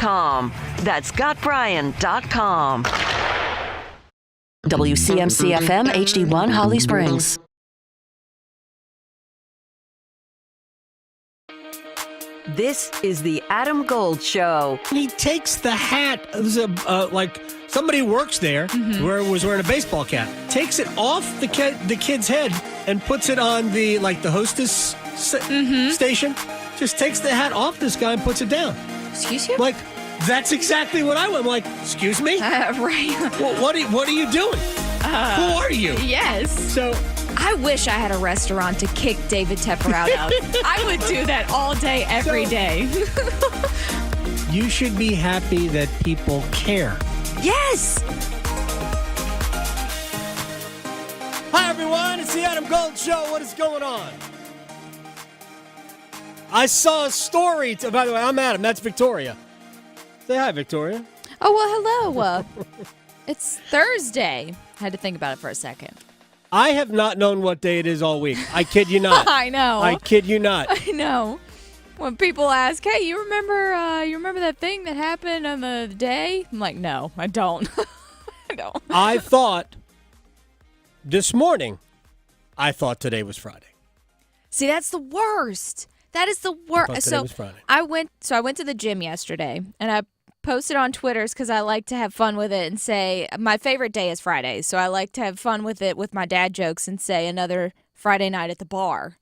scottbryan.com. That's scottbryan.com. WCMC-FM HD1 Holly Springs. This is the Adam Gold Show. He takes the hat, like somebody works there, where was wearing a baseball cap, takes it off the kid's head and puts it on the hostess station. Just takes the hat off this guy and puts it down. Excuse you? Like, that's exactly what I went. I'm like, excuse me? Right. Well, what are you doing? Who are you? Yes. So I wish I had a restaurant to kick David Tepper out of. I would do that all day, every day. You should be happy that people care. Yes. Hi, everyone. It's the Adam Gold Show. What is going on? I saw a story. By the way, I'm Adam. That's Victoria. Say hi, Victoria. Oh, well, hello. It's Thursday. I had to think about it for a second. I have not known what day it is all week. I kid you not. I know. I kid you not. I know. When people ask, hey, you remember that thing that happened on the day? I'm like, no, I don't. I don't. I thought this morning, I thought today was Friday. See, that's the worst. That is the worst. I thought today was Friday. I went to the gym yesterday, and I posted on Twitters because I like to have fun with it and say my favorite day is Fridays. So I like to have fun with it with my dad jokes and say another Friday night at the bar.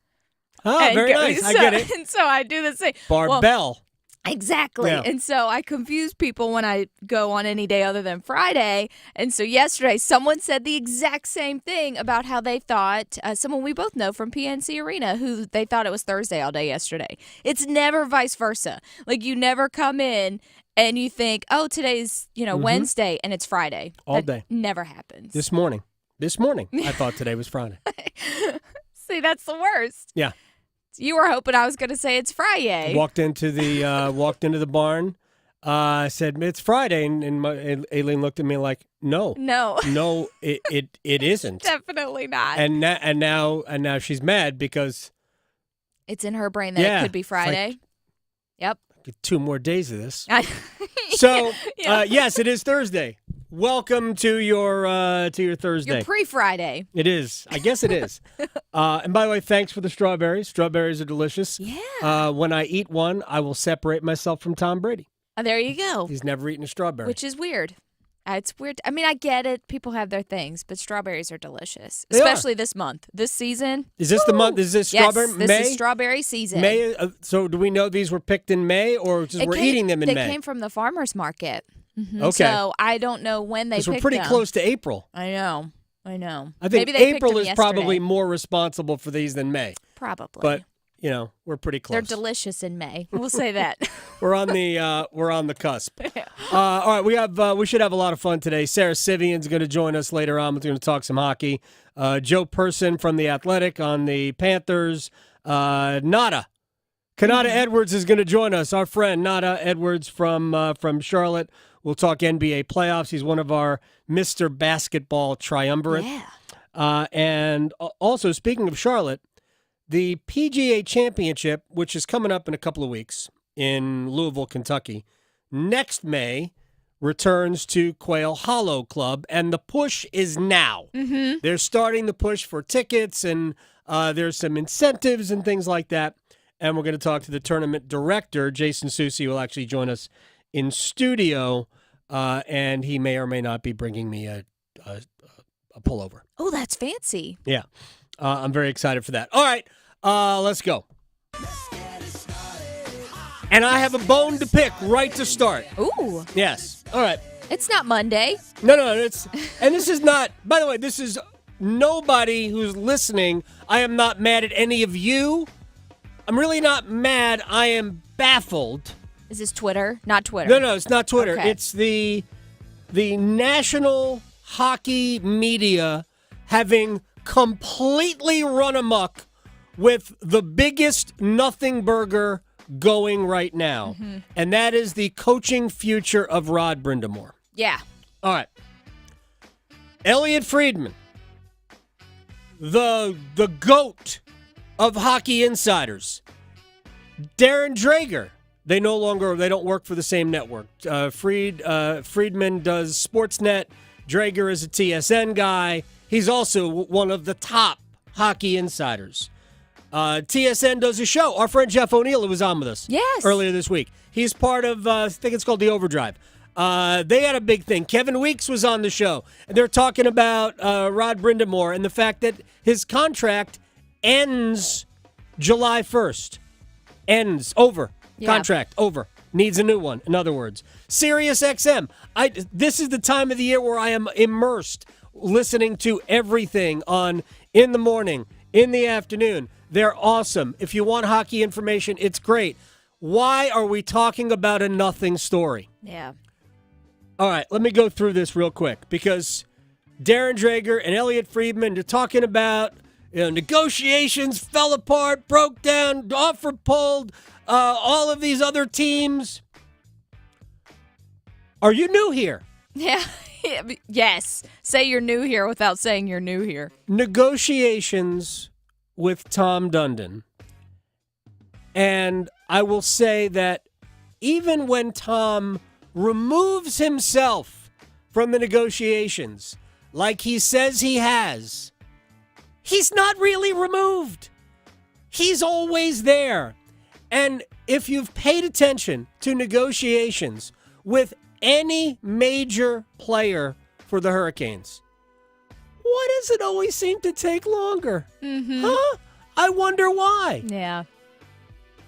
Oh, very nice. I get it. And so I do the same. Barbell. Exactly. Yeah. And so I confuse people when I go on any day other than Friday. And so yesterday, someone said the exact same thing about how they thought, someone we both know from PNC Arena, who they thought it was Thursday all day yesterday. It's never vice versa. Like, you never come in and you think, oh, today's, Wednesday, and it's Friday. All day. Never happens. This morning, I thought today was Friday. See, that's the worst. Yeah. You were hoping I was going to say it's Friday. Walked into the barn. I said it's Friday, and Aileen looked at me like, no, it isn't. Definitely not. And now she's mad because it's in her brain that it could be Friday. Like, yep. Get 2 more days of this. So yes, it is Thursday. Welcome to your Thursday. Your pre-Friday. It is. I guess it is. And by the way, thanks for the strawberries. Strawberries are delicious. Yeah. When I eat one, I will separate myself from Tom Brady. Oh, there you go. He's never eaten a strawberry. Which is weird. It's weird. I mean, I get it. People have their things, but strawberries are delicious, They especially this month, this season. Is this the month? Is this strawberry? Yes, this May? is strawberry season. May. So do we know these were picked in May, or just we're eating them in May? They came from the farmer's market. Mm-hmm. Okay. So I don't know when they picked them. Because we're pretty close to April. I know. I think Maybe they April picked is them probably yesterday. more responsible for these than May. Probably. But we're pretty close. They're delicious in May. We'll say that. We're on the cusp. All right, we should have a lot of fun today. Sarah Civian's going to join us later on. We're going to talk some hockey. Joe Person from The Athletic on the Panthers. Kanata Edwards is going to join us. Our friend Nada Edwards from Charlotte. We'll talk NBA playoffs. He's one of our Mr. Basketball triumvirate. Yeah. And also, speaking of Charlotte, the PGA Championship, which is coming up in a couple of weeks in Louisville, Kentucky, next May returns to Quail Hollow Club, and the push is now. Mm-hmm. They're starting the push for tickets, and there's some incentives and things like that. And we're going to talk to the tournament director, Jason Soucy, who will actually join us in studio, and he may or may not be bringing me a pullover. Oh, that's fancy. Yeah. I'm very excited for that. All right, let's go. And I have a bone to pick right to start. Ooh. Yes. All right. It's not Monday. No. And this is not, by the way, this is nobody who's listening. I am not mad at any of you. I'm really not mad. I am baffled. Is this Twitter? Not Twitter. No, it's not Twitter. Okay. It's the national hockey media having completely run amok with the biggest nothing burger going right now. Mm-hmm. And that is the coaching future of Rod Brind'Amour. Yeah. All right. Elliot Friedman, the GOAT of hockey insiders. Darren Drager, They don't work for the same network. Friedman does Sportsnet. Drager is a TSN guy. He's also one of the top hockey insiders. TSN does a show. Our friend Jeff O'Neill, who was on with us earlier this week. He's part of, I think it's called The Overdrive. They had a big thing. Kevin Weeks was on the show. And they're talking about Rod Brind'Amour and the fact that his contract ends July 1st. Over. Yeah. Contract over. Needs a new one, in other words. Sirius XM. This is the time of the year where I am immersed listening to everything on in the morning, in the afternoon. They're awesome. If you want hockey information, it's great. Why are we talking about a nothing story? Yeah. All right, let me go through this real quick because Darren Drager and Elliot Friedman are talking about negotiations fell apart, broke down, offer pulled, all of these other teams. Are you new here? Yeah. Yes. Say you're new here without saying you're new here. Negotiations with Tom Dundon. And I will say that even when Tom removes himself from the negotiations, like he says he has, he's not really removed. He's always there. And if you've paid attention to negotiations with any major player for the Hurricanes, why does it always seem to take longer? Mm-hmm. Huh? I wonder why. Yeah.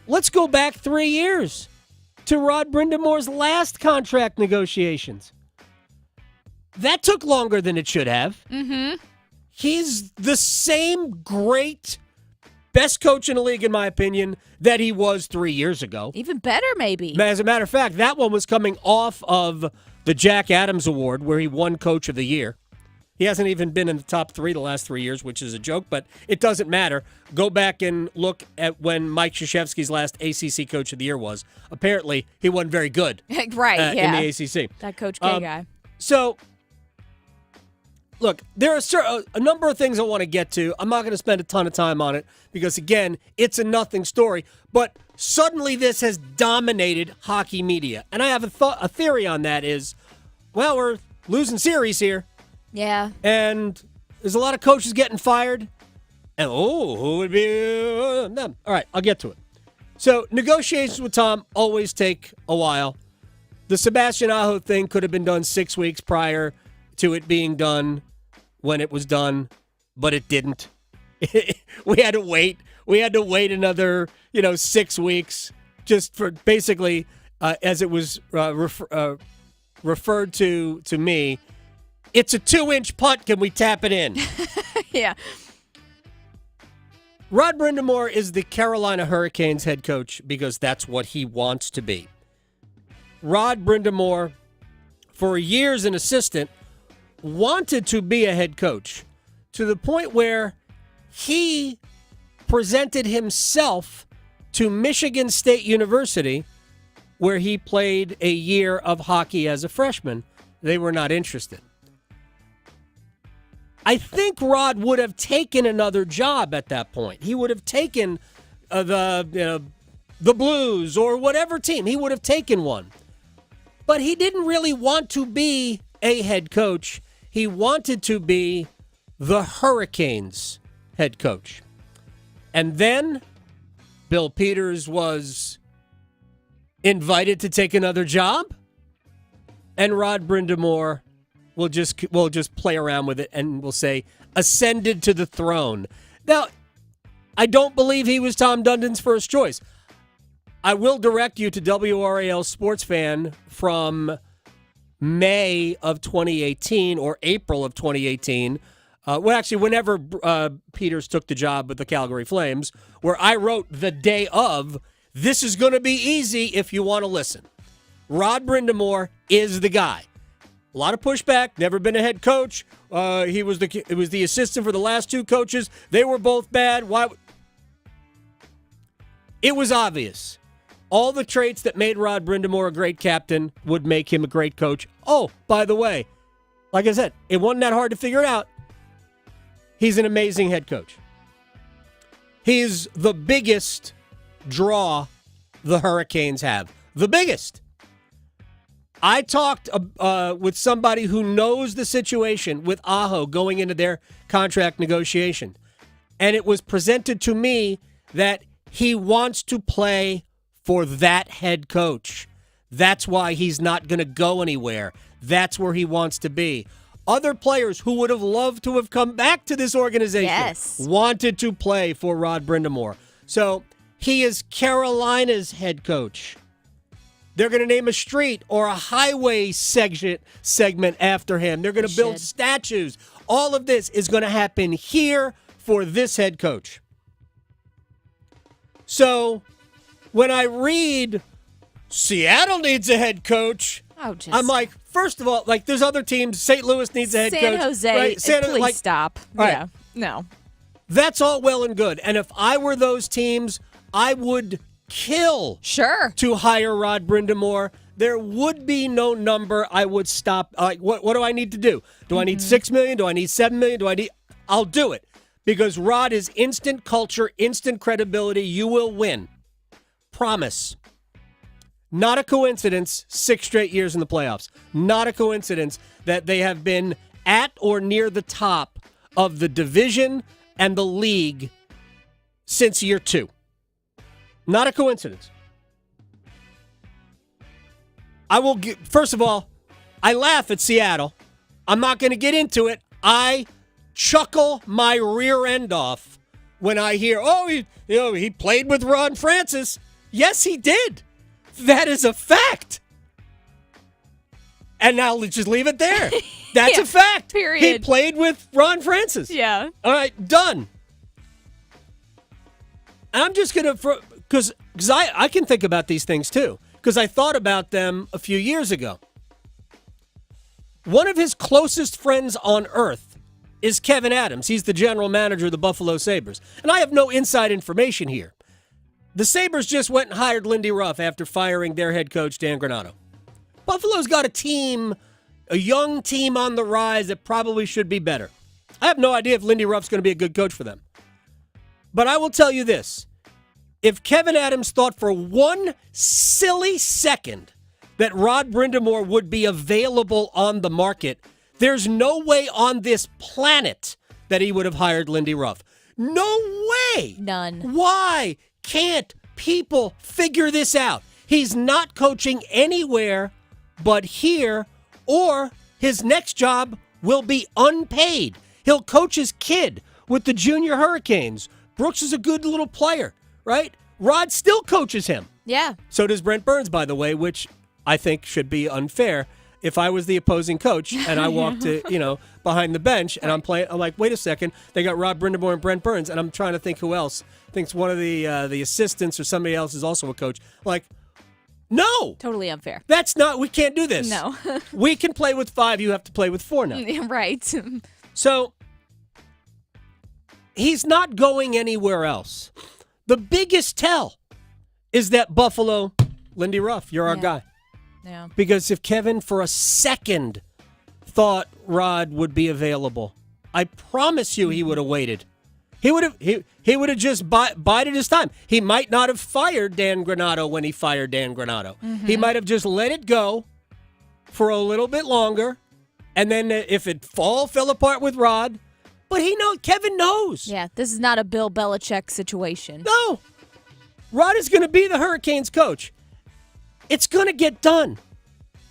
Let's go back 3 years to Rod Brind'Amour's last contract negotiations. That took longer than it should have. Mm-hmm. He's the same great, best coach in the league, in my opinion, that he was 3 years ago. Even better, maybe. As a matter of fact, that one was coming off of the Jack Adams Award, where he won Coach of the Year. He hasn't even been in the top 3 the last 3 years, which is a joke, but it doesn't matter. Go back and look at when Mike Krzyzewski's last ACC Coach of the Year was. Apparently, he wasn't very good Right, in yeah. the ACC. That Coach K guy. So, look, there are a number of things I want to get to. I'm not going to spend a ton of time on it because, again, it's a nothing story. But suddenly this has dominated hockey media. And I have a theory on that is, well, we're losing series here. Yeah. And there's a lot of coaches getting fired. And, who would be them? All right, I'll get to it. So negotiations with Tom always take a while. The Sebastian Aho thing could have been done 6 weeks prior to it being done when it was done, but it didn't. We had to wait. We had to wait another, 6 weeks just for basically, as it was referred to me, it's a 2-inch putt. Can we tap it in? Yeah. Rod Brind'Amour is the Carolina Hurricanes head coach because that's what he wants to be. Rod Brind'Amour, for years an assistant, wanted to be a head coach to the point where he presented himself to Michigan State University, where he played a year of hockey as a freshman. They were not interested. I think Rod would have taken another job at that point. He would have taken the Blues or whatever team. He would have taken one. But he didn't really want to be a head coach. He wanted to be the Hurricanes head coach. And then Bill Peters was invited to take another job, and Rod Brind'Amour we'll just play around with it and we'll say ascended to the throne. Now, I don't believe he was Tom Dundon's first choice. I will direct you to WRAL Sports Fan from May of 2018 or April of 2018. Whenever Peters took the job with the Calgary Flames, where I wrote the day of, this is going to be easy if you want to listen. Rod Brind'Amour is the guy. A lot of pushback, never been a head coach. It was the assistant for the last two coaches. They were both bad. Why? It was obvious. All the traits that made Rod Brind'Amour a great captain would make him a great coach. Oh, by the way, like I said, it wasn't that hard to figure it out. He's an amazing head coach. He's the biggest draw the Hurricanes have. The biggest. I talked with somebody who knows the situation with Aho going into their contract negotiation. And it was presented to me that he wants to play for that head coach. That's why he's not going to go anywhere. That's where he wants to be. Other players who would have loved to have come back to this organization wanted to play for Rod Brind'Amour. So he is Carolina's head coach. They're going to name a street or a highway segment after him. They're going to build statues. All of this is going to happen here for this head coach. So when I read Seattle needs a head coach, I'm like, first of all, like there's other teams. St. Louis needs a head coach. San Jose, right? please stop. Right. Yeah, no. That's all well and good. And if I were those teams, I would kill to hire Rod Brind'Amour. There would be no number I would stop. Like, what do I need to do? Do I need $6 million? Do I need $7 million? I'll do it. Because Rod is instant culture, instant credibility. You will win. Promise. Not a coincidence, 6 straight years in the playoffs. Not a coincidence that they have been at or near the top of the division and the league since year 2. Not a coincidence. First of all, I laugh at Seattle. I'm not going to get into it. I chuckle my rear end off when I hear, he played with Ron Francis. Yes, he did. That is a fact. And now let's just leave it there. That's a fact. Period. He played with Ron Francis. Yeah. All right, done. And I'm just going to, because I can think about these things too, because I thought about them a few years ago. One of his closest friends on earth is Kevin Adams. He's the general manager of the Buffalo Sabres. And I have no inside information here. The Sabres just went and hired Lindy Ruff after firing their head coach, Dan Granato. Buffalo's got a young team on the rise that probably should be better. I have no idea if Lindy Ruff's going to be a good coach for them. But I will tell you this. If Kevin Adams thought for one silly second that Rod Brind'Amour would be available on the market, there's no way on this planet that he would have hired Lindy Ruff. No way. None. Why can't people figure this out? He's not coaching anywhere but here, or his next job will be unpaid. He'll coach his kid with the junior Hurricanes. Brooks is a good little player, right? Rod still coaches him. Yeah. So does Brent Burns, by the way, which I think should be unfair. If I was the opposing coach and I walked to, behind the bench and I'm like, wait a second, they got Rod Brind'Amour and Brent Burns, and I'm trying to think who else. I think one of the assistants or somebody else is also a coach. Like, no. Totally unfair. We can't do this. No. We can play with 5, you have to play with 4 now. Right. So, he's not going anywhere else. The biggest tell is that Buffalo, Lindy Ruff, you're our guy. Yeah. Because if Kevin for a second thought Rod would be available, I promise you he would have waited. He would have just bided his time. He might not have fired Dan Granato when he fired Dan Granato. Mm-hmm. He might have just let it go for a little bit longer, and then if it fell apart with Rod, but Kevin knows. Yeah, this is not a Bill Belichick situation. No. Rod is going to be the Hurricanes coach. It's going to get done.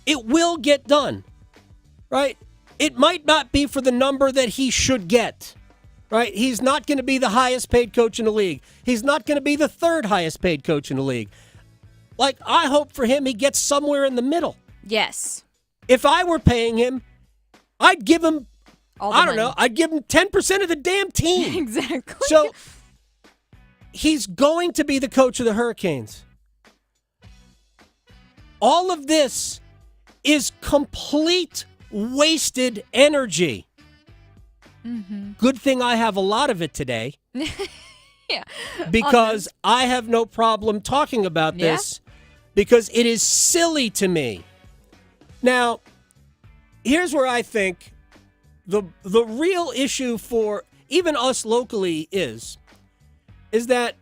It will get done, right? It might not be for the number that he should get, right? He's not going to be the highest paid coach in the league. He's not going to be the 3rd highest paid coach in the league. Like, I hope for him he gets somewhere in the middle. Yes. If I were paying him, I'd give him, money. I'd give him 10% of the damn team. Exactly. So, he's going to be the coach of the Hurricanes. All of this is complete wasted energy. Mm-hmm. Good thing I have a lot of it today. Yeah. Because I have no problem talking about this because it is silly to me. Now, here's where I think the real issue for even us locally is that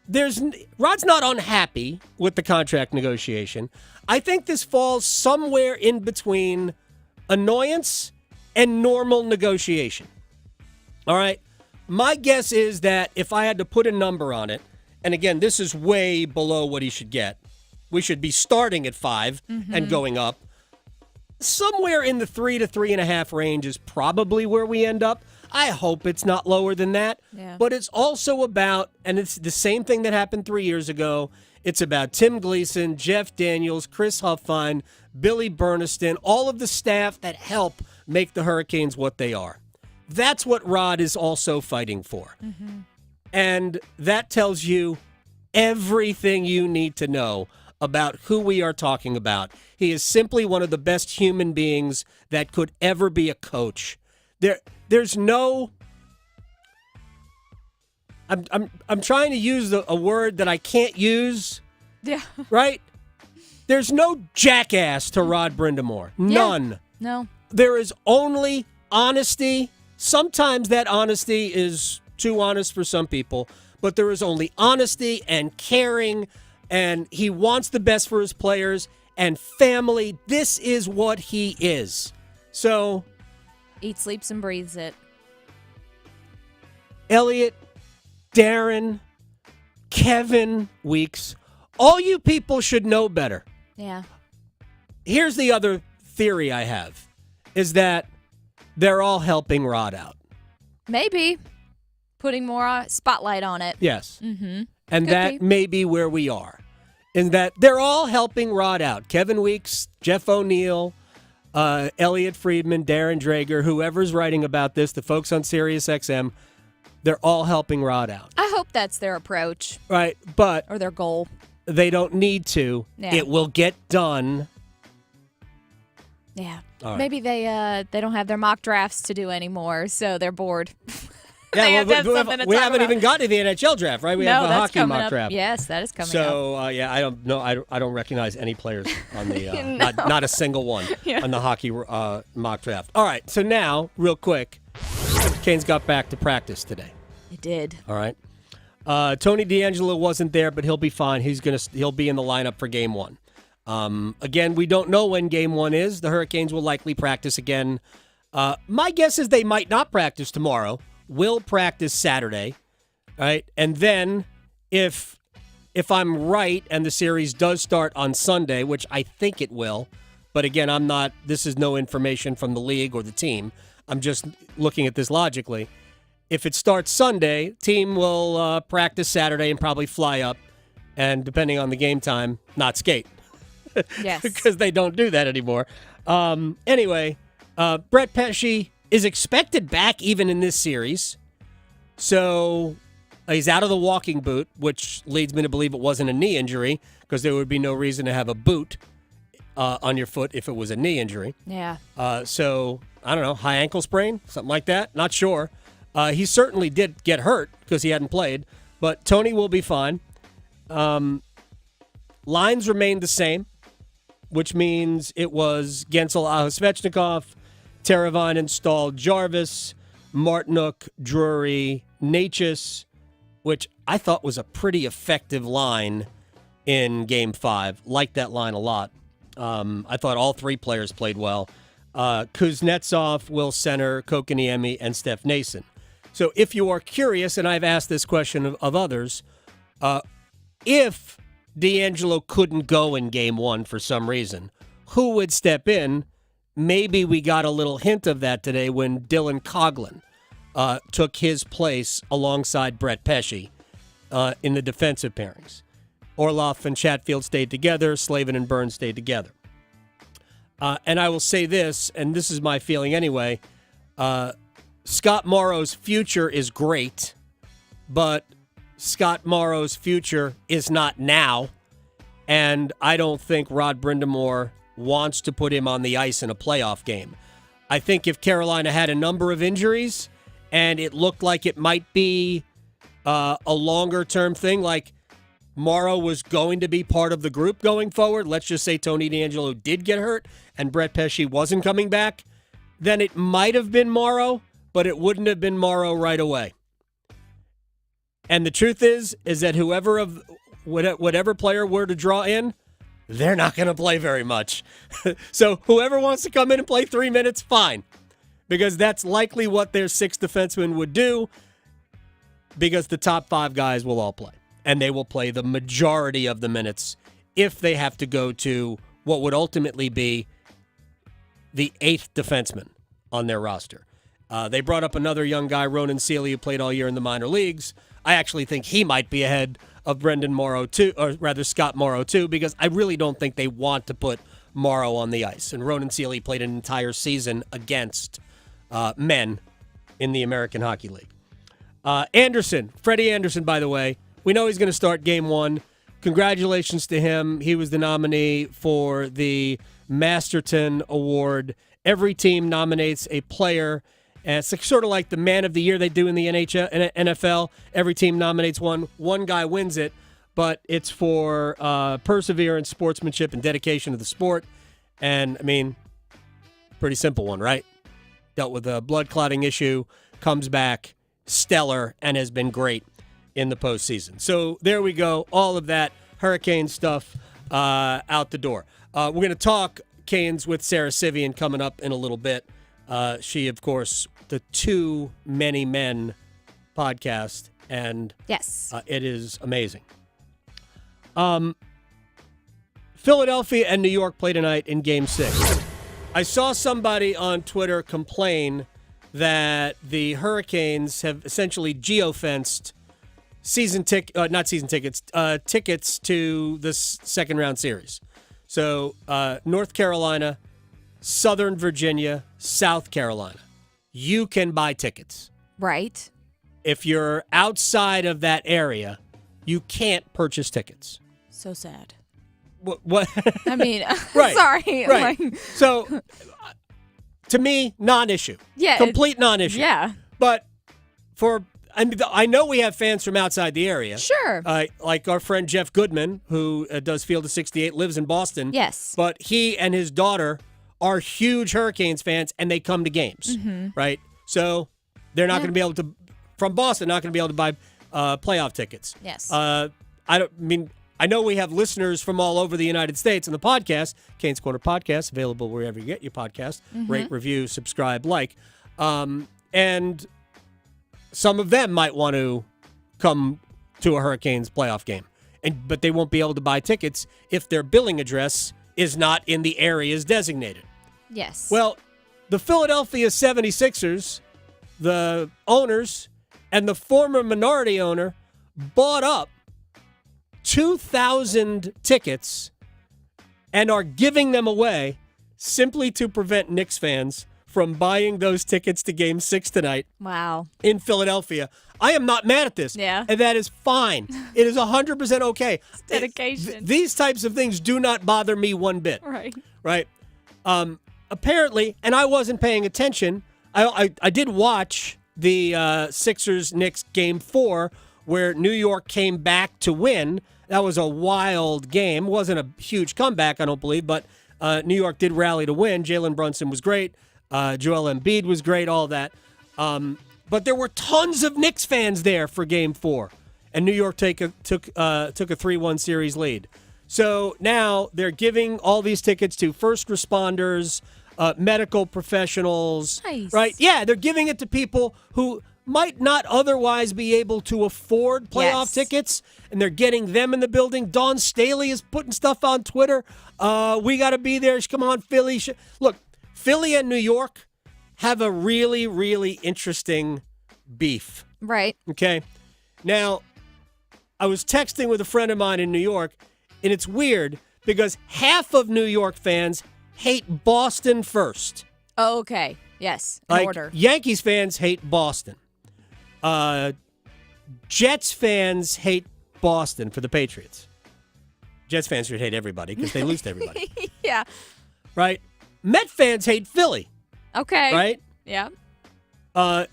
Rod's not unhappy with the contract negotiation. I think this falls somewhere in between annoyance and normal negotiation. All right? My guess is that if I had to put a number on it, and again, this is way below what he should get. We should be starting at 5 and going up. Somewhere in the 3 to 3.5 range is probably where we end up. I hope it's not lower than that. Yeah. But it's also about, and it's the same thing that happened 3 years ago. It's about Tim Gleason, Jeff Daniels, Chris Huffine, Billy Berniston, all of the staff that help make the Hurricanes what they are. That's what Rod is also fighting for. And that tells you everything you need to know about who we are talking about. He is simply one of the best human beings that could ever be a coach. There's no. I'm trying to use a word that I can't use. Yeah. Right? There's no jackass to Rod Brind'Amour. None. Yeah. No. There is only honesty. Sometimes that honesty is too honest for some people, but there is only honesty and caring, and he wants the best for his players and family. This is what he is. So, Eats, sleeps, and breathes it. Elliot, Darren, Kevin Weeks, all you people should know better. Yeah. Here's the other theory I have, is that they're all helping Rod out. Maybe. Putting more spotlight on it. Yes. Mm-hmm. And Could that be. may be where we are. In that they're all helping Rod out. Kevin Weeks, Jeff O'Neill, Elliot Friedman, Darren Drager, whoever's writing about this, the folks on SiriusXM, they're all helping Rod out. I hope that's their approach Right, but or their goal. they don't need to. Yeah. It will get done. Yeah. All right. Maybe they don't have their mock drafts to do anymore, so they're bored. Yeah, They have to have we something to we talk haven't about. even gotten to the NHL draft, right? We no, have a that's hockey coming mock up. draft. Yes, that is coming up. So yeah, I don't know. I don't recognize any players on the No. not a single one Yeah. on the hockey mock draft. All right, so now real quick, Canes got back to practice today. It did. All right, Tony DeAngelo wasn't there, but he'll be fine. He'll be in the lineup for Game 1. Again, we don't know when Game 1 is. The Hurricanes will likely practice again. My guess is they might not practice tomorrow. Will practice Saturday, right? And then if I'm right and the series does start on Sunday, which I think it will, but again, this is no information from the league or the team. I'm just looking at this logically. If it starts Sunday, team will practice Saturday and probably fly up, and depending on the game time, not skate. Yes. Because they don't do that anymore. Anyway, Brett Pesce is expected back even in this series. So he's out of the walking boot, which leads me to believe it wasn't a knee injury, because there would be no reason to have a boot on your foot if it was a knee injury. Yeah. So, I don't know, high ankle sprain, something like that. Not sure. He certainly did get hurt because he hadn't played, but Tony will be fine. Lines remained the same, which means it was Gensel, Svechnikov, Teravainen, Stahl, Jarvis, Martinook, Drury, Natchez, which I thought was a pretty effective line in Game 5. Liked that line a lot. I thought all three players played well. Kuznetsov, Will Center, Kokoniemi, and Steph Nason. So if you are curious, and I've asked this question of others, if DeAngelo couldn't go in Game 1 for some reason, who would step in? Maybe we got a little hint of that today when Dylan Coghlan took his place alongside Brett Pesce in the defensive pairings. Orloff and Chatfield stayed together. Slavin and Burns stayed together. And I will say this, and this is my feeling anyway, Scott Morrow's future is great, but Scott Morrow's future is not now, and I don't think Rod Brind'Amour wants to put him on the ice in a playoff game. I think if Carolina had a number of injuries and it looked like it might be a longer-term thing, like Morrow was going to be part of the group going forward, let's just say Tony DeAngelo did get hurt and Brett Pesce wasn't coming back, then it might have been Morrow, but it wouldn't have been Morrow right away. And the truth is that whatever player were to draw in, they're not going to play very much. So whoever wants to come in and play 3 minutes, fine. Because that's likely what their 6 defensemen would do, because the top 5 guys will all play. And they will play the majority of the minutes if they have to go to what would ultimately be the 8th defenseman on their roster. They brought up another young guy, Ronan Seeley, who played all year in the minor leagues. I actually think he might be ahead of Brind'Amour too, or rather Scott Morrow too, because I really don't think they want to put Morrow on the ice. And Ronan Seeley played an entire season against men in the American Hockey League. Freddie Anderson, by the way, we know he's going to start game 1. Congratulations to him. He was the nominee for the Masterton Award. Every team nominates a player. And it's sort of like the Man of the Year they do in the NFL. Every team nominates one. One guy wins it, but it's for perseverance, sportsmanship, and dedication to the sport. And, I mean, pretty simple one, right? Dealt with a blood clotting issue, comes back, stellar, and has been great in the postseason. So there we go. All of that Hurricane stuff out the door. We're going to talk Canes with Sarah Civian coming up in a little bit. She, of course, the Too Many Men podcast, and Yes. It is amazing. Philadelphia and New York play tonight in Game 6. I saw somebody on Twitter complain that the Hurricanes have essentially geofenced tickets to this second round series. So North Carolina, Southern Virginia, South Carolina, you can buy tickets. Right. If you're outside of that area, you can't purchase tickets. So sad. What? I mean, Right. sorry. Right. Like, So, to me, non-issue. Yeah. Complete non-issue. yeah. But I know we have fans from outside the area. Sure. Like our friend Jeff Goodman, who does Field of 68, lives in Boston. Yes. But he and his daughter are huge Hurricanes fans, and they come to games, right? So they're not going to be able to, from Boston, not going to be able to buy playoff tickets. Yes. I know we have listeners from all over the United States in the podcast, Canes Corner Podcast, available wherever you get your podcast. Rate, review, subscribe, like. And some of them might want to come to a Hurricanes playoff game, but they won't be able to buy tickets if their billing address is not in the areas designated. Yes. Well, the Philadelphia 76ers, the owners, and the former minority owner bought up 2,000 tickets and are giving them away simply to prevent Knicks fans from buying those tickets to Game 6 tonight wow. in Philadelphia. I am not mad at this. Yeah. And that is fine. It is 100% okay. It's dedication. These types of things do not bother me one bit. Right. Right? Apparently, and I wasn't paying attention, I did watch the Sixers-Knicks Game 4 where New York came back to win. That was a wild game. It wasn't a huge comeback, I don't believe, but New York did rally to win. Jalen Brunson was great. Joel Embiid was great, all that. But there were tons of Knicks fans there for Game 4, and New York took a 3-1 series lead. So now they're giving all these tickets to first responders, medical professionals. Nice. Right? Yeah, they're giving it to people who might not otherwise be able to afford playoff tickets, and they're getting them in the building. Dawn Staley is putting stuff on Twitter. We got to be there. Come on, Philly. Look, Philly and New York have a really, really interesting beef. Right. Okay? Now, I was texting with a friend of mine in New York, and it's weird because half of New York fans hate Boston first. Oh, okay. Yes. In Like, order. Yankees fans hate Boston. Jets fans hate Boston for the Patriots. Jets fans should hate everybody because they lose to everybody. Yeah. Right? Met fans hate Philly. Okay. Right? Yeah.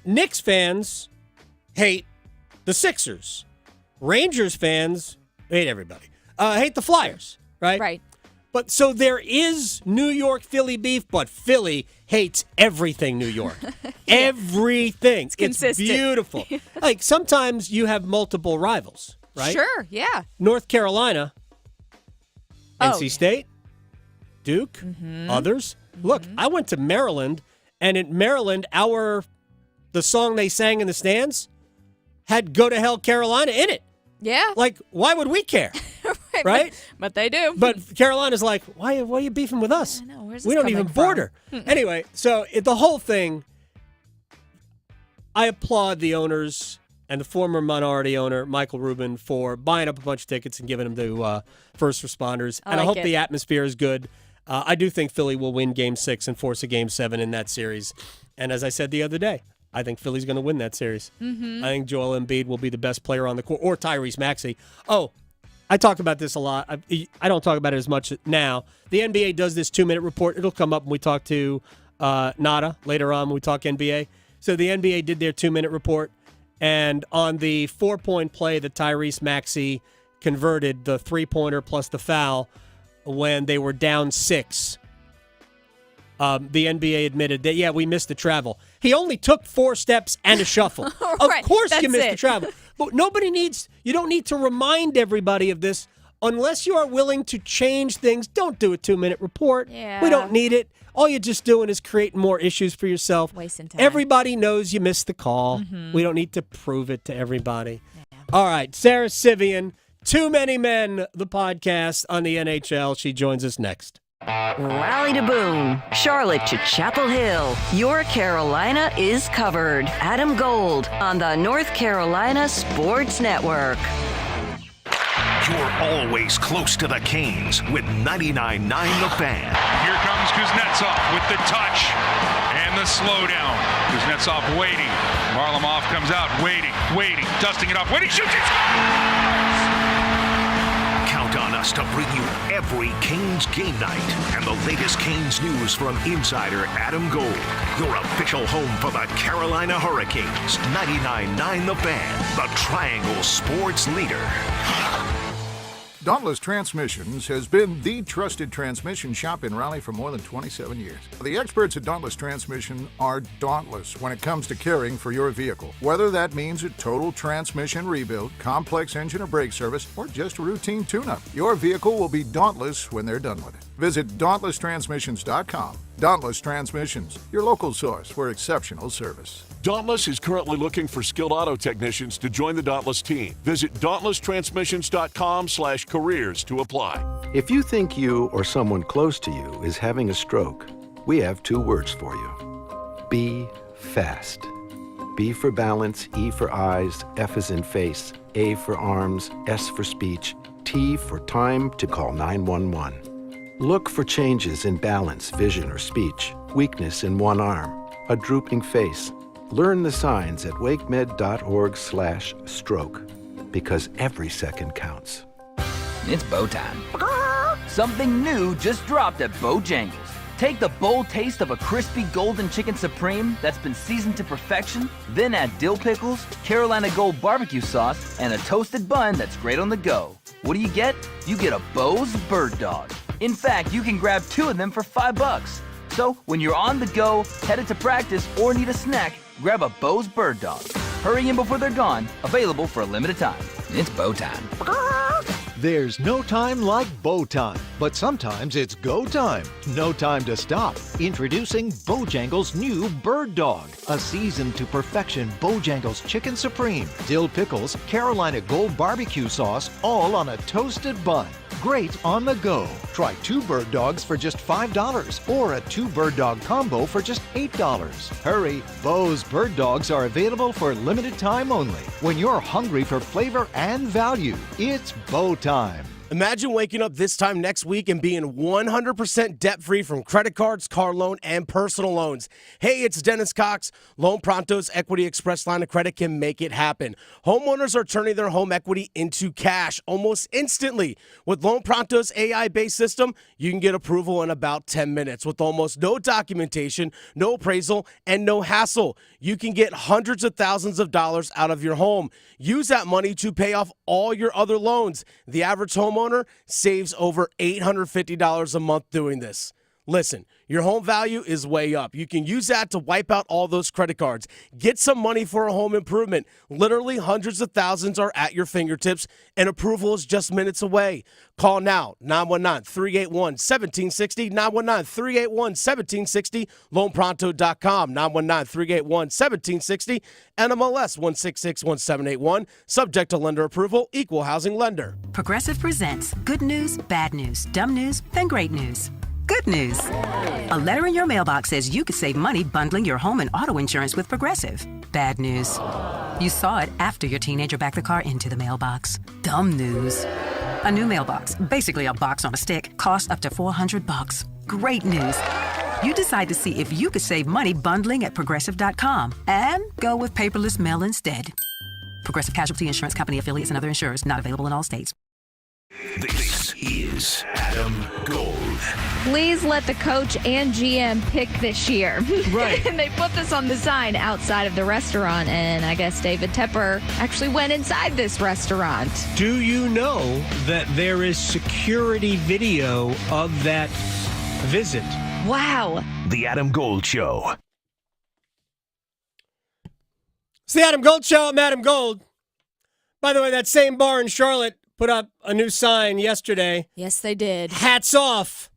Knicks fans hate the Sixers. Rangers fans hate everybody. Hate the Flyers. Right? Right. But so there is New York-Philly beef, but Philly hates everything New York. everything. It's consistent. beautiful. Like, sometimes you have multiple rivals, right? Sure, yeah. North Carolina, NC State, Duke, others. Look, I went to Maryland, and in Maryland, the song they sang in the stands had "Go to Hell, Carolina" in it. Yeah. Like, why would we care? Right? But they do. But Carolina's like, why are you beefing with us? I know. Where's this We don't coming even from? border. Anyway, so the whole thing, I applaud the owners and the former minority owner, Michael Rubin, for buying up a bunch of tickets and giving them to first responders. And I like hope it. the atmosphere is good. I do think Philly will win Game 6 and force a Game 7 in that series. And as I said the other day, I think Philly's going to win that series. I think Joel Embiid will be the best player on the court, or Tyrese Maxey. Oh, I talk about this a lot. I don't talk about it as much now. The NBA does this 2-minute report. It'll come up when we talk to Nada later on when we talk NBA. So the NBA did their 2-minute report, and on the 4-point play that Tyrese Maxey converted, the 3-pointer plus the foul, when they were down 6, the NBA admitted that, yeah, we missed the travel. He only took 4 steps and a shuffle. Right, Of course you that's missed it. the travel. But you don't need to remind everybody of this unless you are willing to change things. Don't do a 2-minute report. Yeah. We don't need it. All you're just doing is creating more issues for yourself. Wasting time. Everybody knows you missed the call. We don't need to prove it to everybody. All right, Sarah Civian, Too Many Men, the podcast on the NHL. She joins us next. Raleigh to Boone, Charlotte to Chapel Hill. Your Carolina is covered. Adam Gold on the North Carolina Sports Network. You're always close to the Canes with 99.9 The Fan. Here comes Kuznetsov with the touch and the slowdown. Kuznetsov waiting. Varlamov comes out waiting, dusting it off. When he shoots, he scores! Count on us to bring you every Canes game night and the latest Canes news from insider Adam Gold, your official home for the Carolina Hurricanes. 99.9 The Fan, the Triangle Sports leader. Dauntless Transmissions has been the trusted transmission shop in Raleigh for more than 27 years. The experts at Dauntless Transmission are dauntless when it comes to caring for your vehicle. Whether that means a total transmission rebuild, complex engine or brake service, or just a routine tune-up, your vehicle will be dauntless when they're done with it. Visit DauntlessTransmissions.com. Dauntless Transmissions, your local source for exceptional service. Dauntless is currently looking for skilled auto technicians to join the Dauntless team. Visit DauntlessTransmissions.com/careers to apply. If you think you or someone close to you is having a stroke, we have 2 words for you. Be fast. B for balance, E for eyes, F is in face, A for arms, S for speech, T for time to call 911. Look for changes in balance, vision, or speech, weakness in one arm, a drooping face. Learn the signs at wakemed.org/stroke, because every second counts. It's bow time. Something new just dropped at Bojangles. Take the bold taste of a crispy golden chicken supreme that's been seasoned to perfection, then add dill pickles, Carolina Gold barbecue sauce, and a toasted bun that's great on the go. What do? You get a Bo's Bird Dog. In fact, you can grab 2 of them for $5. So when you're on the go, headed to practice, or need a snack, grab a Bo's Bird Dog. Hurry in before they're gone. Available for a limited time. It's bow time. There's no time like bow time, but sometimes it's go time. No time to stop. Introducing Bojangles' new Bird Dog, a seasoned to perfection Bojangles Chicken Supreme, dill pickles, Carolina Gold barbecue sauce, all on a toasted bun. Great on the go. Try 2 bird dogs for just $5 or a 2 bird dog combo for just $8. Hurry, Bo's Bird Dogs are available for limited time only. When you're hungry for flavor and value, it's bow time. Imagine waking up this time next week and being 100% debt-free from credit cards, car loan, and personal loans. Hey, it's Dennis Cox. Loan Pronto's Equity Express line of credit can make it happen. Homeowners are turning their home equity into cash almost instantly. With Loan Pronto's AI-based system, you can get approval in about 10 minutes with almost no documentation, no appraisal, and no hassle. You can get hundreds of thousands of dollars out of your home. Use that money to pay off all your other loans. The average homeowner saves over $850 a month doing this. Listen, your home value is way up. You can use that to wipe out all those credit cards. Get some money for a home improvement. Literally hundreds of thousands are at your fingertips, and approval is just minutes away. Call now, 919-381-1760, 919-381-1760, loanpronto.com, 919-381-1760, NMLS 1661781, subject to lender approval, equal housing lender. Progressive presents good news, bad news, dumb news, then great news. Good news. A letter in your mailbox says you could save money bundling your home and auto insurance with Progressive. Bad news. You saw it after your teenager backed the car into the mailbox. Dumb news. A new mailbox, basically a box on a stick, costs up to $400. Great news. You decide to see if you could save money bundling at Progressive.com and go with paperless mail instead. Progressive Casualty Insurance Company affiliates and other insurers not available in all states. This is Adam Gold. Please let the coach and GM pick this year. Right. And they put this on the sign outside of the restaurant, and I guess David Tepper actually went inside this restaurant. Do you know that there is security video of that visit? Wow. The Adam Gold Show. It's the Adam Gold Show. I'm Adam Gold. By the way, that same bar in Charlotte put up a new sign yesterday. Yes, they did. Hats off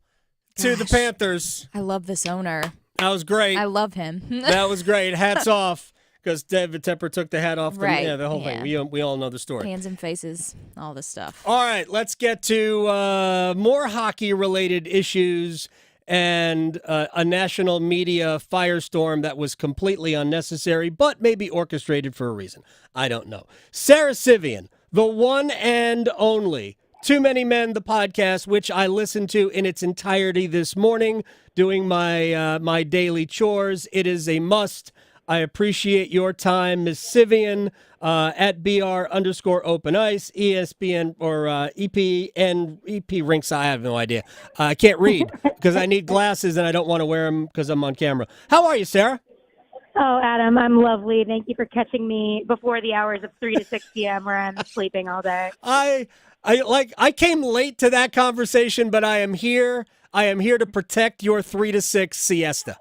to the Panthers. I love this owner. That was great. I love him. That was great. Hats off, because David Tepper took the hat off. Right. The whole thing. We all know the story. Hands and faces, all this stuff. All right, let's get to more hockey-related issues and a national media firestorm that was completely unnecessary, but maybe orchestrated for a reason. I don't know. Sarah Civian, the one and only Too Many Men, the podcast, which I listened to in its entirety this morning, doing my daily chores. It is a must. I appreciate your time, Ms. Civian, at BR_Open Ice, ESPN or EP Rinks. I have no idea. I can't read because I need glasses and I don't want to wear them because I'm on camera. How are you, Sarah? Oh, Adam, I'm lovely. Thank you for catching me before the hours of 3 to 6 p.m. where I'm sleeping all day. I came late to that conversation, but I am here. I am here to protect your 3 to 6 siesta.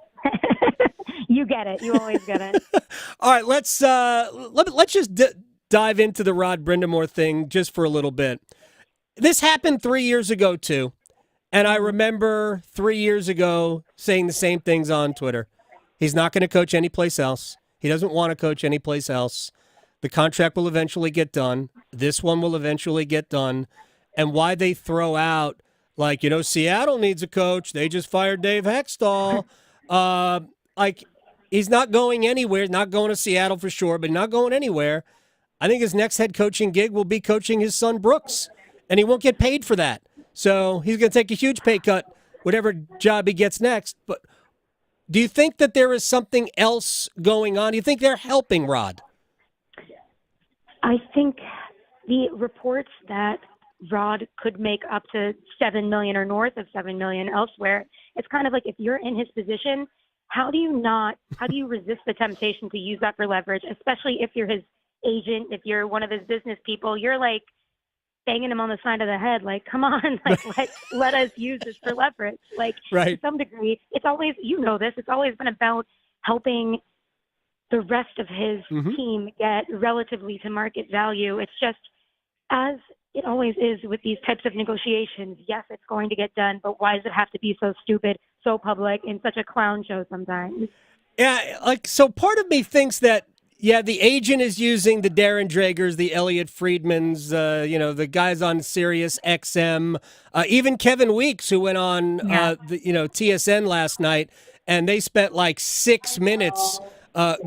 You get it. You always get it. All right, let's just dive into the Rod Brind'Amour thing just for a little bit. This happened 3 years ago too, and I remember 3 years ago saying the same things on Twitter. He's not going to coach anyplace else. He doesn't want to coach anyplace else. The contract will eventually get done. This one will eventually get done. And why they throw out, like, Seattle needs a coach. They just fired Dave Hextall. He's not going anywhere. Not going to Seattle for sure, but not going anywhere. I think his next head coaching gig will be coaching his son Brooks, and he won't get paid for that. So he's going to take a huge pay cut, whatever job he gets next. But do you think that there is something else going on? Do you think they're helping Rod? I think the reports that Rod could make up to $7 million or north of $7 million elsewhere, it's kind of like if you're in his position, how do you resist the temptation to use that for leverage, especially if you're his agent, if you're one of his business people, you're like banging him on the side of the head, like, come on, like let us use this for leverage. Like, right. To some degree, it's always, this, it's always been about helping the rest of his team get relatively to market value. It's just, as it always is with these types of negotiations, yes, it's going to get done, but why does it have to be so stupid, so public, and such a clown show sometimes? Yeah, so part of me thinks that, the agent is using the Darren Dragers, the Elliot Friedmans, the guys on Sirius XM, even Kevin Weeks, who went on, TSN last night, and they spent like 6 minutes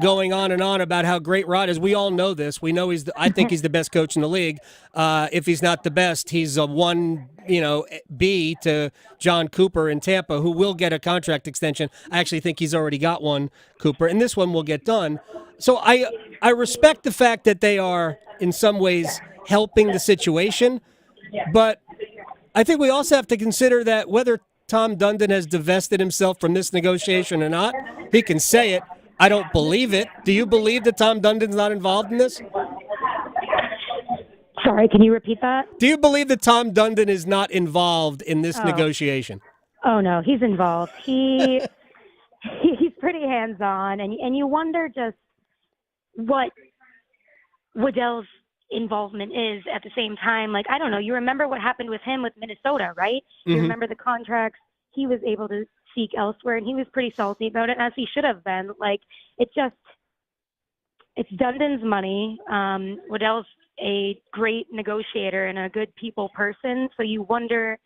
going on and on about how great Rod is. We all know this. We know I think he's the best coach in the league. If he's not the best, he's a 1B to John Cooper in Tampa, who will get a contract extension. I actually think he's already got one, Cooper, and this one will get done. So I respect the fact that they are, in some ways, helping the situation, but I think we also have to consider that whether Tom Dundon has divested himself from this negotiation or not, he can say it. I don't believe it. Do you believe that Tom Dundon's not involved in this? Sorry, can you repeat that? Do you believe that Tom Dundon is not involved in this negotiation? Oh no, he's involved. He's pretty hands-on, and you wonder just what Waddell's involvement is at the same time. Like, I don't know, you remember what happened with him with Minnesota, right? You remember the contracts he was able to seek elsewhere, and he was pretty salty about it, as he should have been. Like, it's Dundon's money. Waddell's a great negotiator and a good people person, so you wonder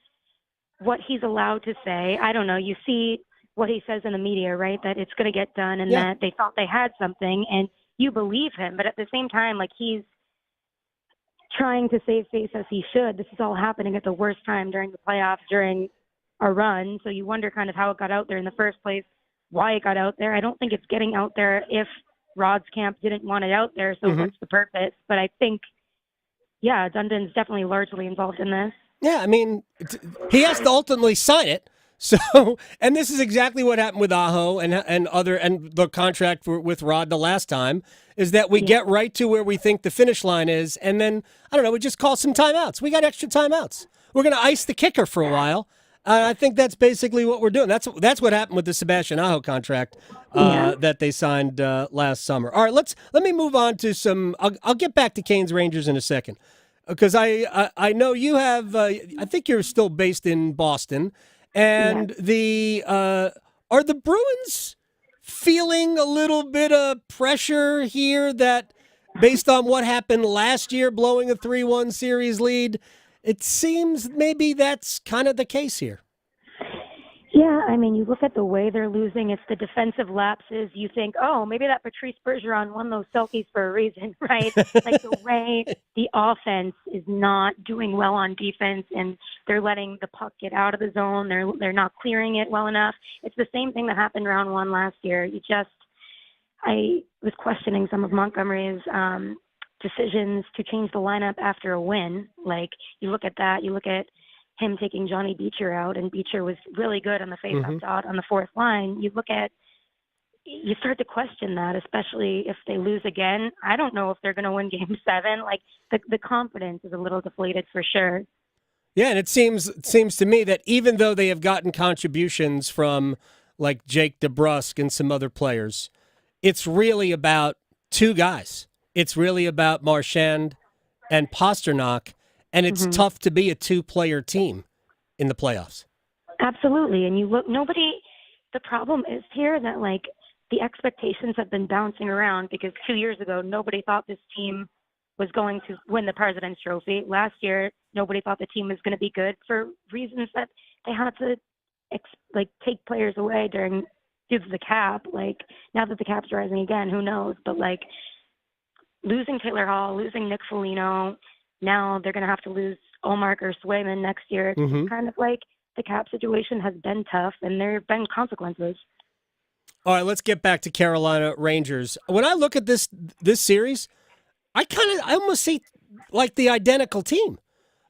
what he's allowed to say. I don't know. You see what he says in the media, right? That it's going to get done and that they thought they had something, and you believe him. But at the same time, like, he's trying to save face as he should. This is all happening at the worst time during the playoffs, during a run. So you wonder kind of how it got out there in the first place, why it got out there. I don't think it's getting out there if Rod's camp didn't want it out there. So what's the purpose? But I think, Dundon's definitely largely involved in this. Yeah, I mean, he has to ultimately sign it. So, and this is exactly what happened with Aho and the contract with Rod the last time, is that we get right to where we think the finish line is, and then, I don't know, we just call some timeouts. We got extra timeouts. We're going to ice the kicker for a while. I think that's basically what we're doing. That's what happened with the Sebastian Aho contract that they signed last summer. All right, let me move on to some. I'll get back to Canes Rangers in a second, because I know you have. I think you're still based in Boston, and are the Bruins feeling a little bit of pressure here that, based on what happened last year, blowing a 3-1 series lead? It seems maybe that's kind of the case here. Yeah, I mean, you look at the way they're losing. It's the defensive lapses. You think, oh, maybe that Patrice Bergeron won those selfies for a reason, right? Like, the way the offense is not doing well on defense, and they're letting the puck get out of the zone. They're not clearing it well enough. It's the same thing that happened round one last year. I was questioning some of Montgomery's decisions to change the lineup after a win. Like, you look at that, you look at him taking Johnny Beecher out, and Beecher was really good on the face-off dot on the fourth line. You start to question that, especially if they lose again. I don't know if they're going to win Game 7. Like, the confidence is a little deflated for sure. Yeah, and it seems to me that even though they have gotten contributions from, like, Jake DeBrusk and some other players, it's really about two guys. It's really about Marchand and Pasternak, and it's tough to be a two-player team in the playoffs. Absolutely, and the problem is here that, like, the expectations have been bouncing around, because 2 years ago, nobody thought this team was going to win the President's Trophy. Last year, nobody thought the team was going to be good for reasons that they had to, take players away due to the cap. Like, now that the cap's rising again, who knows? But, like, losing Taylor Hall, losing Nick Foligno, now they're going to have to lose Olmark or Swayman next year. It's just kind of like the cap situation has been tough, and there have been consequences. All right, let's get back to Carolina Rangers. When I look at this series, I almost see like the identical team.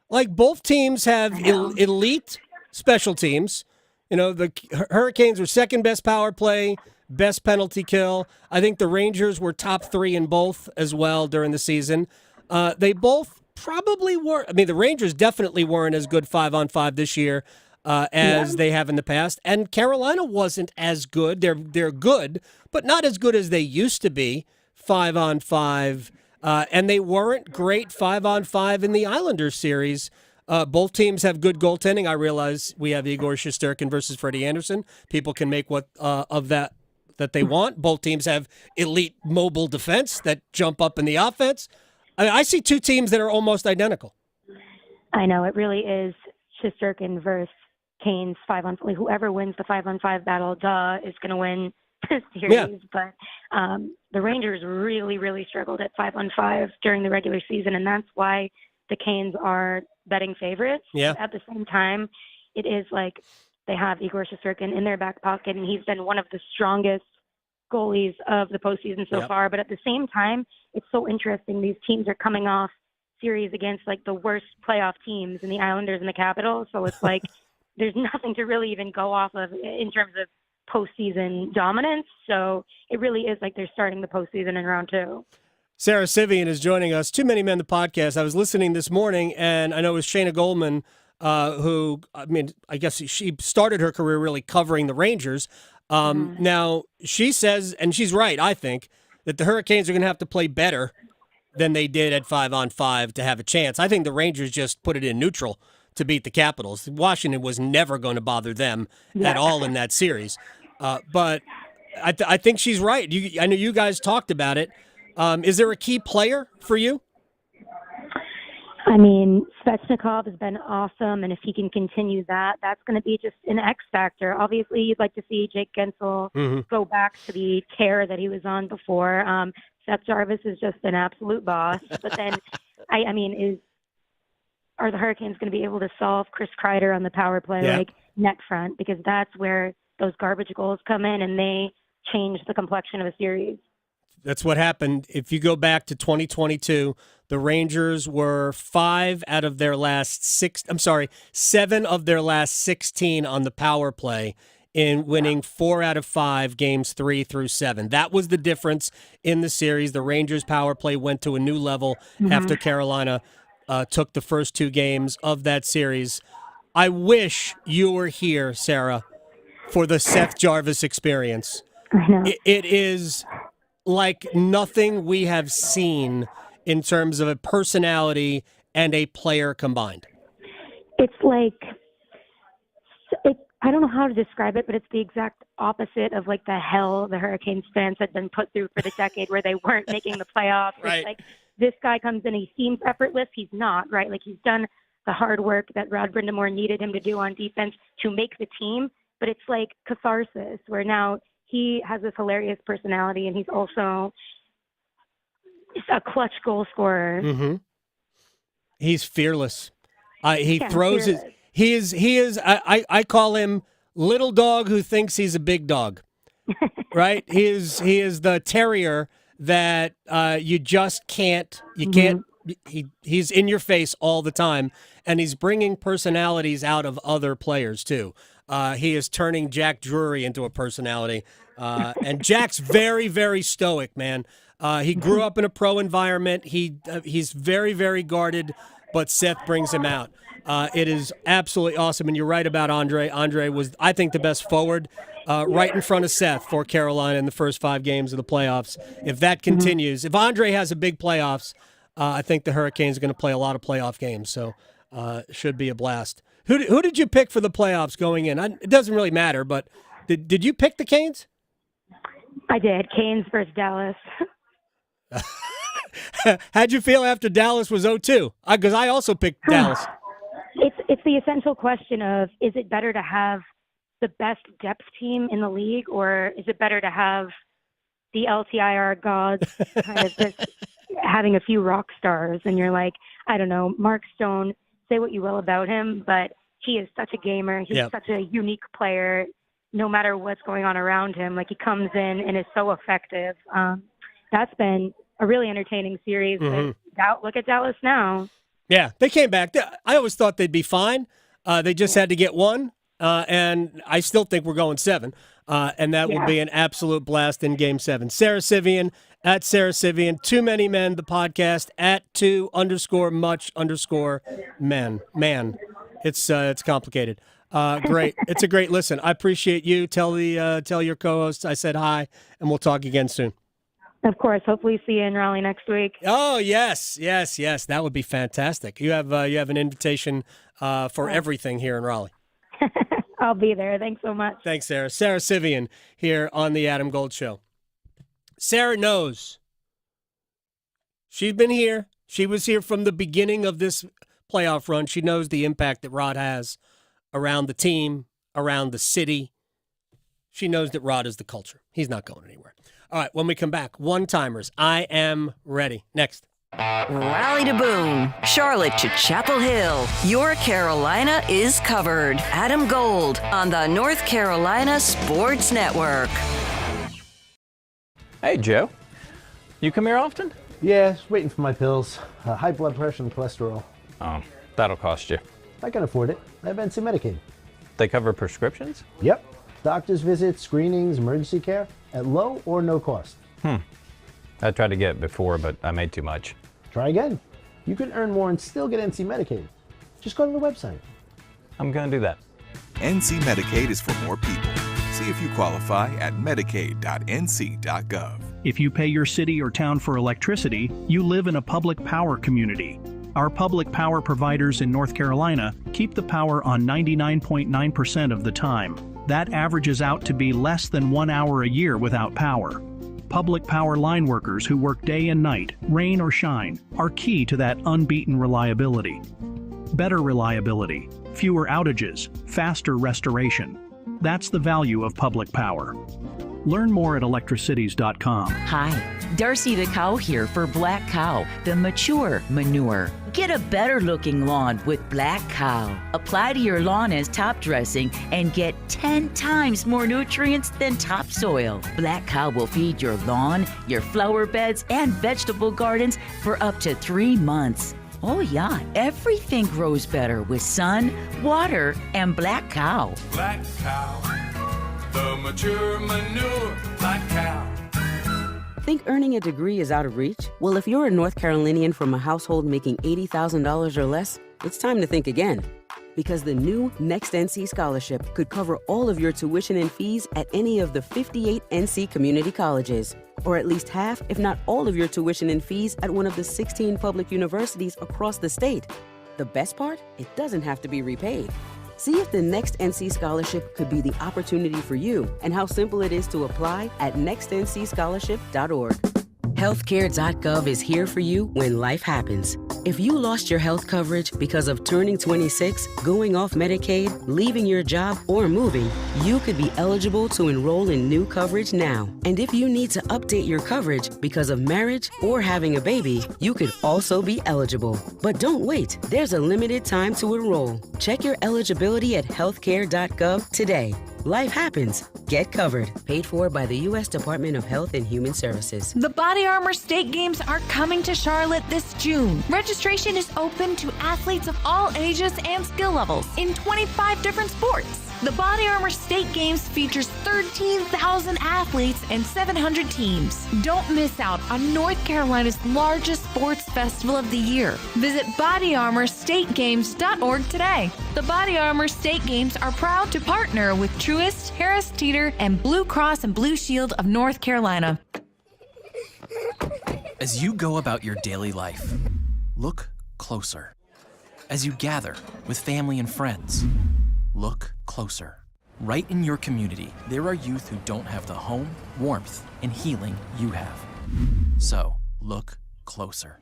Like, both teams have elite special teams. You know, the Hurricanes were second best power play, best penalty kill. I think the Rangers were top 3 in both as well during the season. They both probably were. I mean, the Rangers definitely weren't as good 5-on-5 this year as they have in the past. And Carolina wasn't as good. They're good, but not as good as they used to be 5-on-5. And they weren't great 5-on-5 in the Islanders series. Both teams have good goaltending. I realize we have Igor Shesterkin versus Freddie Anderson. People can make what of that they want. Both teams have elite mobile defense that jump up in the offense. I see two teams that are almost identical. I know, it really is Shesterkin versus Canes 5-on-5. Whoever wins the 5-on-5 battle, is going to win this series. Yeah. But the Rangers really, really struggled at 5-on-5 during the regular season, and that's why the Canes are betting favorites. Yeah. At the same time, it is like they have Igor Shesterkin in their back pocket, and he's been one of the strongest goalies of the postseason so far. But at the same time, it's so interesting. These teams are coming off series against, like, the worst playoff teams in the Islanders and the Capitals. So it's like there's nothing to really even go off of in terms of postseason dominance. So it really is like they're starting the postseason in round 2. Sarah Civian is joining us. Too Many Men, the podcast. I was listening this morning, and I know it was Shayna Goldman who, I mean, I guess she started her career really covering the Rangers. Now, she says, and she's right, I think, that the Hurricanes are going to have to play better than they did at 5-on-5 to have a chance. I think the Rangers just put it in neutral to beat the Capitals. Washington was never going to bother them at all in that series. But I think she's right. I know you guys talked about it. Is there a key player for you? I mean, Svechnikov has been awesome, and if he can continue that, that's going to be just an X factor. Obviously, you'd like to see Jake Gensel go back to the tear that he was on before. Seth Jarvis is just an absolute boss. But then, I mean, are the Hurricanes going to be able to solve Chris Kreider on the power play, like net front? Because that's where those garbage goals come in, and they change the complexion of a series. That's what happened. If you go back to 2022, the Rangers were 7 of their last 16 on the power play in winning 4 out of 5 games 3 through 7. That was the difference in the series. The Rangers power play went to a new level after Carolina took the first 2 games of that series. I wish you were here, Sarah, for the Seth Jarvis experience. I know. It is like nothing we have seen in terms of a personality and a player combined. It's like, I don't know how to describe it, but it's the exact opposite of like the hell the Hurricanes fans had been put through for the decade where they weren't making the playoffs. Right. It's like this guy comes in, he seems effortless. He's not, right? Like he's done the hard work that Rod Brind'Amour needed him to do on defense to make the team, but it's like catharsis where now he has this hilarious personality, and he's also a clutch goal scorer. He's fearless. He throws fearless. He is. I call him little dog who thinks he's a big dog. Right? He is the terrier that you just can't. You can't. He's in your face all the time, and he's bringing personalities out of other players too. He is turning Jack Drury into a personality. And Jack's very, very stoic, man. He grew up in a pro environment. He's very, very guarded, but Seth brings him out. It is absolutely awesome. And you're right about Andre. Andre was, I think, the best forward right in front of Seth for Carolina in the first 5 games of the playoffs. If that continues, if Andre has a big playoffs, I think the Hurricanes are going to play a lot of playoff games. So should be a blast. Who did you pick for the playoffs going in? It doesn't really matter, but did you pick the Canes? I did. Canes versus Dallas. How'd you feel after Dallas was 0-2? Because I also picked Dallas. It's the essential question of, is it better to have the best depth team in the league, or is it better to have the LTIR gods kind of just having a few rock stars? And you're like, I don't know, Mark Stone, say what you will about him, but he is such a gamer. He's such a unique player. No matter what's going on around him, like he comes in and is so effective. That's been a really entertaining series. Look at Dallas now. Yeah, they came back. I always thought they'd be fine. They just had to get one, and I still think we're going 7. And that will be an absolute blast in Game 7. Sarah Civian, at Sarah Civian, Too Many Men, the podcast, at 2_much_men. Man, it's complicated. Great. It's a great listen. I appreciate you. Tell your co-hosts I said hi, and we'll talk again soon. Of course. Hopefully see you in Raleigh next week. Oh, yes. That would be fantastic. You have an invitation for everything here in Raleigh. I'll be there. Thanks so much. Thanks, Sarah. Sarah Civian here on the Adam Gold Show. Sarah knows. She's been here. She was here from the beginning of this playoff run. She knows the impact that Rod has around the team, around the city. She knows that Rod is the culture. He's not going anywhere. All right, when we come back, one-timers. I am ready. Next. Raleigh to Boone, Charlotte to Chapel Hill. Your Carolina is covered. Adam Gold on the North Carolina Sports Network. Hey, Joe. You come here often? Yeah, just waiting for my pills. High blood pressure and cholesterol. Oh, that'll cost you. I can afford it. I have NC Medicaid. They cover prescriptions? Yep. Doctor's visits, screenings, emergency care at low or no cost. I tried to get it before, but I made too much. Try again. You can earn more and still get NC Medicaid. Just go to the website. I'm going to do that. NC Medicaid is for more people. See if you qualify at medicaid.nc.gov. If you pay your city or town for electricity, you live in a public power community. Our public power providers in North Carolina keep the power on 99.9% of the time. That averages out to be less than 1 hour a year without power. Public power line workers who work day and night, rain or shine, are key to that unbeaten reliability. Better reliability, fewer outages, faster restoration. That's the value of public power. Learn more at electricities.com. Hi, Darcy the cow here for Black Cow, the mature manure. Get a better looking lawn with Black Cow. Apply to your lawn as top dressing and get 10 times more nutrients than topsoil. Black Cow will feed your lawn, your flower beds, and vegetable gardens for up to 3 months. Oh yeah, everything grows better with sun, water, and Black Cow. Black Cow, the mature manure, Black Cow. Think earning a degree is out of reach? Well, if you're a North Carolinian from a household making $80,000 or less, it's time to think again. Because the new Next NC Scholarship could cover all of your tuition and fees at any of the 58 NC community colleges. Or at least half, if not all of your tuition and fees at one of the 16 public universities across the state. The best part? It doesn't have to be repaid. See if the Next NC Scholarship could be the opportunity for you and how simple it is to apply at nextncscholarship.org. Healthcare.gov is here for you when life happens. If you lost your health coverage because of turning 26, going off Medicaid, leaving your job, or moving, you could be eligible to enroll in new coverage now. And if you need to update your coverage because of marriage or having a baby, you could also be eligible. But don't wait. There's a limited time to enroll. Check your eligibility at healthcare.gov today. Life happens. Get covered. Paid for by the U.S. Department of Health and Human Services. The Body Armor State Games are coming to Charlotte this June. Registration is open to athletes of all ages and skill levels in 25 different sports. The Body Armor State Games features 13,000 athletes and 700 teams. Don't miss out on North Carolina's largest sports festival of the year. Visit bodyarmorstategames.org today. The Body Armor State Games are proud to partner with Truist, Harris Teeter, and Blue Cross and Blue Shield of North Carolina. As you go about your daily life, look closer. As you gather with family and friends, look closer. Right in your community, there are youth who don't have the home, warmth, and healing you have. So, look closer.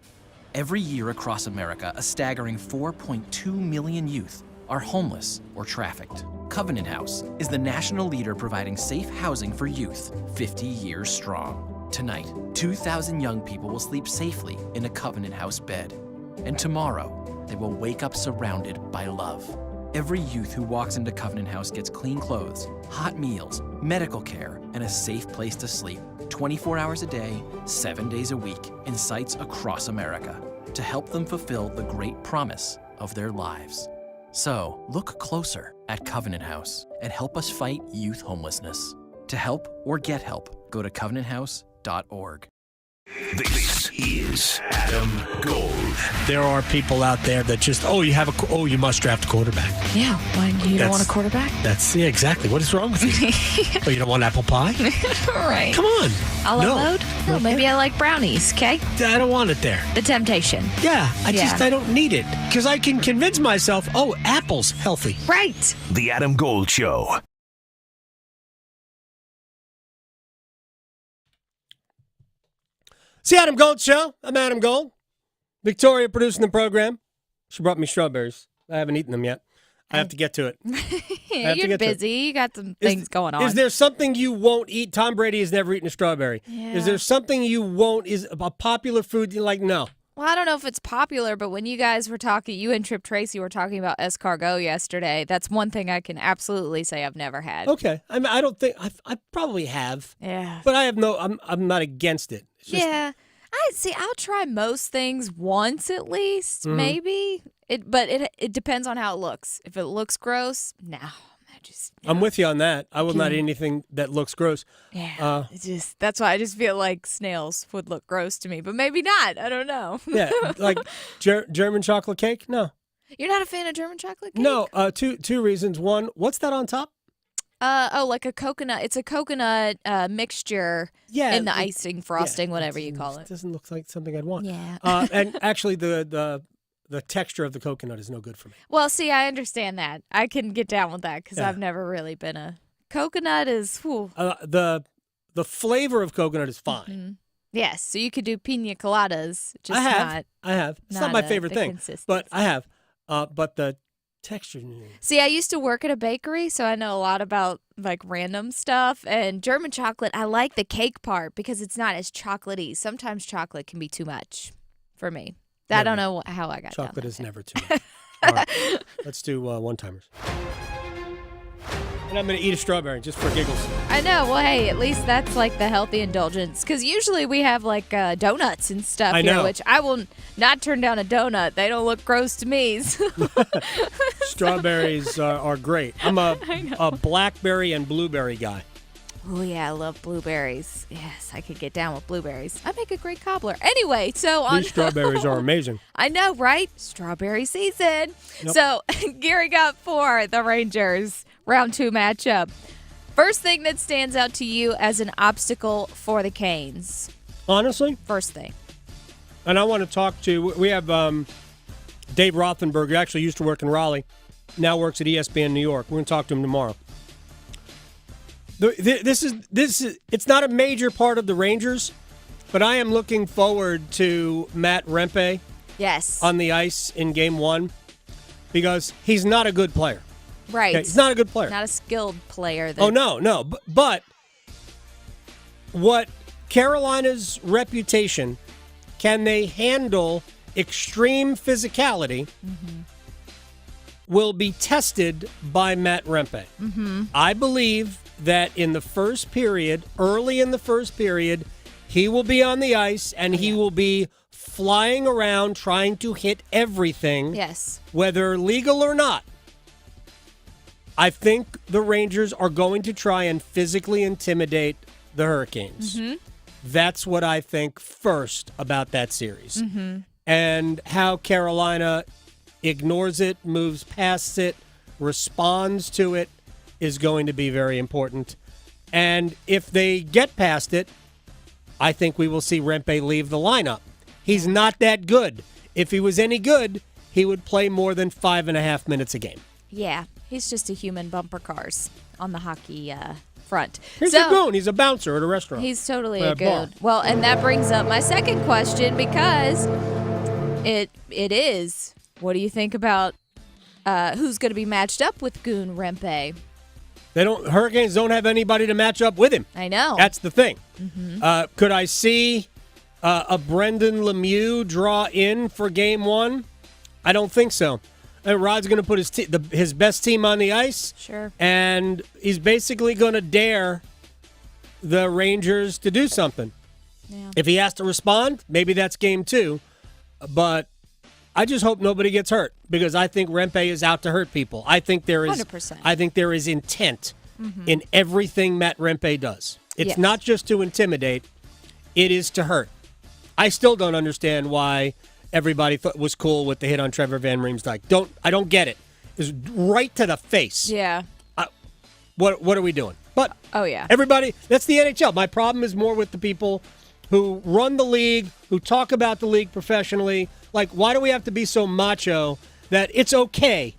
Every year across America, a staggering 4.2 million youth are homeless or trafficked. Covenant House is the national leader providing safe housing for youth, 50 years strong. Tonight, 2,000 young people will sleep safely in a Covenant House bed. And tomorrow, they will wake up surrounded by love. Every youth who walks into Covenant House gets clean clothes, hot meals, medical care, and a safe place to sleep 24 hours a day, 7 days a week in sites across America to help them fulfill the great promise of their lives. So, look closer at Covenant House and help us fight youth homelessness. To help or get help, go to covenanthouse.org. This is Adam Gold. There are people out there that just, you must draft a quarterback. Yeah, you don't want a quarterback? Yeah, exactly. What is wrong with you? Oh, you don't want apple pie? Right. Come on. A la mode? No, maybe I like brownies, okay? I don't want it there. The temptation. Yeah, I don't need it. Because I can convince myself, apple's healthy. Right. The Adam Gold Show. It's the Adam Gold Show. I'm Adam Gold. Victoria producing the program. She brought me strawberries. I haven't eaten them yet. I have to get to it. You're busy. You got some things going on. Is there something you won't eat? Tom Brady has never eaten a strawberry. Yeah. Is there something you won't? Is a popular food you're like, no? Well, I don't know if it's popular, but when you guys were talking, you and Trip Tracy were talking about escargot yesterday. That's one thing I can absolutely say I've never had. Okay. I don't think I probably have. Yeah. But I have I'm not against it. It's just, yeah. I'll try most things once at least, maybe. But it depends on how it looks. If it looks gross, no. I'm with you on that. I will not eat anything that looks gross. Yeah. That's why I just feel like snails would look gross to me, but maybe not. I don't know. Yeah, like German chocolate cake? No. You're not a fan of German chocolate cake? No, two reasons. One, what's that on top? Like a coconut. It's a coconut mixture in the icing, frosting, whatever you call it. Doesn't look like something I'd want. Yeah. And actually, the texture of the coconut is no good for me. Well, see, I understand that. I can get down with that because I've never really been a coconut. Is the flavor of coconut is fine. Mm-hmm. Yes, so you could do pina coladas. Just I have. It's not my favorite thing, but I have. But the texture. See, I used to work at a bakery, so I know a lot about like random stuff. And German chocolate, I like the cake part because it's not as chocolatey. Sometimes chocolate can be too much for me. I don't know how I got chocolate down is never too much. All right, let's do one-timers. And I'm going to eat a strawberry just for giggles. I know. Well, hey, at least that's like the healthy indulgence. Because usually we have like donuts and stuff here, which I will not turn down a donut. They don't look gross to me. Strawberries are great. I'm a blackberry and blueberry guy. Oh, yeah, I love blueberries. Yes, I could get down with blueberries. I make a great cobbler. Anyway, so on... These strawberries are amazing. I know, right? Strawberry season. Yep. So, gearing up for the Rangers round 2 matchup. First thing that stands out to you as an obstacle for the Canes? Honestly? First thing. And I want to talk to... We have Dave Rothenberg, who actually used to work in Raleigh, now works at ESPN New York. We're going to talk to him tomorrow. This is it's not a major part of the Rangers, but I am looking forward to Matt Rempe on the ice in Game 1 because he's not a good player. Right. Okay, he's not a good player. Not a skilled player. Oh, no. But what Carolina's reputation, can they handle extreme physicality, will be tested by Matt Rempe. Mm-hmm. I believe that early in the first period, he will be on the ice and he will be flying around trying to hit everything. Yes. Whether legal or not. I think the Rangers are going to try and physically intimidate the Hurricanes. Mm-hmm. That's what I think first about that series. Mm-hmm. And how Carolina ignores it, moves past it, responds to it, is going to be very important. And if they get past it, I think we will see Rempe leave the lineup. He's not that good. If he was any good, he would play more than 5.5 minutes a game. Yeah, he's just a human bumper cars on the hockey front. He's a goon. He's a bouncer at a restaurant. He's totally a a goon. Well, and that brings up my second question because it is. What do you think about who's going to be matched up with Goon Rempe? Hurricanes don't have anybody to match up with him. I know. That's the thing. Mm-hmm. Could I see a Brendan Lemieux draw in for Game 1? I don't think so. Rod's going to put his best team on the ice. Sure. And he's basically going to dare the Rangers to do something. Yeah. If he has to respond, maybe that's Game 2. But I just hope nobody gets hurt because I think Rempe is out to hurt people. I think there is 100%. I think there is intent in everything Matt Rempe does. It's not just to intimidate, it is to hurt. I still don't understand why everybody was cool with the hit on Trevor Van Riemsdyk. I don't get it. It's right to the face. Yeah. What are we doing? But yeah. Everybody, that's the NHL. My problem is more with the people who run the league, who talk about the league professionally. Like, why do we have to be so macho that it's okay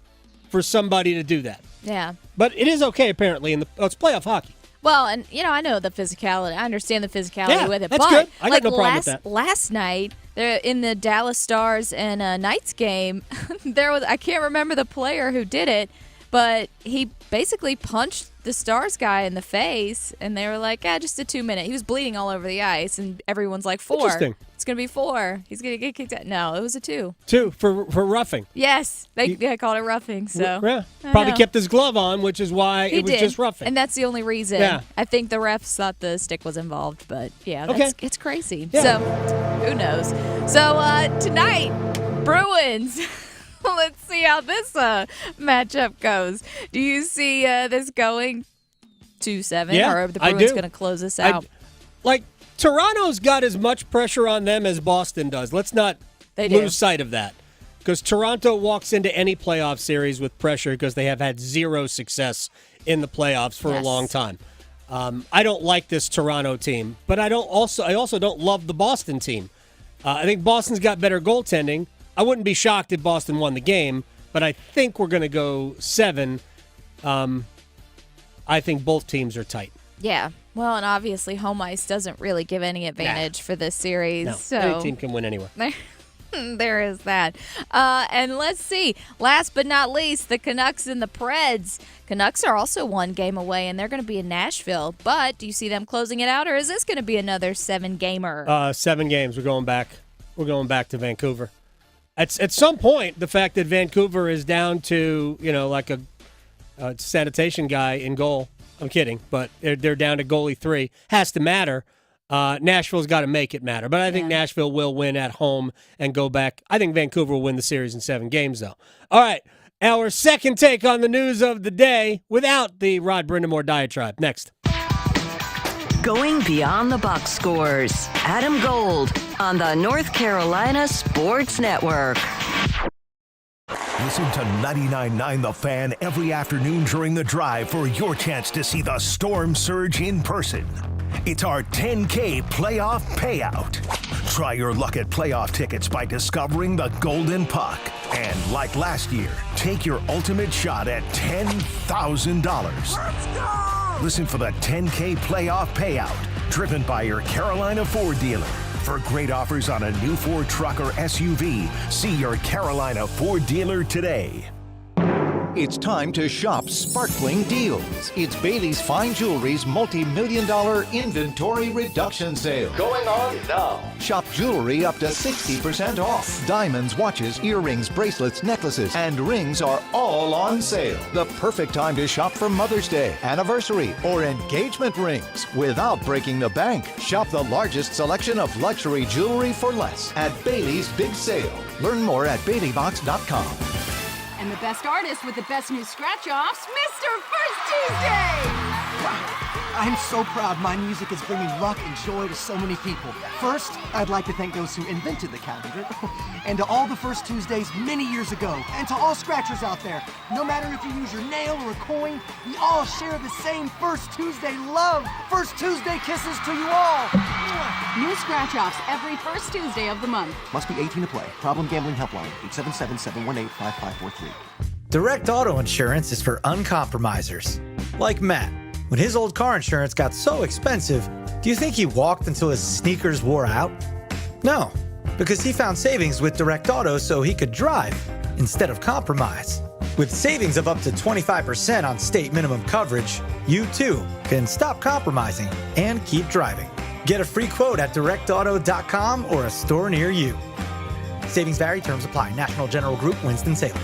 for somebody to do that? Yeah. But it is okay, apparently, it's playoff hockey. Well, and, I know the physicality. I understand the physicality with it. That's but, good. I got no problem with that. Last night, in the Dallas Stars and Knights game, I can't remember the player who did it, but he basically punched the Stars guy in the face, and they were like, just a 2-minute. He was bleeding all over the ice, and everyone's like, 4. Interesting. It's going to be 4. He's going to get kicked out. No, it was a 2. 2 for roughing. Yes, they called it roughing. So yeah, probably kept his glove on, which is why it was just roughing. And that's the only reason. Yeah. I think the refs thought the stick was involved, but it's crazy. Yeah. So who knows? So tonight, Bruins. Let's see how this matchup goes. Do you see this going 2-7? Yeah, or are the I Bruins do. going to close this out? Toronto's got as much pressure on them as Boston does. Let's not lose sight of that. because Toronto walks into any playoff series with pressure because they have had zero success in the playoffs for a long time. I don't like this Toronto team, but I also don't love the Boston team. I think Boston's got better goaltending. I wouldn't be shocked if Boston won the game, but I think we're going to go 7. I think both teams are tight. Yeah. Well, and obviously home ice doesn't really give any advantage for this series. No, so any team can win anywhere. There is that. And let's see. Last but not least, the Canucks and the Preds. Canucks are also one game away, and they're going to be in Nashville. But do you see them closing it out, or is this going to be another 7-gamer? 7 games. We're going back. We're going back to Vancouver. At some point, the fact that Vancouver is down to, like a sanitation guy in goal. I'm kidding, but they're down to goalie 3. Has to matter. Nashville's got to make it matter. But I think Nashville will win at home and go back. I think Vancouver will win the series in 7 games, though. All right, our second take on the news of the day without the Rod Brind'Amour diatribe. Next. Going beyond the box scores. Adam Gold on the North Carolina Sports Network. Listen to 99.9 The Fan every afternoon during the drive for your chance to see the Storm Surge in person. It's our 10K playoff payout. Try your luck at playoff tickets by discovering the Golden Puck. And like last year, take your ultimate shot at $10,000. Listen for the 10K playoff payout, driven by your Carolina Ford dealer. For great offers on a new Ford truck or SUV, see your Carolina Ford dealer today. It's time to shop sparkling deals. It's Bailey's Fine Jewelry's multi-million-dollar inventory reduction sale. Going on now. Shop jewelry up to 60% off. Diamonds, watches, earrings, bracelets, necklaces, and rings are all on sale. The perfect time to shop for Mother's Day, anniversary, or engagement rings without breaking the bank. Shop the largest selection of luxury jewelry for less at Bailey's Big Sale. Learn more at BaileyBox.com. And the best artist with the best new scratch-offs, Mr. First Tuesday! Wow. I'm so proud my music is bringing luck and joy to so many people. First, I'd like to thank those who invented the calendar, and to all the First Tuesdays many years ago, and to all scratchers out there. No matter if you use your nail or a coin, we all share the same First Tuesday love. First Tuesday kisses to you all. New scratch-offs every first Tuesday of the month. Must be 18 to play. Problem Gambling Helpline, 877-718-5543. Direct auto insurance is for uncompromisers. Like Matt. When his old car insurance got so expensive, do you think he walked until his sneakers wore out? No, because he found savings with Direct Auto so he could drive instead of compromise. With savings of up to 25% on state minimum coverage, you too can stop compromising and keep driving. Get a free quote at directauto.com or a store near you. Savings vary, terms apply. National General Group, Winston-Salem.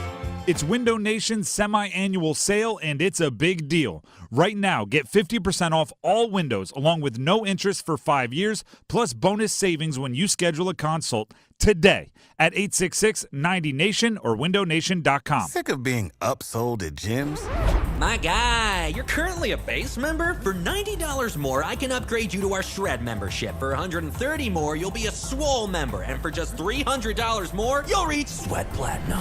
It's Window Nation's semi-annual sale, and it's a big deal. Right now, get 50% off all windows, along with no interest for 5 years, plus bonus savings when you schedule a consult today at 866-90-NATION or windownation.com. Sick of being upsold at gyms? My guy, you're currently a base member? For $90 more, I can upgrade you to our Shred membership. For $130 more, you'll be a Swole member. And for just $300 more, you'll reach Sweat Platinum.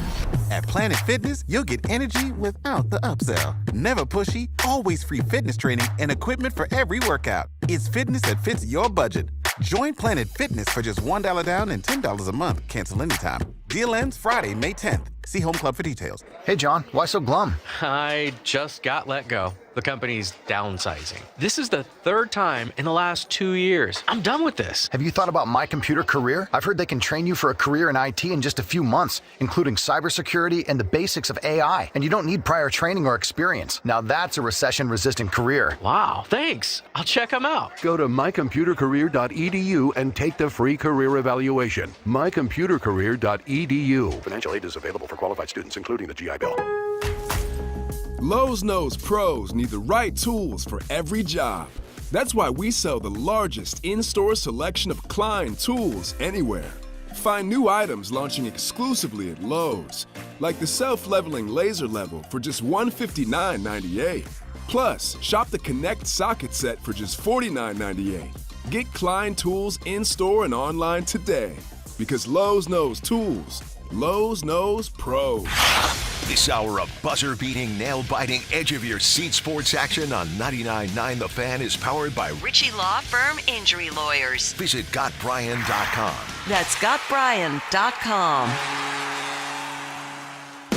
At Planet Fitness, you'll get energy without the upsell. Never pushy, always free fitness training and equipment for every workout. It's fitness that fits your budget. Join Planet Fitness for just $1 down and $10 a month. Cancel anytime. Deal ends Friday, May 10th. See Home Club for details. Hey, John, why so glum? I just got let go. The company's downsizing. This is the third time in the last 2 years. I'm done with this. Have you thought about My Computer Career? I've heard they can train you for a career in IT in just a few months, including cybersecurity and the basics of AI. And you don't need prior training or experience. Now that's a recession-resistant career. Wow, thanks. I'll check them out. Go to mycomputercareer.edu and take the free career evaluation. mycomputercareer.edu. Financial aid is available for qualified students, including the GI Bill. Lowe's knows pros need the right tools for every job. That's why we sell the largest in-store selection of Klein tools anywhere. Find new items launching exclusively at Lowe's, like the self-leveling laser level for just $159.98. Plus, shop the Connect socket set for just $49.98. Get Klein tools in-store and online today, because Lowe's knows tools Lowe's knows pros. This hour of buzzer-beating, nail-biting, edge-of-your-seat sports action on 99.9 The Fan is powered by Ritchie Law Firm Injury Lawyers. Visit GotBryan.com. That's GotBryan.com.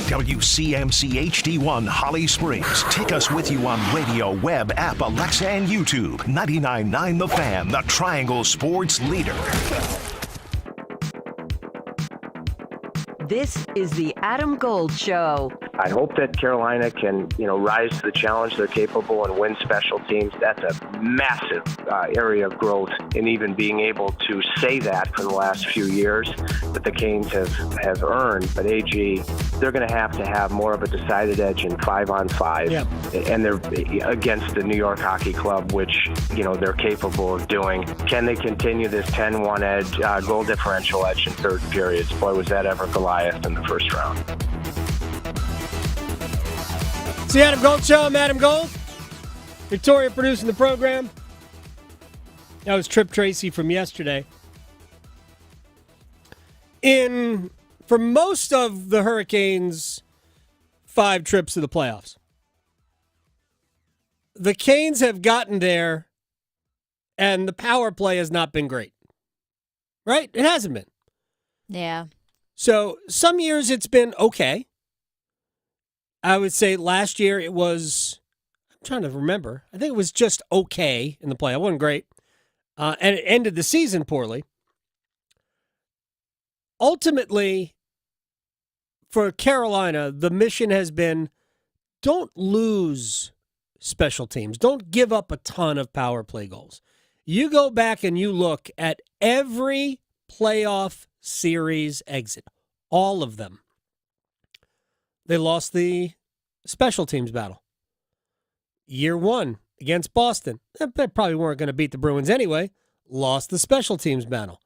WCMC HD1 Holly Springs. Take us with you on radio, web, app, Alexa, and YouTube. 99.9 The Fan, the Triangle Sports leader. This is the Adam Gold Show. I hope that Carolina can, rise to the challenge. They're capable and win special teams. That's a massive area of growth in even being able to say that for the last few years that the Canes have earned. But AG, they're going to have more of a decided edge in 5-on-5. Yeah. And they're against the New York Hockey Club, which, they're capable of doing. Can they continue this 10-1 edge, goal differential edge in third periods? Boy, was that ever Goliath in the first round. It's the Adam Gold Show. I'm Adam Gold. Victoria producing the program. That was Trip Tracy from yesterday. For most of the Hurricanes' 5 trips to the playoffs, the Canes have gotten there, and the power play has not been great. Right? It hasn't been. Yeah. So some years it's been okay. I would say last year it was, I'm trying to remember, I think it was just okay in the play. It wasn't great. And it ended the season poorly. Ultimately, for Carolina, the mission has been don't lose special teams. Don't give up a ton of power play goals. You go back and you look at every playoff series exit, all of them. They lost the special teams battle. Year 1 against Boston. They probably weren't going to beat the Bruins anyway. Lost the special teams battle.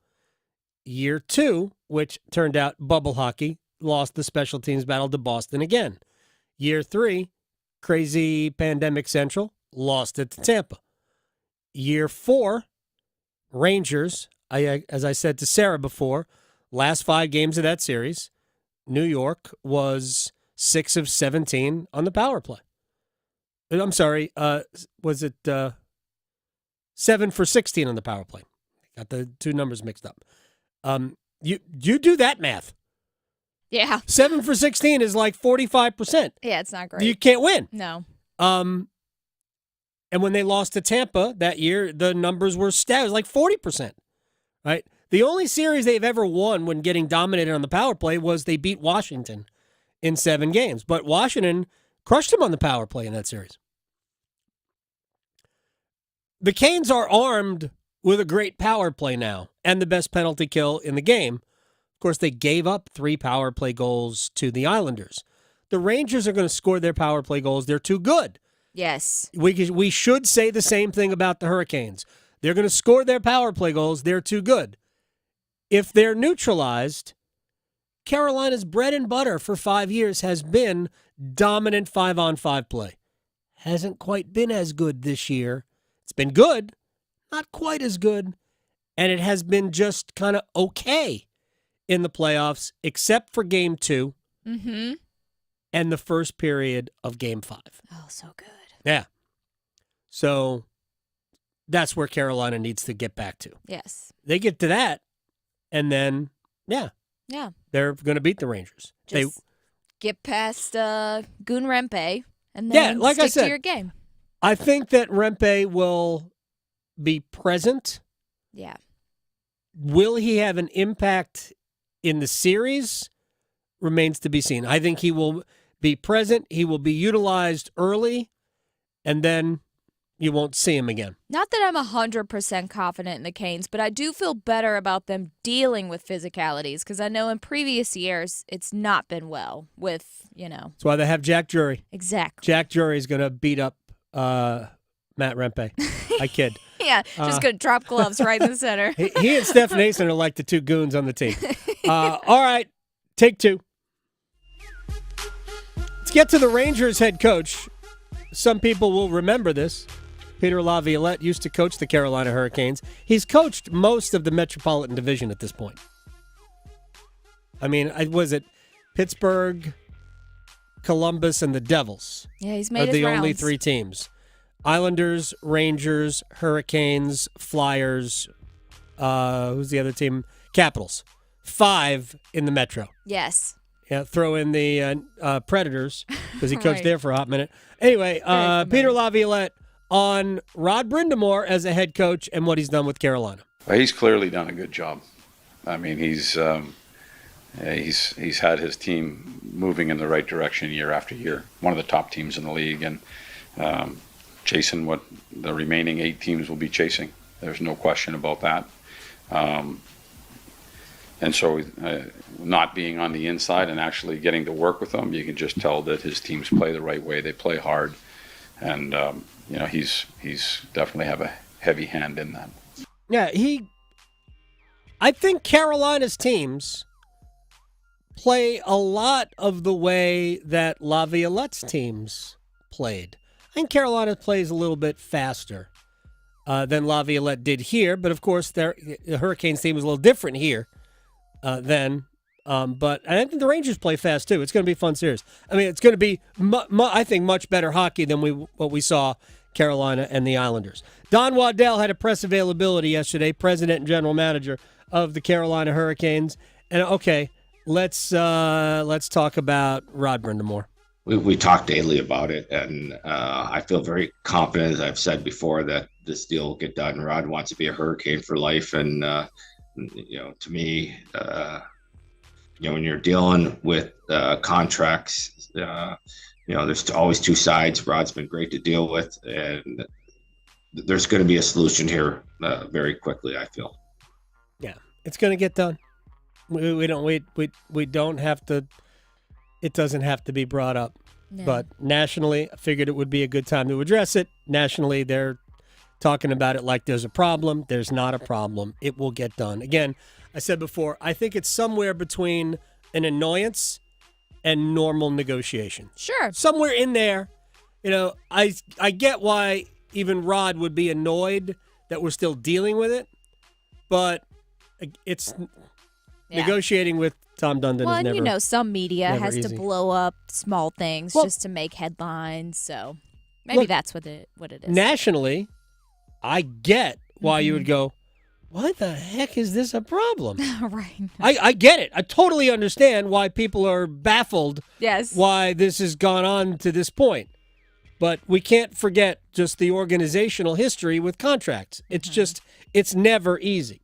Year 2, which turned out bubble hockey, lost the special teams battle to Boston again. Year 3, crazy pandemic central, lost it to Tampa. Year 4, Rangers, as I said to Sarah before, last 5 games of that series, New York was 6 of 17 on the power play. I'm sorry, was it 7 for 16 on the power play? Got the 2 numbers mixed up. You do that math. Yeah. 7 for 16 is like 45%. Yeah, it's not great. You can't win. No. And when they lost to Tampa that year, the numbers were stacked. It was like 40%. Right? The only series they've ever won when getting dominated on the power play was they beat Washington in 7 games. But Washington crushed them on the power play in that series. The Canes are armed with a great power play now and the best penalty kill in the game. Of course, they gave up 3 power play goals to the Islanders. The Rangers are going to score their power play goals. They're too good. Yes. We should say the same thing about the Hurricanes. They're going to score their power play goals. They're too good. If they're neutralized, Carolina's bread and butter for 5 years has been dominant 5-on-5 play. Hasn't quite been as good this year. It's been good, not quite as good, and it has been just kind of okay in the playoffs, except for Game 2 and the first period of Game 5. Oh, so good. Yeah. So that's where Carolina needs to get back to. Yes. They get to that, and then, yeah, they're going to beat the Rangers. Just get past Goon Rempe and then like stick I said, to your game. I think that Rempe will be present. Yeah. Will he have an impact in the series? Remains to be seen. I think he will be present. He will be utilized early, and then you won't see him again. Not that I'm 100% confident in the Canes, but I do feel better about them dealing with physicalities because I know in previous years it's not been well with, That's why they have Jack Drury. Exactly. Jack Drury is going to beat up Matt Rempe. I kid. Yeah, just going to drop gloves right in the center. He and Steph Nason are like the 2 goons on the team. All right, take 2. Let's get to the Rangers head coach. Some people will remember this. Peter Laviolette used to coach the Carolina Hurricanes. He's coached most of the Metropolitan Division at this point. I mean, was it Pittsburgh, Columbus, and the Devils? Yeah, he's made are his the only rounds. 3 teams. Islanders, Rangers, Hurricanes, Flyers. Who's the other team? Capitals. 5 in the Metro. Yes. Yeah, throw in the Predators because he coached Right. there for a hot minute. Anyway, Peter Laviolette on Rod Brind'Amour as a head coach and what he's done with Carolina. Well, he's clearly done a good job. I mean, he's had his team moving in the right direction year after year. One of the top teams in the league, and chasing what the remaining 8 teams will be chasing. There's no question about that. And so not being on the inside and actually getting to work with them, you can just tell that his teams play the right way. They play hard. And, he's definitely have a heavy hand in that. Yeah, I think Carolina's teams play a lot of the way that Laviolette's teams played. I think Carolina plays a little bit faster than Laviolette did here, but of course the Hurricanes team is a little different here then. But I think the Rangers play fast too. It's going to be a fun series. I mean, it's going to be, I think, much better hockey than what we saw Carolina and the Islanders. Don Waddell had a press availability yesterday, president and general manager of the Carolina Hurricanes. And okay, let's talk about Rod Brind'Amour. We talk daily about it, and I feel very confident, as I've said before, that this deal will get done. Rod wants to be a Hurricane for life, and to me, when you're dealing with contracts, there's always 2 sides. Rod's been great to deal with, and there's going to be a solution here very quickly, I feel. Yeah, it's going to get done. We don't have to. It doesn't have to be brought up. No. But nationally, I figured it would be a good time to address it. Nationally, they're talking about it like there's a problem. There's not a problem. It will get done. Again, I said before, I think it's somewhere between an annoyance and normal negotiation. Sure. Somewhere in there. I get why even Rod would be annoyed that we're still dealing with it, but it's negotiating with Tom Dundon is never. Well, some media has easy. to blow up small things just to make headlines. So maybe that's what it is. Nationally, I get why you would go, why the heck is this a problem? Right. I get it. I totally understand why people are baffled. Yes. Why this has gone on to this point. But we can't forget just the organizational history with contracts. It's it's never easy.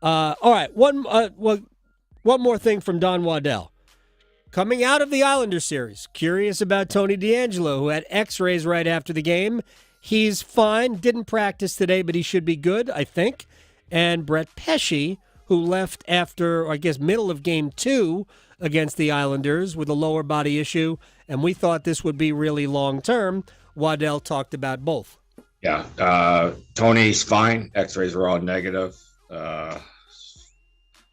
All right. One more thing from Don Waddell. Coming out of the Islander series, curious about Tony DeAngelo, who had x-rays right after the game. He's fine. Didn't practice today, but he should be good, I think. And Brett Pesce, who left after, I guess, middle of game 2 against the Islanders with a lower body issue, and we thought this would be really long-term. Waddell talked about both. Yeah, Tony's fine. X-rays were all negative.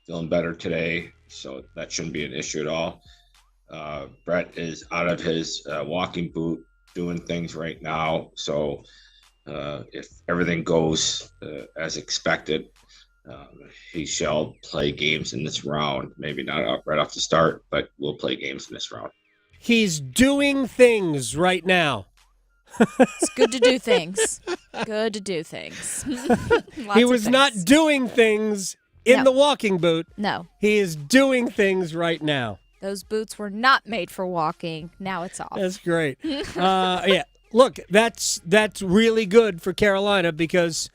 Feeling better today, so that shouldn't be an issue at all. Brett is out of his walking boot, doing things right now. So if everything goes as expected, he shall play games in this round. Maybe not right off the start, but we'll play games in this round. He's doing things right now. It's good to do things. Good to do things. He was not doing things in the walking boot. No. He is doing things right now. Those boots were not made for walking. Now it's off. That's great. Yeah. Look, that's really good for Carolina because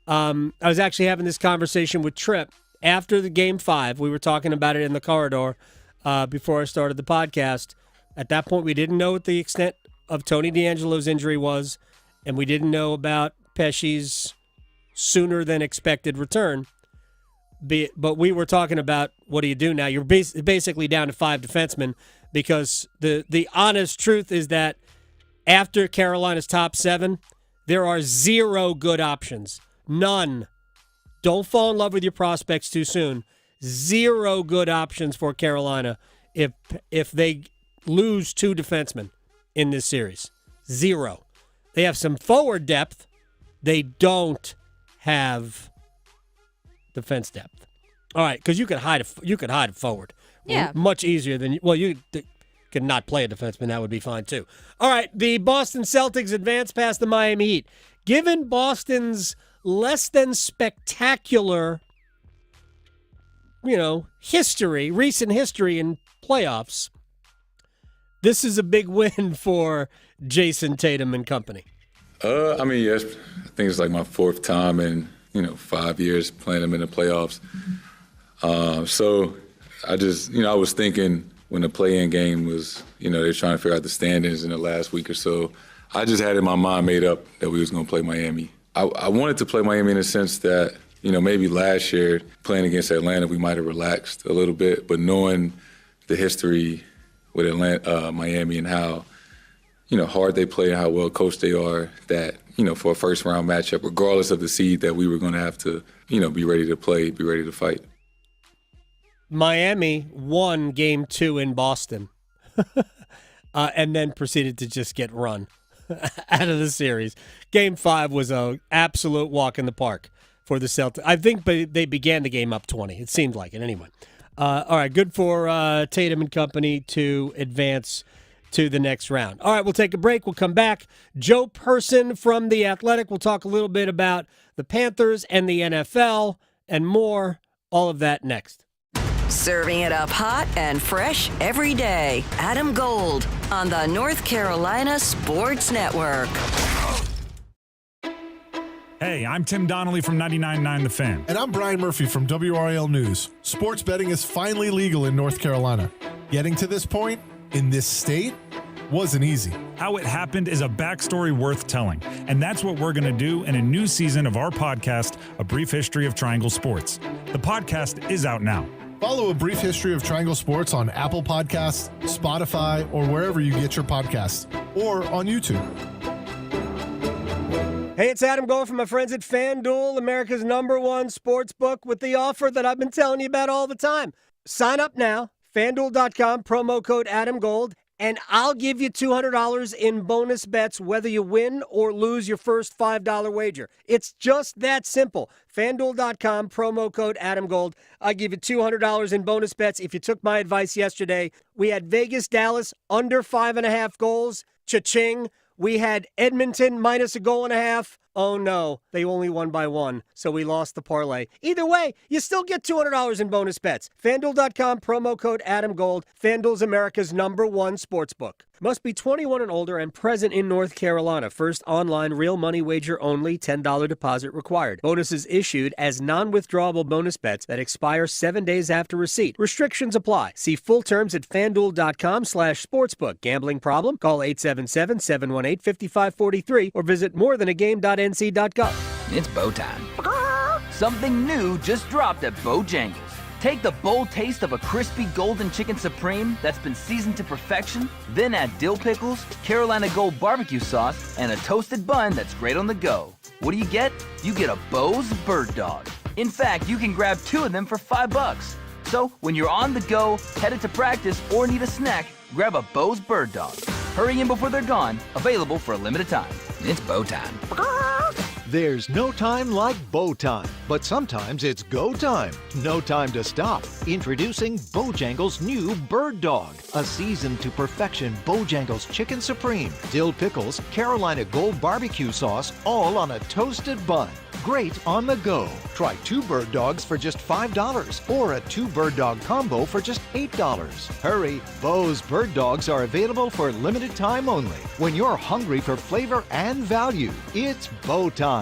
I was actually having this conversation with Tripp after the Game 5. We were talking about it in the corridor before I started the podcast. At that point, we didn't know what the extent of Tony DeAngelo's injury was, and we didn't know about Pesce's sooner-than-expected return. But we were talking about, what do you do now? You're basically down to 5 defensemen because the honest truth is that after Carolina's top 7, there are 0 good options. None. Don't fall in love with your prospects too soon. 0 good options for Carolina if they lose 2 defensemen in this series. 0. They have some forward depth. They don't have defense depth. All right, because you could hide a forward. Yeah. Much easier than you could not play a defenseman. That would be fine, too. All right, the Boston Celtics advance past the Miami Heat. Given Boston's less than spectacular, recent history in playoffs, this is a big win for Jason Tatum and company. Yes, I think it's like my fourth time in, 5 years playing them in the playoffs. So I just, I was thinking when the play-in game was, they're trying to figure out the standings in the last week or so. I just had in my mind made up that we was going to play Miami. I wanted to play Miami in the sense that, maybe last year playing against Atlanta, we might have relaxed a little bit, but knowing the history with Miami and how, hard they play and how well coached they are, that, for a first-round matchup, regardless of the seed, that we were going to have to, be ready to play, be ready to fight. Miami won Game 2 in Boston and then proceeded to just get run out of the series. Game 5 was an absolute walk in the park for the Celtics. I think they began the game up 20. It seemed like it anyway. All right, good for Tatum and company to advance to the next round. All right, we'll take a break. We'll come back. Joe Person from The Athletic. We'll talk a little bit about the Panthers and the NFL and more. All of that next. Serving it up hot and fresh every day. Adam Gold on the North Carolina Sports Network. Hey, I'm Tim Donnelly from 99.9 The Fan. And I'm Brian Murphy from WRAL News. Sports betting is finally legal in North Carolina. Getting to this point, in this state, wasn't easy. How it happened is a backstory worth telling, and that's what we're going to do in a new season of our podcast, A Brief History of Triangle Sports. The podcast is out now. Follow A Brief History of Triangle Sports on Apple Podcasts, Spotify, or wherever you get your podcasts, or on YouTube. Hey, it's Adam Gold from my friends at FanDuel, America's #1 sports book, with the offer that I've been telling you about all the time. Sign up now, FanDuel.com, promo code AdamGold, and I'll give you $200 in bonus bets whether you win or lose your first $5 wager. It's just that simple. FanDuel.com, promo code AdamGold. I'll give you $200 in bonus bets. If you took my advice yesterday, we had Vegas-Dallas under 5.5 goals. Cha-ching. We had Edmonton minus a goal and a half. Oh, no, they only won by 1, so we lost the parlay. Either way, you still get $200 in bonus bets. FanDuel.com, promo code AdamGold. FanDuel's America's #1 sportsbook. Must be 21 and older and present in North Carolina. First online real money wager only. $10 deposit required. Bonuses issued as non-withdrawable bonus bets that expire 7 days after receipt. Restrictions apply. See full terms at FanDuel.com/sportsbook. Gambling problem? Call 877-718-5543 or visit morethanagame.nc.gov. It's bow time. Something new just dropped at Bojangles. Take the bold taste of a crispy golden chicken supreme that's been seasoned to perfection, then add dill pickles, Carolina Gold barbecue sauce, and a toasted bun that's great on the go. What do you get? You get a Bo's Bird Dog. In fact, you can grab 2 of them for $5. So when you're on the go, headed to practice, or need a snack, grab a Bo's Bird Dog. Hurry in before they're gone. Available for a limited time. It's bow time. There's no time like bow time, but sometimes it's go time. No time to stop. Introducing Bojangles' new Bird Dog, a seasoned to perfection Bojangles Chicken Supreme, dill pickles, Carolina Gold barbecue sauce, all on a toasted bun. Great on the go. Try 2 Bird Dogs for just $5 or a 2 Bird Dog combo for just $8. Hurry, Bo's Bird Dogs are available for limited time only. When you're hungry for flavor and value, it's bow time.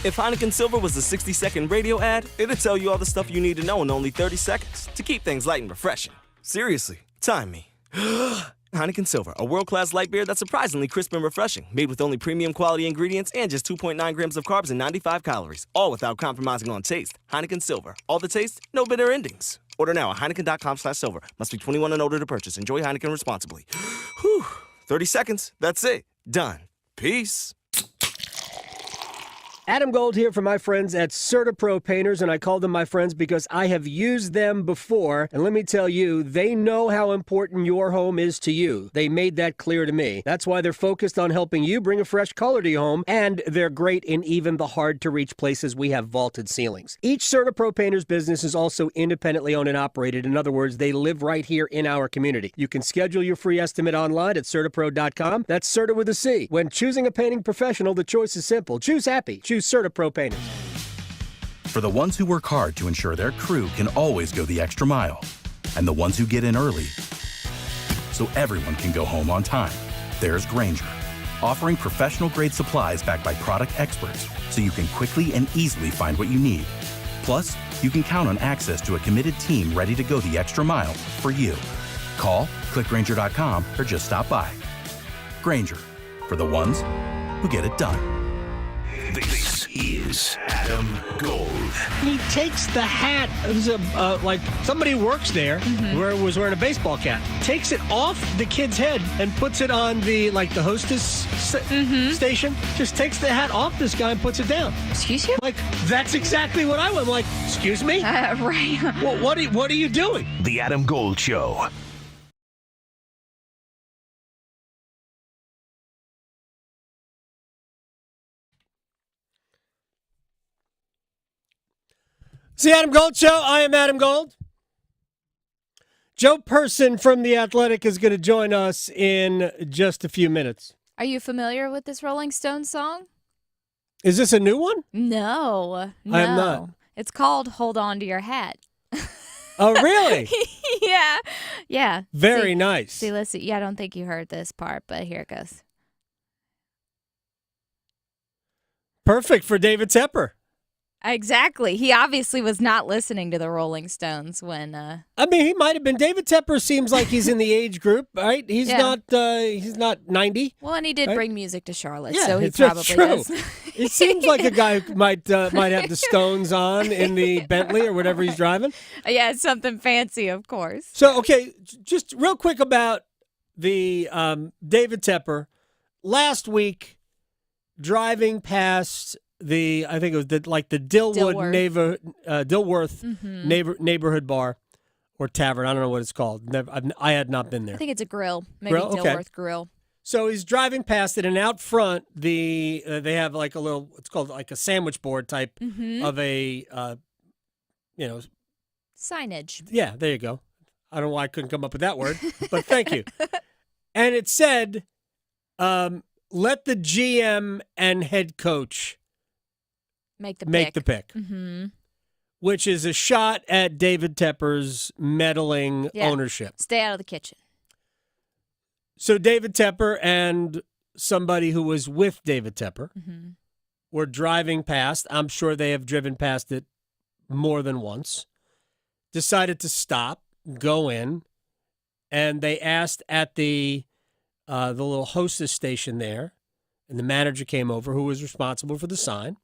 If Heineken Silver was a 60-second radio ad, it'd tell you all the stuff you need to know in only 30 seconds to keep things light and refreshing. Seriously, time me. Heineken Silver, a world-class light beer that's surprisingly crisp and refreshing, made with only premium quality ingredients and just 2.9 grams of carbs and 95 calories, all without compromising on taste. Heineken Silver, all the taste, no bitter endings. Order now at Heineken.com/silver. Must be 21 and older to purchase. Enjoy Heineken responsibly. Whew, 30 seconds, that's it. Done. Peace. Adam Gold here from my friends at CertaPro Painters, and I call them my friends because I have used them before, and let me tell you, they know how important your home is to you. They made that clear to me. That's why they're focused on helping you bring a fresh color to your home, and they're great in even the hard-to-reach places we have vaulted ceilings. Each CertaPro Painters business is also independently owned and operated. In other words, they live right here in our community. You can schedule your free estimate online at CertaPro.com. That's Certa with a C. When choosing a painting professional, the choice is simple. Choose happy. Choose CertaPro Painters. For the ones who work hard to ensure their crew can always go the extra mile, and the ones who get in early so everyone can go home on time, there's Grainger, offering professional-grade supplies backed by product experts so you can quickly and easily find what you need. Plus, you can count on access to a committed team ready to go the extra mile for you. Call, click Grainger.com, or just stop by. Grainger, for the ones who get it done. This is Adam Gold. He takes the hat, like somebody who works there, was wearing a baseball cap, takes it off the kid's head and puts it on the hostess station. Just takes the hat off this guy and puts it down. Excuse you? Like, that's exactly what I went. I'm like, excuse me? Right. Well, what are you doing? The Adam Gold Show. It's the Adam Gold Show. I am Adam Gold. Joe Person from The Athletic is going to join us in just a few minutes. Are you familiar with this Rolling Stones song? Is this a new one? No. I am not. It's called Hold On to Your Hat. Oh, really? Yeah. Yeah. Very nice. See, listen. Yeah, I don't think you heard this part, but here it goes. Perfect for David Tepper. Exactly. He obviously was not listening to the Rolling Stones when. I mean, he might have been. David Tepper seems like he's in the age group, right? He's not 90. Well, and he did right? bring music to Charlotte, Yeah, so he that's probably true. does. It seems like a guy who might have the Stones on in the Bentley or whatever he's driving. Yeah, it's something fancy, of course. So, okay, just real quick about the David Tepper. Last week, driving past I think it was the Dilworth neighborhood bar or tavern. I don't know what it's called. I had not been there. I think it's a grill, maybe Dilworth Grill. So he's driving past it, and out front, they have like a little. It's called like a sandwich board type of a, signage. Yeah, there you go. I don't know why I couldn't come up with that word, but thank you. And it said, "Let the GM and head coach make the pick." Mm-hmm. Which is a shot at David Tepper's meddling ownership. Stay out of the kitchen. So David Tepper and somebody who was with David Tepper were driving past. I'm sure they have driven past it more than once. Decided to stop, go in, and they asked at the little hostess station there, and the manager came over who was responsible for the sign.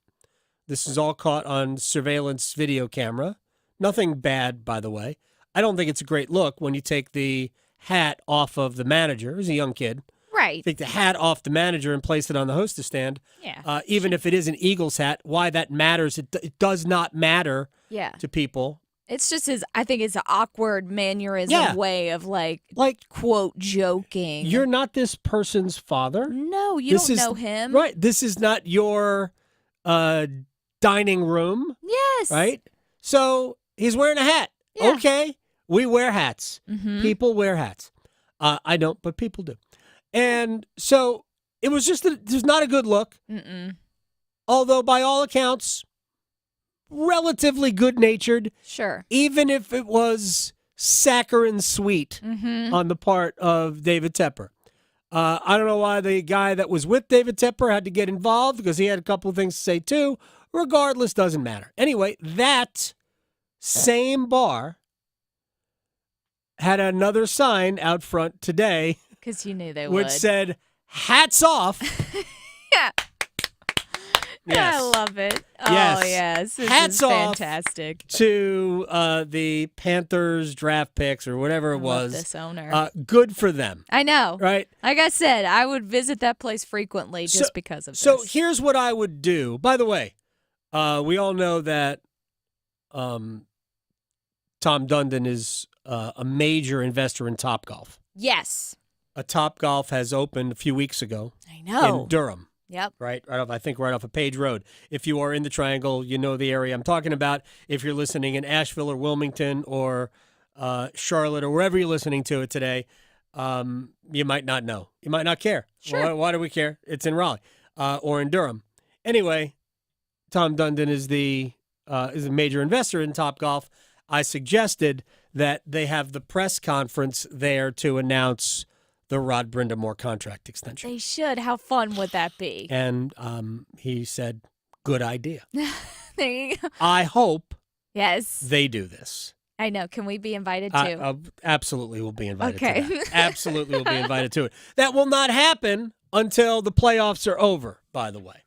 This is all caught on surveillance video camera. Nothing bad, by the way. I don't think it's a great look when you take the hat off of the manager. He's a young kid. Right. Take the hat off the manager and place it on the hostess stand. Yeah. Even if it is an Eagles hat, why that matters, it does not matter to people. It's just I think it's an awkward mannerism way of like quote joking. You're not this person's father. No, you don't know him. Right. This is not your dining room. Yes. Right? So he's wearing a hat. Yeah. Okay. We wear hats. Mm-hmm. People wear hats. I don't, but people do. And so it was just not a good look. Mm-mm. Although by all accounts, relatively good-natured. Sure. Even if it was saccharine sweet on the part of David Tepper. I don't know why the guy that was with David Tepper had to get involved because he had a couple of things to say too. Regardless, doesn't matter. Anyway, that same bar had another sign out front today. Because you knew they would. Which said, "Hats off." Yeah. Yes. I love it. Yes. Oh, yes. This Hats is off fantastic. to the Panthers draft picks or whatever it was. Love this owner. Good for them. I know. Right? Like I said, I would visit that place frequently just because of this. So here's what I would do. By the way, we all know that Tom Dundon is a major investor in Topgolf. Yes. Topgolf has opened a few weeks ago. I know. In Durham. Yep. Right off of Page Road. If you are in the Triangle, you know the area I'm talking about. If you're listening in Asheville or Wilmington or Charlotte or wherever you're listening to it today, you might not know. You might not care. Sure. Why do we care? It's in Raleigh or in Durham. Anyway, Tom Dundon is a major investor in Topgolf. I suggested that they have the press conference there to announce the Rod Brind'Amour contract extension. They should. How fun would that be? And he said, good idea. There you go. I hope Yes. they do this. I know. Can we be invited too? Absolutely will be invited Okay. to that. Absolutely will be invited to it. That will not happen until the playoffs are over, by the way,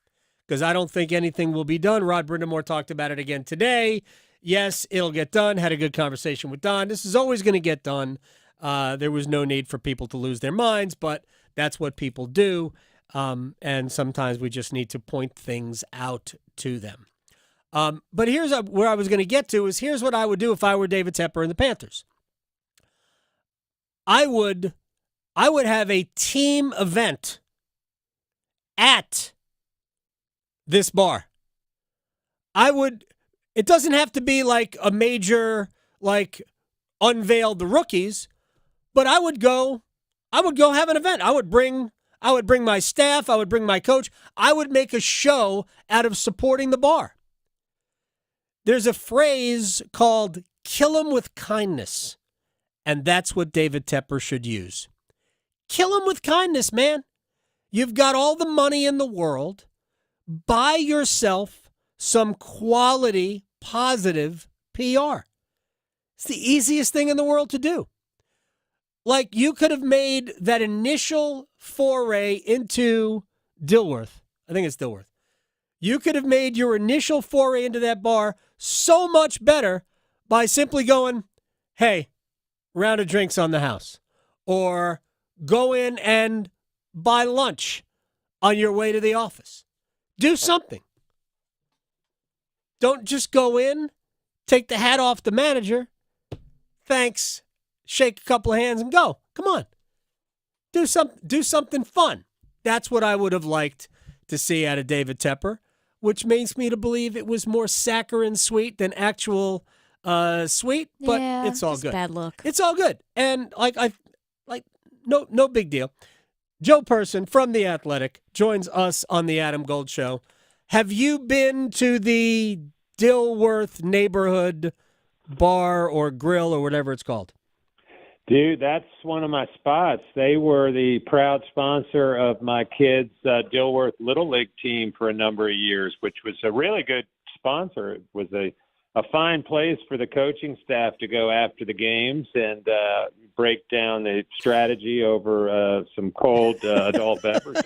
because I don't think anything will be done. Rod Brind'Amour talked about it again today. Yes, it'll get done. Had a good conversation with Don. This is always going to get done. There was no need for people to lose their minds, but that's what people do. And sometimes we just need to point things out to them. But here's where I was going to get to is here's what I would do if I were David Tepper and the Panthers. I would have a team event at this bar. It doesn't have to be like a major, like unveil the rookies, but I would go have an event. I would bring my staff. I would bring my coach. I would make a show out of supporting the bar. There's a phrase called kill 'em with kindness, and that's what David Tepper should use. Kill 'em with kindness, man. You've got all the money in the world. Buy yourself some quality, positive PR. It's the easiest thing in the world to do. Like, you could have made that initial foray into Dilworth. I think it's Dilworth. You could have made your initial foray into that bar so much better by simply going, hey, round of drinks on the house. Or go in and buy lunch on your way to the office. Do something. Don't just go in, take the hat off the manager, thanks, shake a couple of hands and go. Come on. Do something fun. That's what I would have liked to see out of David Tepper, which makes me to believe it was more saccharine sweet than actual sweet, but Yeah, it's all it's a good. bad look. It's all good. And no big deal. Joe Person from The Athletic joins us on the Adam Gold Show. Have you been to the Dilworth neighborhood bar or grill or whatever it's called? Dude, that's one of my spots. They were the proud sponsor of my kids' Dilworth Little League team for a number of years, which was a really good sponsor. It was a fine place for the coaching staff to go after the games and break down the strategy over some cold adult beverages.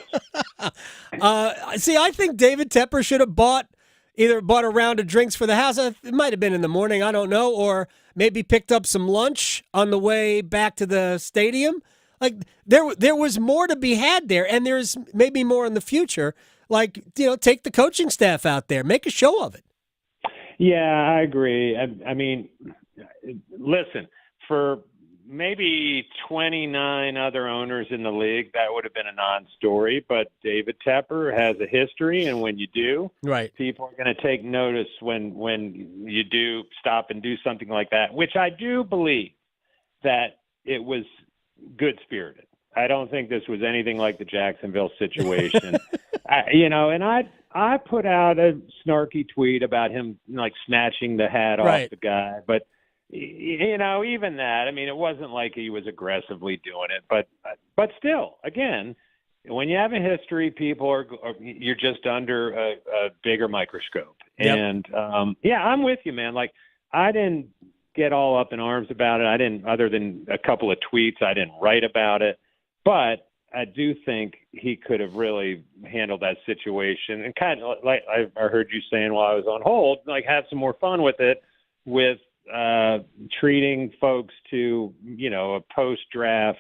See, I think David Tepper should have bought a round of drinks for the house. It might have been in the morning, I don't know, or maybe picked up some lunch on the way back to the stadium. Like there was more to be had there, and there's maybe more in the future. Like, take the coaching staff out there, make a show of it. Yeah, I agree. I mean, listen, for maybe 29 other owners in the league, that would have been a non-story. But David Tepper has a history, and when you do, right, people are going to take notice when you do stop and do something like that, which I do believe that it was good-spirited. I don't think this was anything like the Jacksonville situation. I put out a snarky tweet about him like snatching the hat off the guy, but even that, I mean, it wasn't like he was aggressively doing it, but still, again, when you have a history, you're just under a bigger microscope. Yep. And I'm with you, man. Like, I didn't get all up in arms about it. Other than a couple of tweets, I didn't write about it. But I do think he could have really handled that situation and kind of like I heard you saying while I was on hold, like have some more fun with it, with treating folks to, a post-draft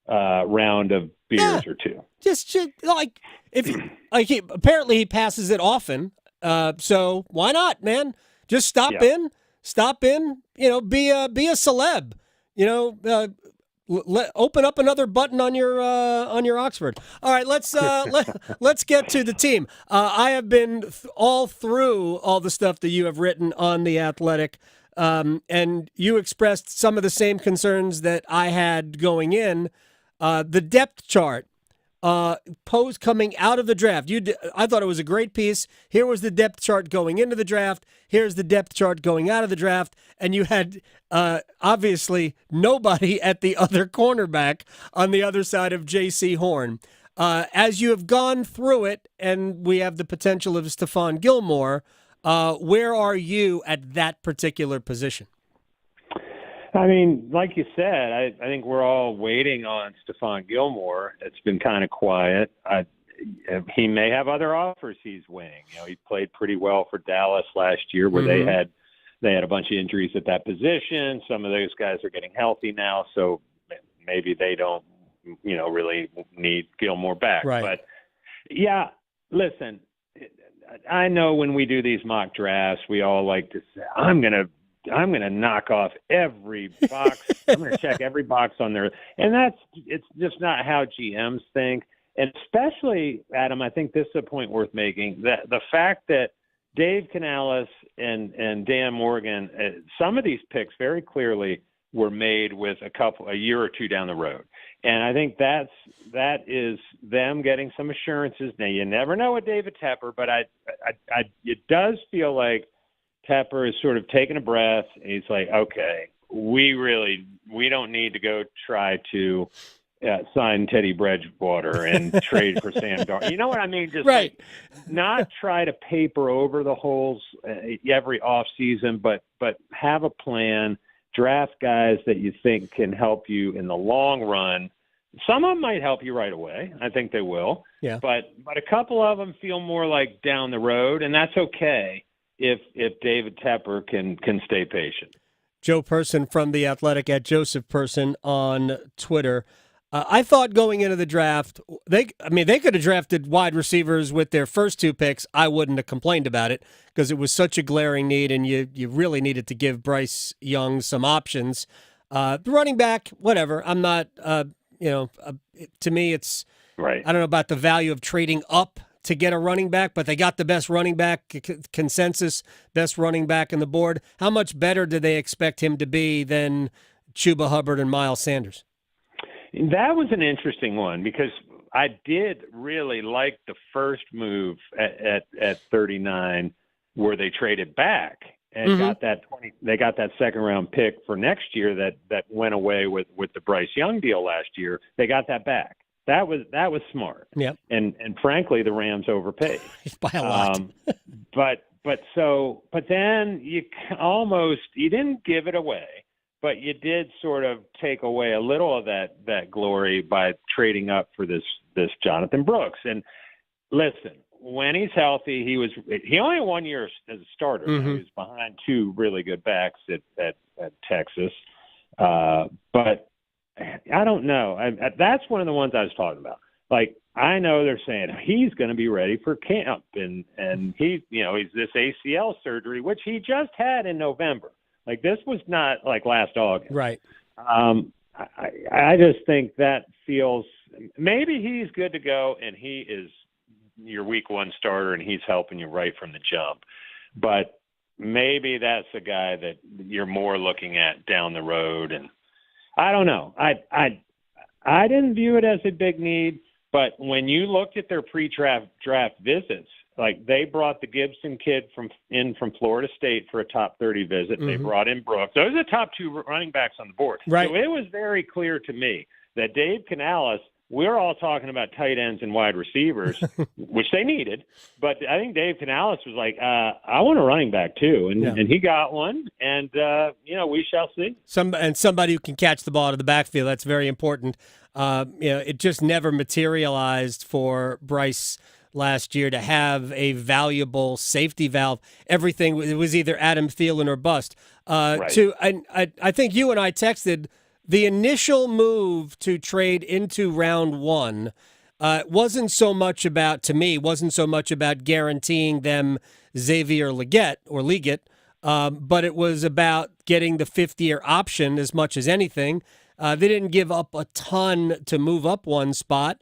round of beers or two. Just like apparently he passes it often, so why not, man? Just stop in, be a celeb, open up another button on your Oxford. All right, let's get to the team. I have been all through all the stuff that you have written on The Athletic, and you expressed some of the same concerns that I had going in. The depth chart posed coming out of the draft. I thought it was a great piece. Here was the depth chart going into the draft. Here's the depth chart going out of the draft. And you had obviously nobody at the other cornerback on the other side of J.C. Horn. As you have gone through it, and we have the potential of Stephon Gilmore, where are you at that particular position? I mean, like you said, I think we're all waiting on Stephon Gilmore. It's been kind of quiet. He may have other offers he's weighing. He played pretty well for Dallas last year, where they had a bunch of injuries at that position. Some of those guys are getting healthy now, so maybe they don't, really need Gilmore back. Right. But yeah, listen, I know when we do these mock drafts, we all like to say, I'm going to knock off every box. I'm going to check every box on there. And it's just not how GMs think. And especially, Adam, I think this is a point worth making, that the fact that Dave Canales and Dan Morgan, some of these picks very clearly were made with a year or two down the road. And I think that is them getting some assurances. Now, you never know with David Tepper, but it does feel like Tepper is sort of taking a breath. He's like, okay, we don't need to go try to sign Teddy Bridgewater and trade for Sam Darnold. You know what I mean? Just right. Not try to paper over the holes every offseason, but have a plan, draft guys that you think can help you in the long run. Some of them might help you right away. I think they will. Yeah. But a couple of them feel more like down the road, and that's okay. If David Tepper can stay patient. Joe Person from The Athletic at Joseph Person on Twitter. I thought going into the draft, they could have drafted wide receivers with their first two picks. I wouldn't have complained about it because it was such a glaring need, and you really needed to give Bryce Young some options. The running back, whatever. I'm not, to me, it's right. I don't know about the value of trading up to get a running back, but they got the best running back, consensus best running back in the board. How much better do they expect him to be than Chuba Hubbard and Miles Sanders? That was an interesting one because I did really like the first move at 39 where they traded back and got that they got that second round pick for next year that went away with the Bryce Young deal last year. They got that back. That was smart. Yep. And frankly, the Rams overpaid by a lot. But then you didn't give it away, but you did sort of take away a little of that glory by trading up for this Jonathan Brooks. And listen, when he's healthy, he only had 1 year as a starter. He was behind two really good backs at Texas, but. I don't know. That's one of the ones I was talking about. Like, I know they're saying he's going to be ready for camp, and he's this ACL surgery, which he just had in November. Like, this was not like last August. Right. I just think that feels maybe he's good to go, and he is your week one starter, and he's helping you right from the jump. But maybe that's a guy that you're more looking at down the road, and I don't know. I didn't view it as a big need, but when you looked at their pre-draft visits, like they brought the Gibson kid from Florida State for a top 30 visit. They brought in Brooks. Those are the top two running backs on the board. Right. So it was very clear to me that Dave Canales we're all talking about tight ends and wide receivers, which they needed. But I think Dave Canales was like, I want a running back too. And he got one. And, we shall see. Somebody who can catch the ball out of the backfield. That's very important. It just never materialized for Bryce last year to have a valuable safety valve. Everything, it was either Adam Thielen or bust. Right. I think you and I texted the initial move to trade into round one wasn't so much about guaranteeing them Xavier Legette, but it was about getting the fifth-year option as much as anything. They didn't give up a ton to move up one spot.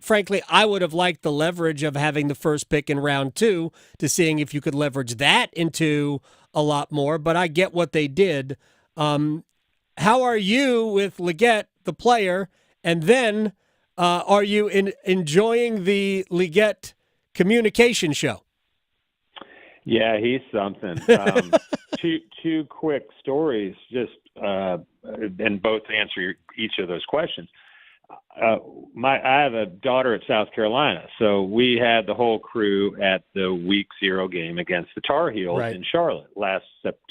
Frankly, I would have liked the leverage of having the first pick in round two to seeing if you could leverage that into a lot more, but I get what they did. How are you with Legette, the player, and then are you enjoying the Legette communication show? Yeah, he's something. Two quick stories, just and both answer each of those questions. I have a daughter at South Carolina, so we had the whole crew at the Week 0 game against the Tar Heels in Charlotte last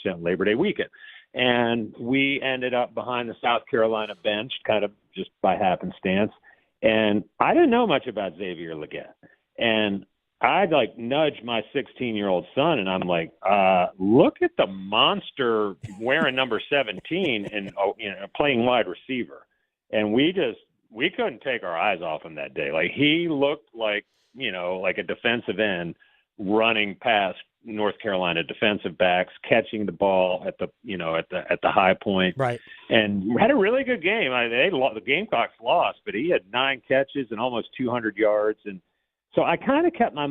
Labor Day weekend. And we ended up behind the South Carolina bench, kind of just by happenstance. And I didn't know much about Xavier Legette. And I'd nudge my 16-year-old son, and I'm like, look at the monster wearing number 17 and playing wide receiver. And we couldn't take our eyes off him that day. He looked like a defensive end running past North Carolina defensive backs, catching the ball at the high point. Right. And had a really good game. The Gamecocks lost, but he had 9 catches and almost 200 yards. And so I kind of kept my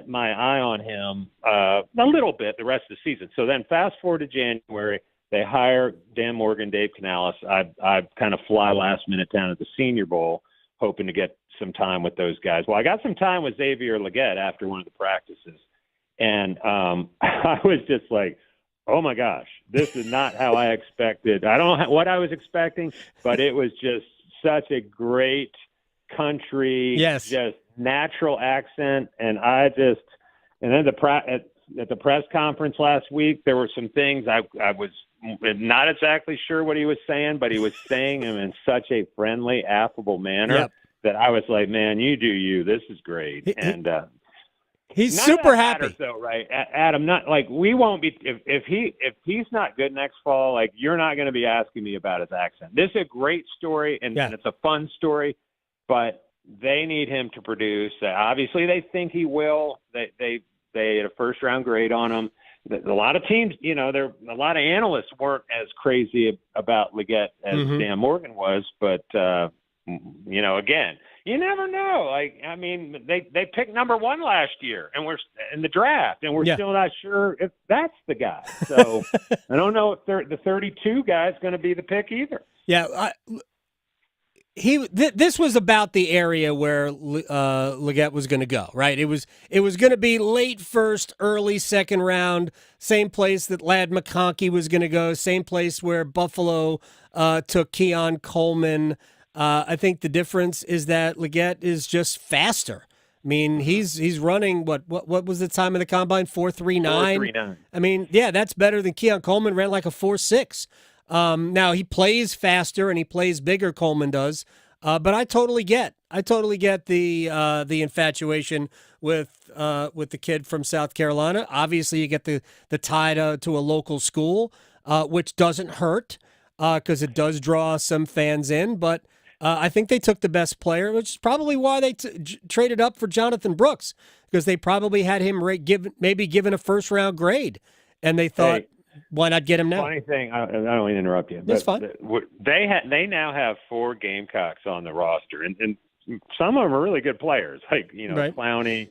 eye on him a little bit the rest of the season. So then fast forward to January, they hire Dan Morgan, Dave Canales. I kind of fly last minute down at the Senior Bowl, hoping to get some time with those guys. Well, I got some time with Xavier Legette after one of the practices. And I was just like, oh, my gosh, this is not how I expected. I don't know what I was expecting, but it was just such a great country, just natural accent. And then at the press conference last week, there were some things I was not exactly sure what he was saying, but he was saying them in such a friendly, affable manner that I was like, man, you do you. This is great. And he's super happy, though, right, Adam? Not we won't be if he's not good next fall. You're not going to be asking me about his accent. This is a great story, and it's a fun story, but they need him to produce. Obviously, they think he will. They had a first round grade on him. A lot of teams, a lot of analysts weren't as crazy about Legette as Dan Morgan was, but again, you never know. They picked number 1 last year, and we're in the draft, and we're still not sure if that's the guy. So I don't know if the 32 guy is going to be the pick either. Yeah, this was about the area where Legette was going to go, right? It was going to be late first, early second round, same place that Ladd McConkey was going to go, same place where Buffalo took Keon Coleman. I think the difference is that Legette is just faster. I mean, he's running what was the time of the combine? 4.39. 4.39. I mean, that's better than Keon Coleman ran like a 4.6. Now he plays faster and he plays bigger. Coleman does, but I totally get the infatuation with the kid from South Carolina. Obviously, you get the tie to a local school, which doesn't hurt because it does draw some fans in. But I think they took the best player, which is probably why they traded up for Jonathan Brooks, because they probably had him given a first round grade, and they thought. Hey. Why not get him now? Funny thing, I don't want to interrupt you. That's fine. They now have 4 Gamecocks on the roster, and some of them are really good players, Clowney,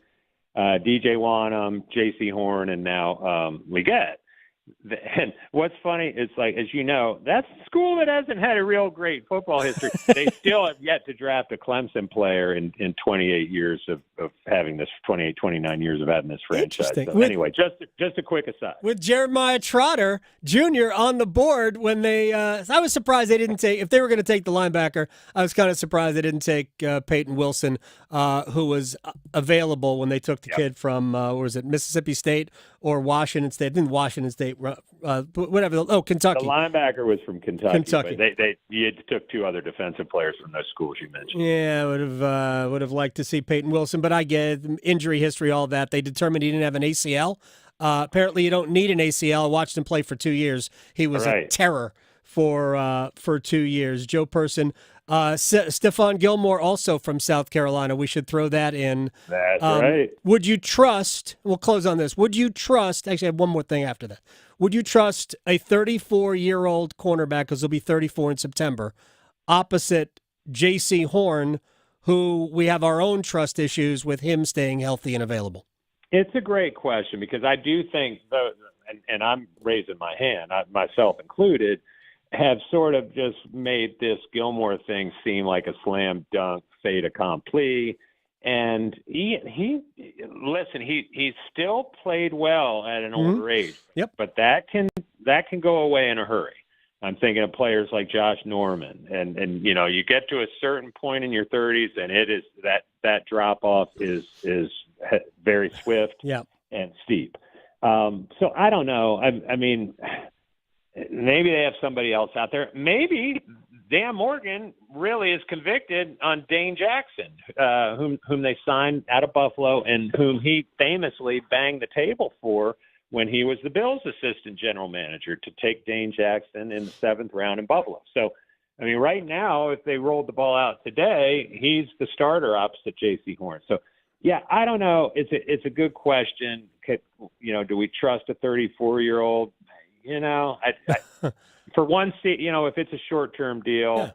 DJ Wanham, J.C. Horn, and now Legette. And what's funny is, as you know, that's a school that hasn't had a real great football history. They still have yet to draft a Clemson player in 28 years of having this 28, 29 years of having this franchise. Interesting. So anyway, just a quick aside. With Jeremiah Trotter Jr. on the board when they I was surprised they didn't take, if they were going to take the linebacker, I was kind of surprised they didn't take Peyton Wilson, who was available when they took the kid from, was it Mississippi State or Washington State? I think Washington State, whatever. Kentucky. The linebacker was from Kentucky. But you took two other defensive players from those schools you mentioned. Yeah, would have liked to see Peyton Wilson, but I get injury history, all that. They determined he didn't have an ACL. Apparently, you don't need an ACL. I watched him play for 2 years. He was a terror for 2 years. Joe Person, Stephon Gilmore, also from South Carolina. We should throw that in. That's right. Would you trust? We'll close on this. Would you trust? Actually, I have one more thing after that. Would you trust a 34-year-old cornerback, because he'll be 34 in September, opposite J.C. Horn, who we have our own trust issues with him staying healthy and available? It's a great question, because I do think, and I'm raising my hand, myself included, have sort of just made this Gilmore thing seem like a slam dunk fait accompli. And he still played well at an older age. Yep. But that can go away in a hurry. I'm thinking of players like Josh Norman, and you know, you get to a certain point in your 30s, and it is that drop off is very swift and steep. So I don't know. I mean, maybe they have somebody else out there. Maybe Dan Morgan really is convicted on Dane Jackson, whom they signed out of Buffalo and whom he famously banged the table for when he was the Bills' assistant general manager, to take Dane Jackson in the 7th round in Buffalo. So, I mean, right now, if they rolled the ball out today, he's the starter opposite J.C. Horn. So, yeah, I don't know. It's a good question. You know, do we trust a 34-year-old? You know, for one seat, you know, if it's a short-term deal,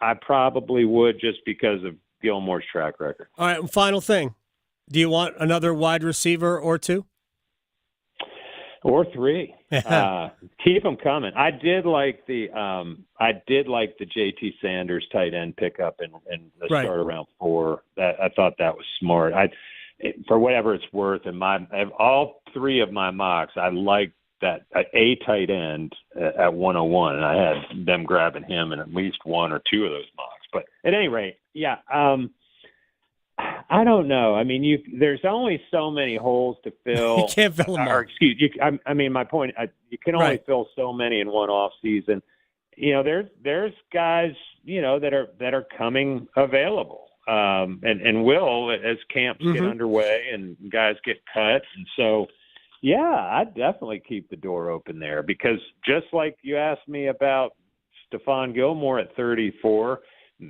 I probably would, just because of Gilmore's track record. All right, final thing. Do you want another wide receiver or two? Or three. Keep them coming. I did like the JT Sanders tight end pickup in the start of round 4. I thought that was smart. For whatever it's worth, all three of my mocks, I liked that a tight end at 101, and I had them grabbing him in at least one or two of those mocks. But at any rate, I don't know. I mean, there's only so many holes to fill. You can't fill them all. I mean, my point, you can only fill so many in one off season. You know, there's guys, you know, that are coming available, and will as camps get underway and guys get cut. And so, I'd definitely keep the door open there, because just like you asked me about Stephon Gilmore at 34,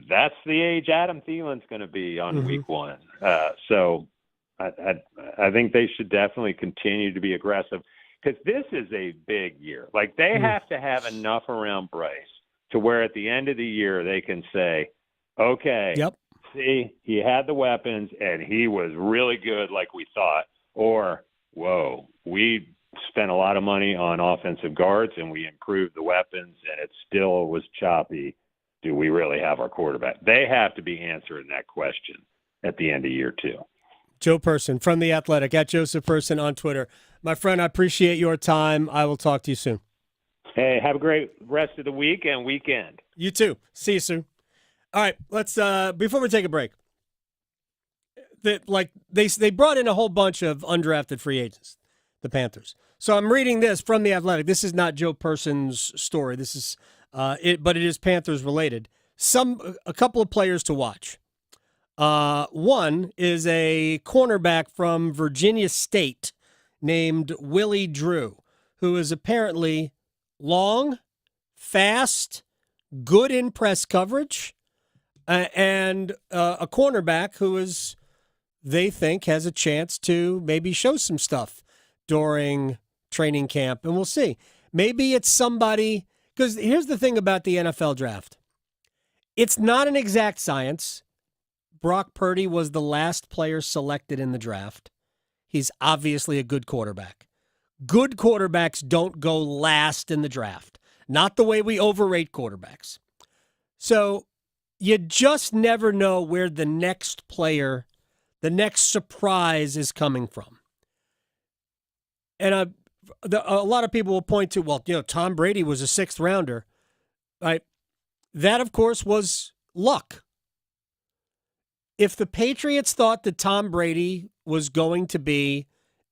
that's the age Adam Thielen's going to be on week 1. So I think they should definitely continue to be aggressive, because this is a big year. Like, they have to have enough around Bryce to where at the end of the year they can say, okay, see, he had the weapons and he was really good like we thought. Or, whoa, we spent a lot of money on offensive guards and we improved the weapons and it still was choppy. Do we really have our quarterback? They have to be answering that question at the end of year 2. Joe Person from The Athletic, at Joseph Person on Twitter. My friend, I appreciate your time. I will talk to you soon. Hey, have a great rest of the week and weekend. You too. See you soon. All right, let's before we take a break. They brought in a whole bunch of undrafted free agents, the Panthers. So I'm reading this from The Athletic. This is not Joe Person's story. This is but it is Panthers related. A couple of players to watch. One is a cornerback from Virginia State named Willie Drew, who is apparently long, fast, good in press coverage, and a cornerback who is, they think, has a chance to maybe show some stuff during training camp. And we'll see. Maybe it's somebody, because here's the thing about the NFL draft. It's not an exact science. Brock Purdy was the last player selected in the draft. He's obviously a good quarterback. Good quarterbacks don't go last in the draft. Not the way we overrate quarterbacks. So you just never know where the next player the next surprise is coming from. And a lot of people will point to, well, Tom Brady was a 6th rounder. Right? That, of course, was luck. If the Patriots thought that Tom Brady was going to be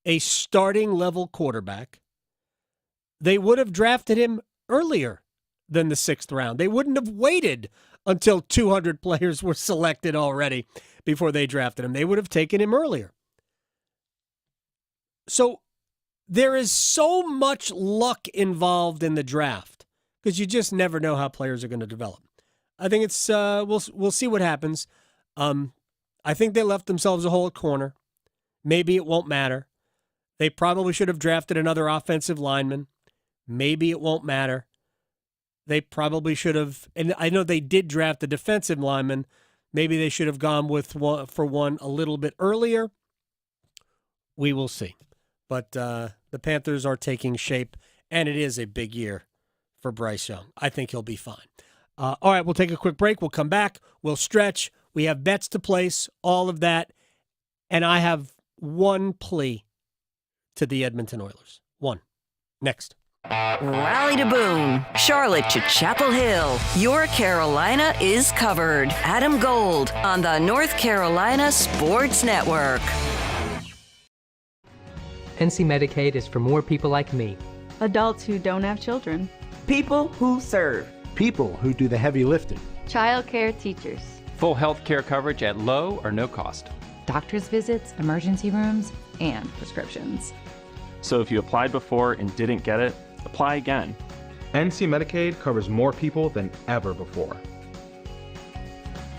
a starting level quarterback, they would have drafted him earlier than the 6th round. They wouldn't have waited until 200 players were selected already before they drafted him. They would have taken him earlier. So there is so much luck involved in the draft because you just never know how players are going to develop. I think it's we'll see what happens. I think they left themselves a hole at corner. Maybe it won't matter. They probably should have drafted another offensive lineman. Maybe it won't matter. They probably should have, and I know they did draft a defensive lineman. Maybe they should have gone with one a little bit earlier. We will see. But the Panthers are taking shape, and it is a big year for Bryce Young. I think he'll be fine. All right, we'll take a quick break. We'll come back. We'll stretch. We have bets to place, all of that. And I have one plea to the Edmonton Oilers. One. Next. Raleigh to Boone, Charlotte to Chapel Hill. Your Carolina is covered. Adam Gold on the North Carolina Sports Network. NC Medicaid is for more people like me. Adults who don't have children. People who serve. People who do the heavy lifting. Childcare teachers. Full health care coverage at low or no cost. Doctor's visits, emergency rooms, and prescriptions. So if you applied before and didn't get it, apply again. NC Medicaid covers more people than ever before.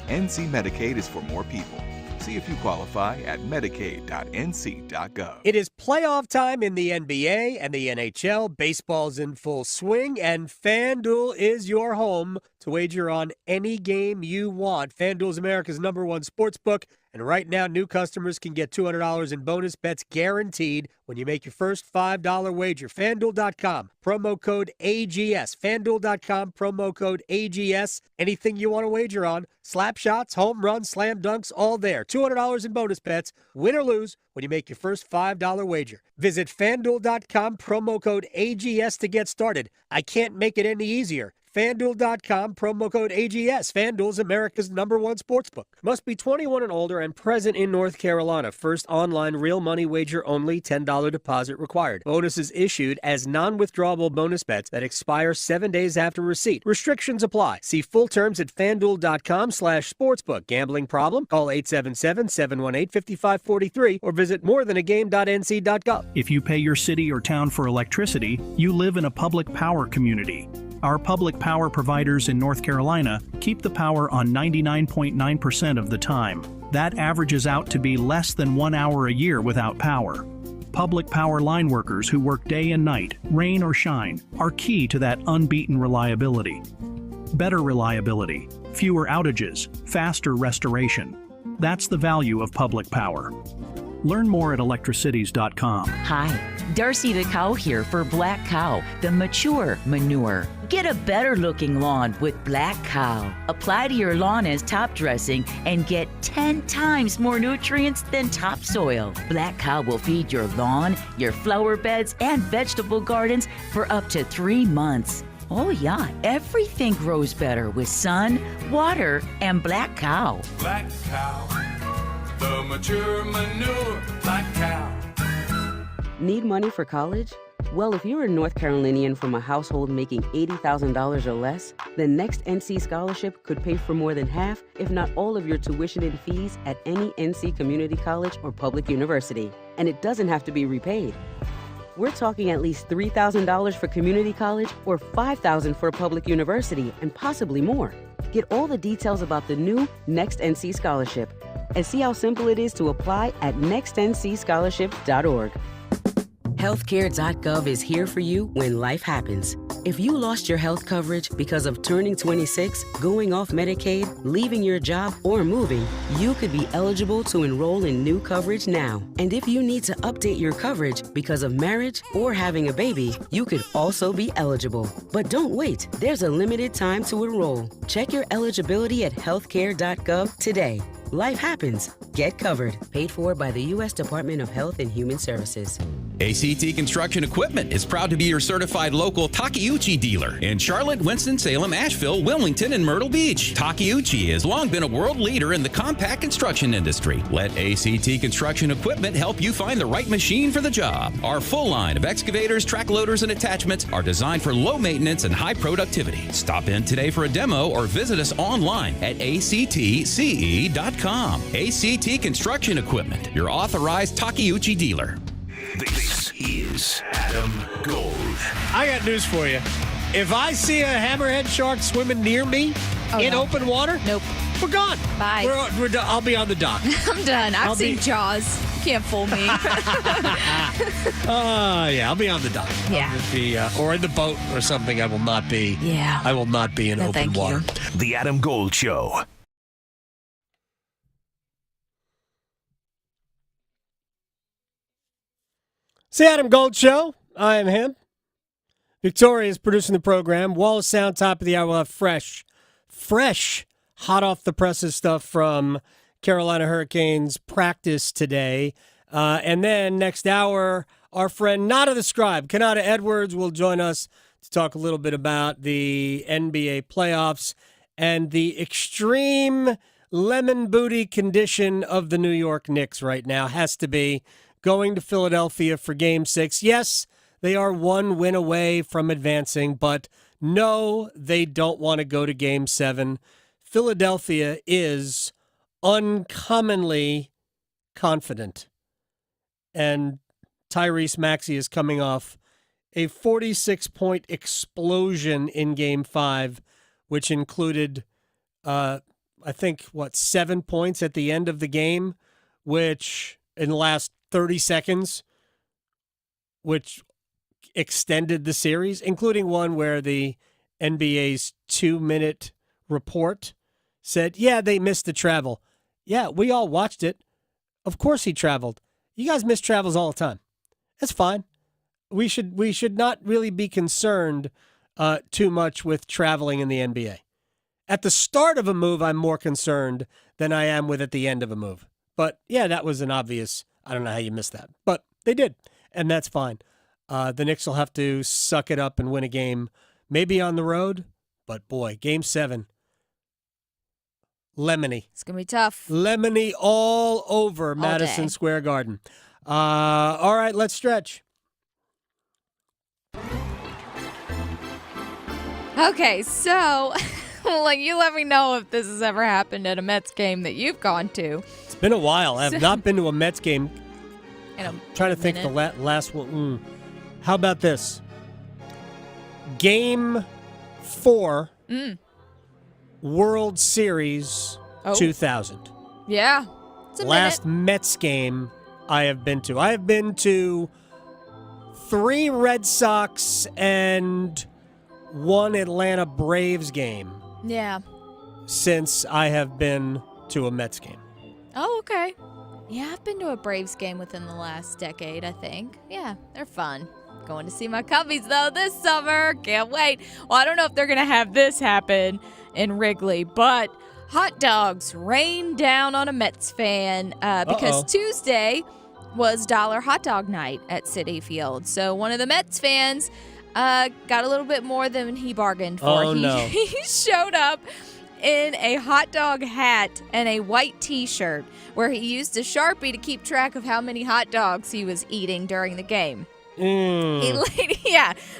NC Medicaid is for more people. See if you qualify at medicaid.nc.gov. It is playoff time in the NBA and the NHL. Baseball's in full swing, and FanDuel is your home to wager on any game you want. FanDuel's America's #1 sportsbook, and right now new customers can get $200 in bonus bets guaranteed when you make your first $5 wager. FanDuel.com, promo code AGS. FanDuel.com, promo code AGS. Anything you want to wager on, slap shots, home runs, slam dunks, all there. $200 in bonus bets, win or lose, when you make your first $5 wager. Visit FanDuel.com, promo code AGS to get started. I can't make it any easier. FanDuel.com, promo code AGS. FanDuel's America's #1 sportsbook. Must be 21 and older and present in North Carolina. First online real money wager only. $10 deposit required. Bonuses issued as non-withdrawable bonus bets that expire 7 days after receipt. Restrictions apply. See full terms at FanDuel.com/sportsbook. Gambling problem? Call 877-718-5543 or visit morethanagame.nc.gov. If you pay your city or town for electricity, you live in a public power community. Our public power providers in North Carolina keep the power on 99.9% of the time. That averages out to be less than 1 hour a year without power. Public power line workers who work day and night, rain or shine, are key to that unbeaten reliability. Better reliability, fewer outages, faster restoration. That's the value of public power. Learn more at electricities.com. Hi, Darcy the Cow here for Black Cow, the mature manure. Get a better looking lawn with Black Cow. Apply to your lawn as top dressing and get 10 times more nutrients than topsoil. Black Cow will feed your lawn, your flower beds, and vegetable gardens for up to 3 months. Oh yeah, everything grows better with sun, water, and Black Cow. Black Cow, the mature manure, Black Cow. Need money for college? Well, if you're a North Carolinian from a household making $80,000 or less, then Next NC Scholarship could pay for more than half, if not all of your tuition and fees at any NC community college or public university. And it doesn't have to be repaid. We're talking at least $3,000 for community college or $5,000 for a public university, and possibly more. Get all the details about the new Next NC Scholarship and see how simple it is to apply at nextncscholarship.org. Healthcare.gov is here for you when life happens. If you lost your health coverage because of turning 26, going off Medicaid, leaving your job, or moving, you could be eligible to enroll in new coverage now. And if you need to update your coverage because of marriage or having a baby, you could also be eligible. But don't wait. There's a limited time to enroll. Check your eligibility at healthcare.gov today. Life happens. Get covered. Paid for by the U.S. Department of Health and Human Services. ACT Construction Equipment is proud to be your certified local Takeuchi dealer in Charlotte, Winston-Salem, Asheville, Wilmington, and Myrtle Beach. Takeuchi has long been a world leader in the compact construction industry. Let ACT Construction Equipment help you find the right machine for the job. Our full line of excavators, track loaders, and attachments are designed for low maintenance and high productivity. Stop in today for a demo or visit us online at actce.com. ACT Construction Equipment, your authorized Takeuchi dealer. This is Adam Gold. I got news for you. If I see a hammerhead shark swimming near me in open water, nope, we're gone. Bye. We're done. I'll be on the dock. I'm done. I've seen Jaws. You can't fool me. I'll be on the dock. Yeah. Or in the boat or something. I will not be. Yeah. I will not be in open water. The Adam Gold Show. It's the Adam Gold Show. I am him. Victoria is producing the program. Wall of Sound, top of the hour. We'll have fresh, hot off the presses stuff from Carolina Hurricanes practice today. And then next hour, our friend Nada the Scribe, Kanata Edwards, will join us to talk a little bit about the NBA playoffs and the extreme lemon booty condition of the New York Knicks right now. Has to be going to Philadelphia for Game 6. Yes, they are one win away from advancing, but no, they don't want to go to Game 7. Philadelphia is uncommonly confident. And Tyrese Maxey is coming off a 46-point explosion in Game 5, which included, 7 points at the end of the game, which in the last 30 seconds, which extended the series, including one where the NBA's 2-minute report said, they missed the travel. Yeah, we all watched it. Of course he traveled. You guys miss travels all the time. That's fine. We should not really be concerned too much with traveling in the NBA. At the start of a move, I'm more concerned than I am with at the end of a move. But, that was an obvious, I don't know how you missed that. But they did, and that's fine. The Knicks will have to suck it up and win a game, maybe on the road. But, boy, Game 7, lemony. It's going to be tough. Lemony all over Madison Square Garden. All right, let's stretch. Okay, so you let me know if this has ever happened at a Mets game that you've gone to. It's been a while. I have not been to a Mets game. I'm trying to think the last one. How about this? Game 4, World Series 2000. Yeah. It's a last Mets game I have been to. I have been to 3 Red Sox and 1 Atlanta Braves game. Yeah. Since I have been to a Mets game. Oh, okay. Yeah, I've been to a Braves game within the last decade, I think. Yeah, they're fun. Going to see my Cubbies, though, this summer. Can't wait. Well, I don't know if they're going to have this happen in Wrigley, but hot dogs rained down on a Mets fan because Tuesday was Dollar Hot Dog Night at Citi Field. So one of the Mets fans got a little bit more than he bargained for. Oh, no. He showed up in a hot dog hat and a white T-shirt where he used a Sharpie to keep track of how many hot dogs he was eating during the game.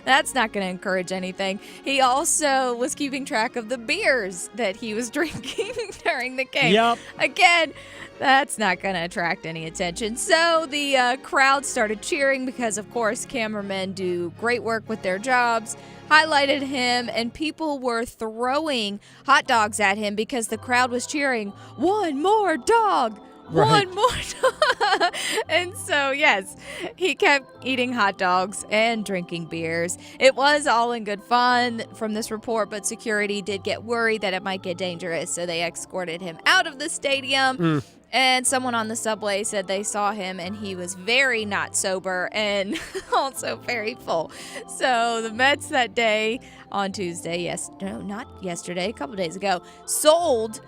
That's not going to encourage anything. He also was keeping track of the beers that he was drinking during the game. Yep. Again, that's not going to attract any attention. So the crowd started cheering because, of course, cameramen do great work with their jobs, highlighted him, and people were throwing hot dogs at him because the crowd was cheering, "One more dog! Right. One more dog!" And so, yes, he kept eating hot dogs and drinking beers. It was all in good fun from this report, but security did get worried that it might get dangerous, so they escorted him out of the stadium. And someone on the subway said they saw him and he was very not sober and also very full. So the Mets that day on Tuesday, a couple days ago, sold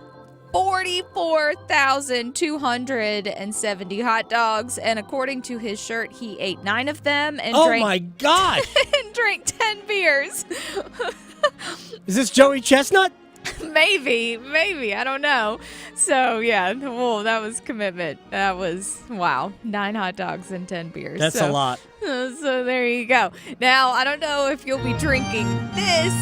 44,270 hot dogs, and according to his shirt, he ate 9 of them and Oh, drank my God. and drank 10 beers. Is this Joey Chestnut? Maybe. I don't know. So, yeah, well, that was commitment. That was, wow, 9 hot dogs and 10 beers. That's a lot. So there you go. Now, I don't know if you'll be drinking this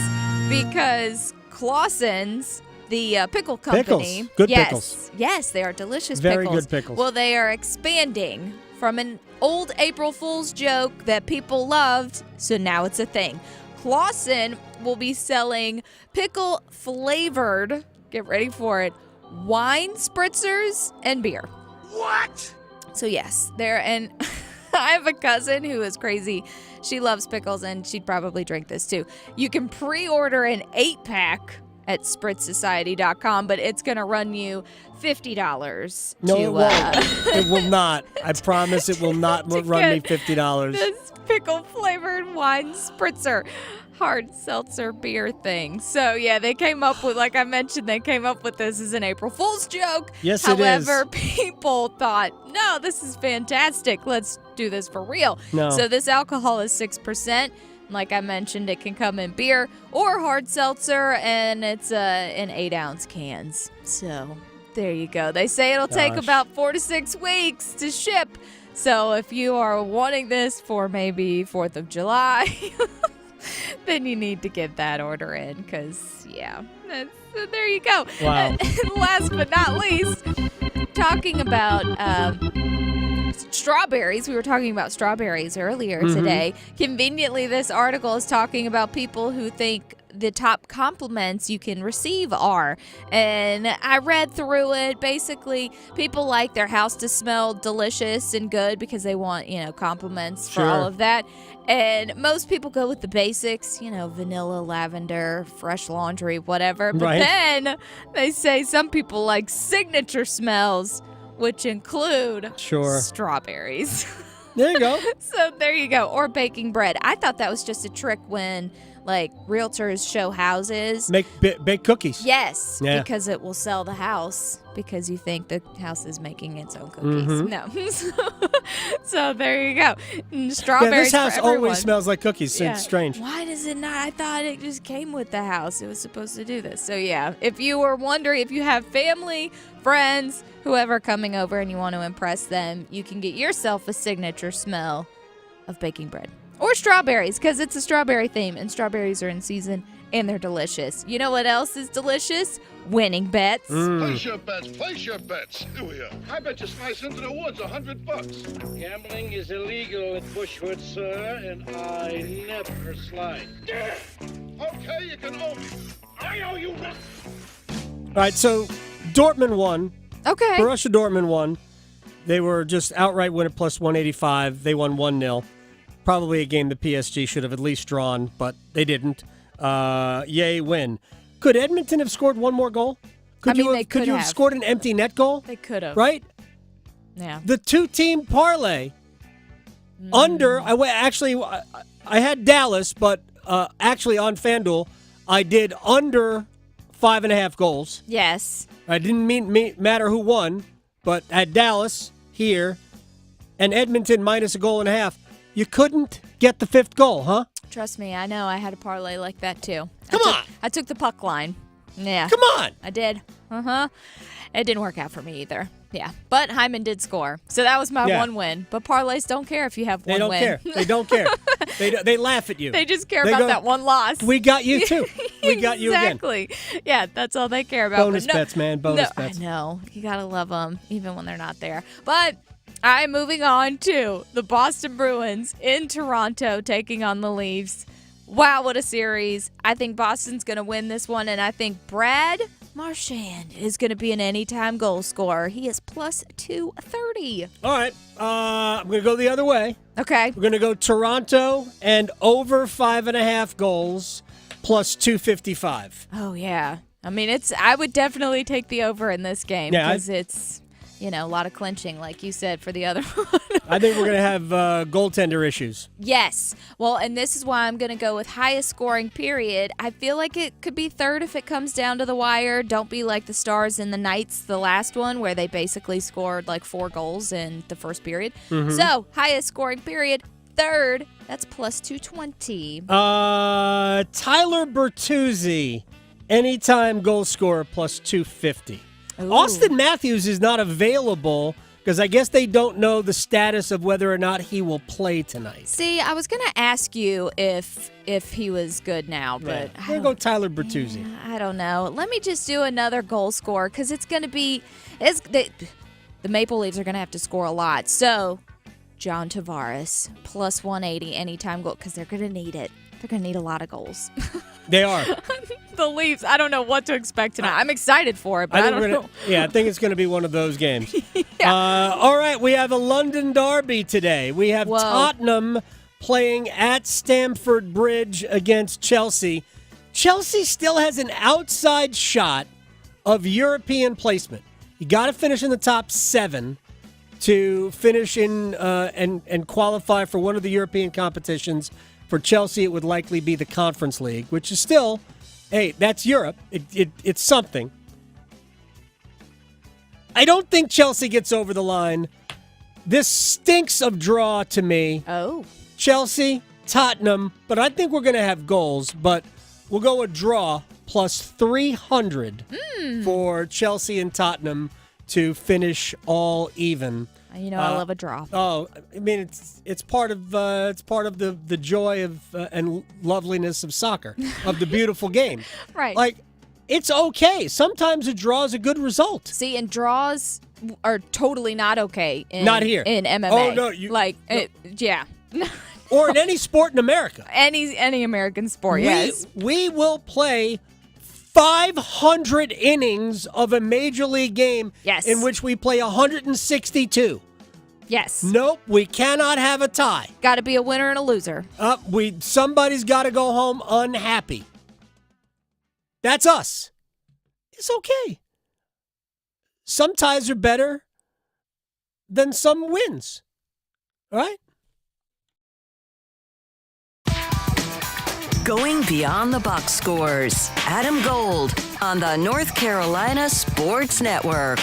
because Clausen's, the pickle company. Pickles. Good pickles. Yes, they are delicious Very pickles. good pickles. Well, they are expanding from an old April Fool's joke that people loved, so now it's a thing. Clausen will be selling pickle-flavored, get ready for it, wine spritzers and beer. What? So, yes, and I have a cousin who is crazy. She loves pickles, and she'd probably drink this, too. You can pre-order an 8-pack at spritzsociety.com, but it's going to run you $50. No, it won't. It will not. I promise it will not run me $50. This pickle-flavored wine spritzer hard seltzer beer thing. So, yeah, they came up with, like I mentioned, they came up with this as an April Fool's joke. Yes, However, it is. people thought, no, this is fantastic. Let's do this for real. No. So this alcohol is 6%. Like I mentioned, it can come in beer or hard seltzer, and it's in 8-ounce cans. So there you go. They say it'll take about 4 to 6 weeks to ship. So if you are wanting this for maybe 4th of July, then you need to get that order in because, yeah, there you go. Wow. And last but not least, talking about strawberries. We were talking about strawberries earlier today. Conveniently, this article is talking about people who think the top compliments you can receive are. And I read through it. Basically, people like their house to smell delicious and good because they want, compliments for all of that. And most people go with the basics, vanilla, lavender, fresh laundry, whatever. But then they say some people like signature smells, which include strawberries. There you go. So there you go. Or baking bread. I thought that was just a trick when, realtors show houses. Make bake cookies. Yes, Yeah. because it will sell the house because you think the house is making its own cookies. No. So there you go. Strawberries this house for everyone. always smells like cookies. So it's strange. Why does it not? I thought it just came with the house. It was supposed to do this. So, yeah, if you were wondering, if you have family, friends, whoever coming over and you want to impress them, you can get yourself a signature smell of baking bread. Or strawberries, because it's a strawberry theme, and strawberries are in season, and they're delicious. You know what else is delicious? Winning bets. Place your bets. Place your bets. Here we are. I bet you slice into the woods $100. Gambling is illegal at Bushwood, sir, and I never slide. Okay, you can owe me. I owe you nothing. All right, so Dortmund won. Okay. Borussia Dortmund won. They were just outright winner plus 185. They won 1-0. Probably a game the PSG should have at least drawn, but they didn't. Yay, win. Could Edmonton have scored one more goal? Could you have scored an empty net goal? They could have. Right? Yeah. The 2-team parlay under. I had Dallas, but actually on FanDuel, I did under 5.5 goals. Yes. I didn't matter who won, but at Dallas here and Edmonton minus 1.5 goals. You couldn't get the 5th goal, huh? Trust me, I know. I had a parlay like that, too. Come on. I took the puck line. Yeah. Come on. I did. It didn't work out for me either. Yeah. But Hyman did score. So that was my one win. But parlays don't care if you have one win. They don't care. They laugh at you. They just care about that one loss. We got you, too. We got you again. Exactly. Yeah, that's all they care about. Bonus bets, man. Bonus bets. I know. You got to love them, even when they're not there. But I'm moving on to the Boston Bruins in Toronto taking on the Leafs. Wow, what a series. I think Boston's going to win this one, and I think Brad Marchand is going to be an anytime goal scorer. He is plus 230. All right. I'm going to go the other way. Okay. We're going to go Toronto and over 5.5 goals plus 255. Oh, yeah. I mean, I would definitely take the over in this game because it's a lot of clinching, like you said, for the other one. I think we're going to have goaltender issues. Yes. Well, and this is why I'm going to go with highest scoring period. I feel like it could be third if it comes down to the wire. Don't be like the Stars and the Knights, the last one, where they basically scored like 4 goals in the first period. Mm-hmm. So, highest scoring period, third. That's plus 220. Tyler Bertuzzi, anytime goal scorer, plus 250. Ooh. Austin Matthews is not available because I guess they don't know the status of whether or not he will play tonight. See, I was going to ask you if he was good now, but I'm going to go Tyler Bertuzzi. I don't know. Let me just do another goal scorer because it's going to be the Maple Leafs are going to have to score a lot. So, John Tavares, plus 180 anytime goal because they're going to need it. They're going to need a lot of goals. They are. The Leafs, I don't know what to expect tonight. I'm excited for it, but I don't know. Yeah, I think it's going to be one of those games. All right, we have a London derby today. We have Tottenham playing at Stamford Bridge against Chelsea. Chelsea still has an outside shot of European placement. You got to finish in the top 7 to finish in and qualify for one of the European competitions. For Chelsea, it would likely be the Conference League, which is still, hey, that's Europe. It's something. I don't think Chelsea gets over the line. This stinks of draw to me. Oh. Chelsea, Tottenham, but I think we're going to have goals, but we'll go a draw plus 300 for Chelsea and Tottenham to finish all even. I love a draw. Oh, I mean, it's part of the joy of and loveliness of soccer, of the beautiful game. Right. Like, it's okay. Sometimes a draw is a good result. See, and draws are totally not okay. Not here in MMA. Oh no, yeah. Or in any sport in America. Any American sport. Yes. We will play 500 innings of a major league game in which we play 162. Yes. Nope, we cannot have a tie. Got to be a winner and a loser. Somebody's got to go home unhappy. That's us. It's okay. Some ties are better than some wins. All right? Going beyond the box scores. Adam Gold on the North Carolina Sports Network.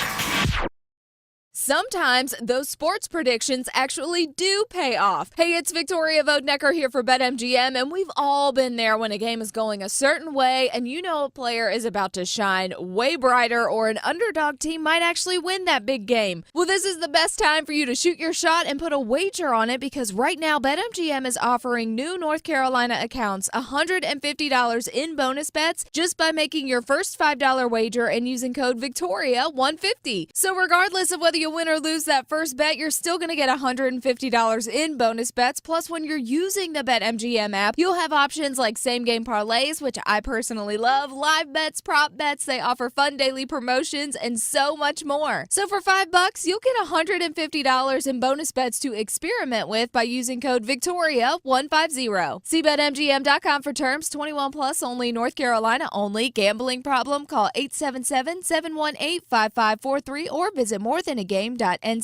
Sometimes those sports predictions actually do pay off. Hey, it's Victoria Vodnecker here for BetMGM, and we've all been there when a game is going a certain way and you know a player is about to shine way brighter or an underdog team might actually win that big game. Well, this is the best time for you to shoot your shot and put a wager on it because right now BetMGM is offering new North Carolina accounts $150 in bonus bets just by making your first $5 wager and using code VICTORIA150. So regardless of whether you win or lose that first bet, you're still going to get $150 in bonus bets. Plus, when you're using the BetMGM app, you'll have options like same-game parlays, which I personally love, live bets, prop bets. They offer fun daily promotions and so much more. So for $5, you'll get $150 in bonus bets to experiment with by using code VICTORIA150. See BetMGM.com for terms. 21 plus only, North Carolina only. Gambling problem? Call 877-718-5543 or visit morethanagame.nc.gov. And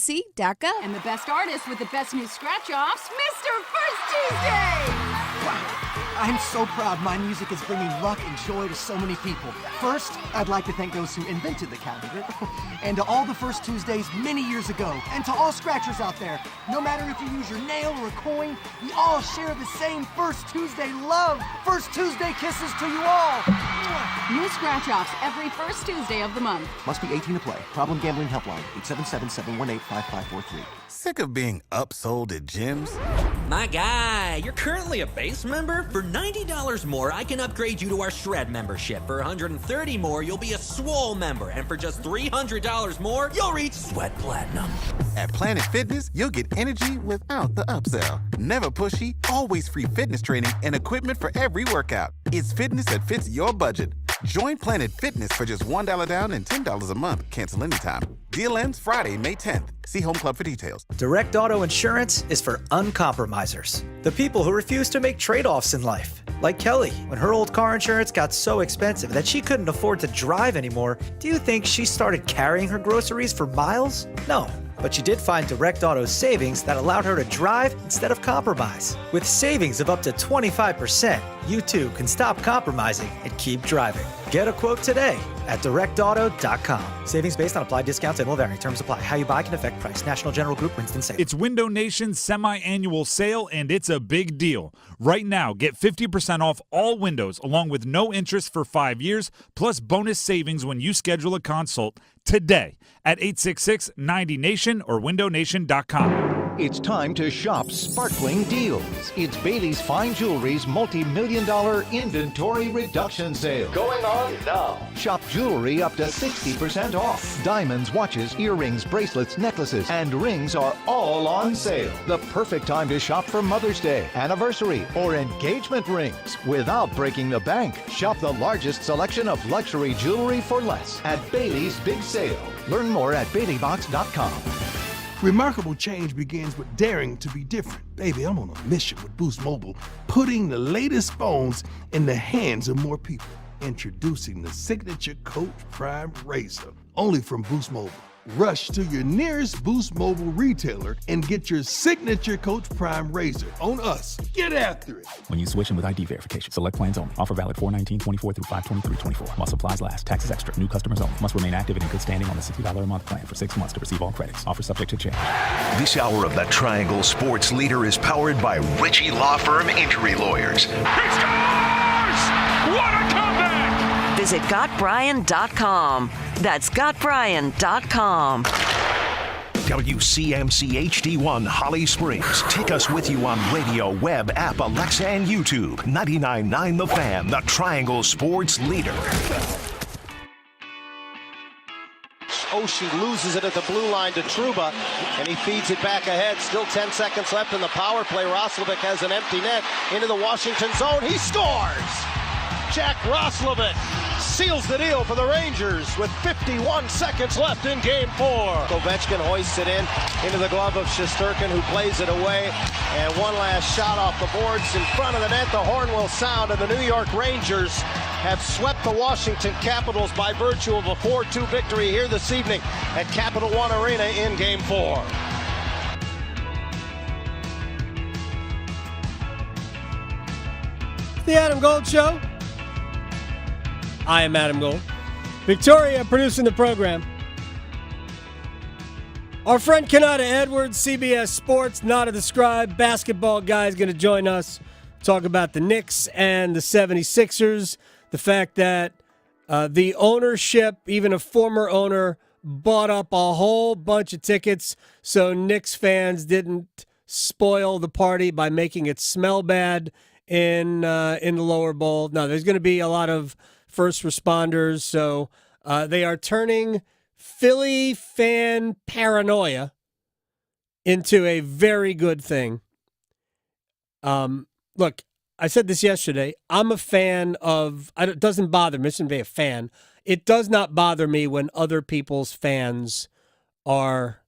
the best artist with the best new scratch-offs, Mr. First Tuesday! Wow. I'm so proud my music is bringing luck and joy to so many people. First, I'd like to thank those who invented the calendar, and to all the First Tuesdays many years ago, and to all scratchers out there. No matter if you use your nail or a coin, we all share the same First Tuesday love. First Tuesday kisses to you all. New scratch-offs every first Tuesday of the month. Must be 18 to play. Problem Gambling Helpline, 877-718-5543. Sick of being upsold at gyms? My guy, you're currently a base member? For $90 more, I can upgrade you to our Shred membership. For $130 more, you'll be a Swole member. And for just $300 more, you'll reach Sweat Platinum. At Planet Fitness, you'll get energy without the upsell. Never pushy, always free fitness training and equipment for every workout. It's fitness that fits your budget. Join Planet Fitness for just $1 down and $10 a month. Cancel anytime. Deal ends Friday, May 10th. See Home Club for details. Direct Auto Insurance is for uncompromisers. The people who refuse to make trade-offs in life, Like Kelly, when her old car insurance got so expensive that she couldn't afford to drive anymore, do you think she started carrying her groceries for miles? No. But she did find Direct Auto's savings that allowed her to drive instead of compromise. With savings of up to 25%, you too can stop compromising and keep driving. Get a quote today at directauto.com. Savings based on applied discounts and will vary. Terms apply. How you buy can affect price. National General Group, Winston-Salem. It's Window Nation's semi-annual sale, and it's a big deal. Right now, get 50% off all windows, along with no interest for 5 years, plus bonus savings when you schedule a consult today at 866-90-NATION or windownation.com. It's time to shop sparkling deals. It's Bailey's Fine Jewelry's multi-million-dollar inventory reduction sale. Going on now. Shop jewelry up to 60% off. Diamonds, watches, earrings, bracelets, necklaces, and rings are all on sale. The perfect time to shop for Mother's Day, anniversary, or engagement rings without breaking the bank. Shop the largest selection of luxury jewelry for less at Bailey's Big Sale. Learn more at BaileyBox.com. Remarkable change begins with daring to be different. Baby, I'm on a mission with Boost Mobile, putting the latest phones in the hands of more people. Introducing the signature Coach Prime Razor, only from Boost Mobile. Rush to your nearest Boost Mobile retailer and get your signature Coach Prime Razor on us. Get after it. When you switch in with ID verification, select plans only. Offer valid 4/19/24 through 5/23/24. While supplies last. Taxes extra. New customers only. Must remain active and in good standing on the $60 a month plan for 6 months to receive all credits. Offer subject to change. This hour of the Triangle Sports Leader is powered by Ritchie Law Firm Injury Lawyers. He scores! What a comeback! Visit GotBryan.com. That's GotBryan.com. WCMC HD1 Holly Springs. Take us with you on radio, web, app, Alexa, and YouTube. 99.9 The Fan, the Triangle Sports Leader. Oshie loses it at the blue line to Trouba, and he feeds it back ahead. Still 10 seconds left in the power play. Roslovic has an empty net into the Washington zone. He scores! Jack Roslovic seals the deal for the Rangers with 51 seconds left in Game 4. Ovechkin hoists it into the glove of Shesterkin, who plays it away. And one last shot off the boards in front of the net. The horn will sound, and the New York Rangers have swept the Washington Capitals by virtue of a 4-2 victory here this evening at Capital One Arena in Game 4. The Adam Gold Show. I am Adam Gold. Victoria producing the program. Our friend Kanata Edwards, CBS Sports, Not a Describe, basketball guy, is going to join us. Talk about the Knicks and the 76ers. The fact that the ownership, even a former owner, bought up a whole bunch of tickets so Knicks fans didn't spoil the party by making it smell bad in the lower bowl. No, there's going to be a lot of first responders, so they are turning Philly fan paranoia into a very good thing. Look, I said this yesterday. I'm a fan of, it doesn't bother me, I shouldn't be a fan. It does not bother me when other people's fans are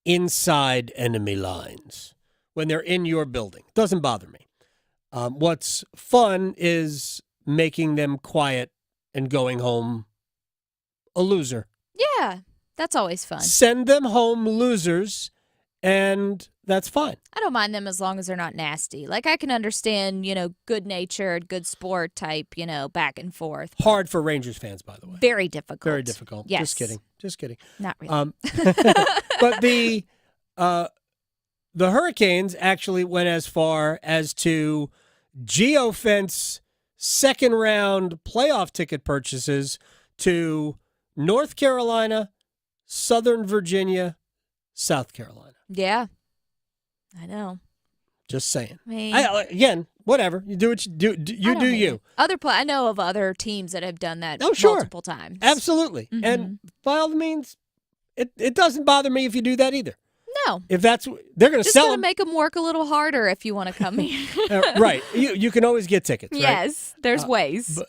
inside enemy lines, when they're in your building. It doesn't bother me. What's fun is making them quiet and going home a loser. Yeah, that's always fun. Send them home losers, and that's fine. I don't mind them as long as they're not nasty. Like, I can understand, good-natured, good sport type, back and forth. Hard for Rangers fans, by the way. Very difficult. Very difficult. Yes. Just kidding. Not really. But the Hurricanes actually went as far as to geofence second-round playoff ticket purchases to North Carolina, Southern Virginia, South Carolina. Yeah, I know. Just saying. Again, whatever. You do what you do. You do you. I know of other teams that have done that sure. multiple times. Absolutely. Mm-hmm. And by all means, it doesn't bother me if you do that either. No. If they're going to sell them. Just make them work a little harder if you want to come here. Right. You can always get tickets, right? Yes, there's ways.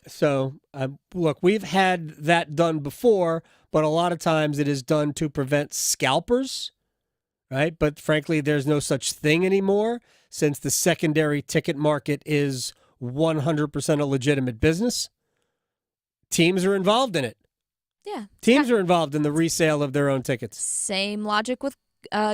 Look, we've had that done before, but a lot of times it is done to prevent scalpers, right? But frankly, there's no such thing anymore since the secondary ticket market is 100% a legitimate business. Teams are involved in it. Yeah. Teams are involved in the resale of their own tickets. Same logic with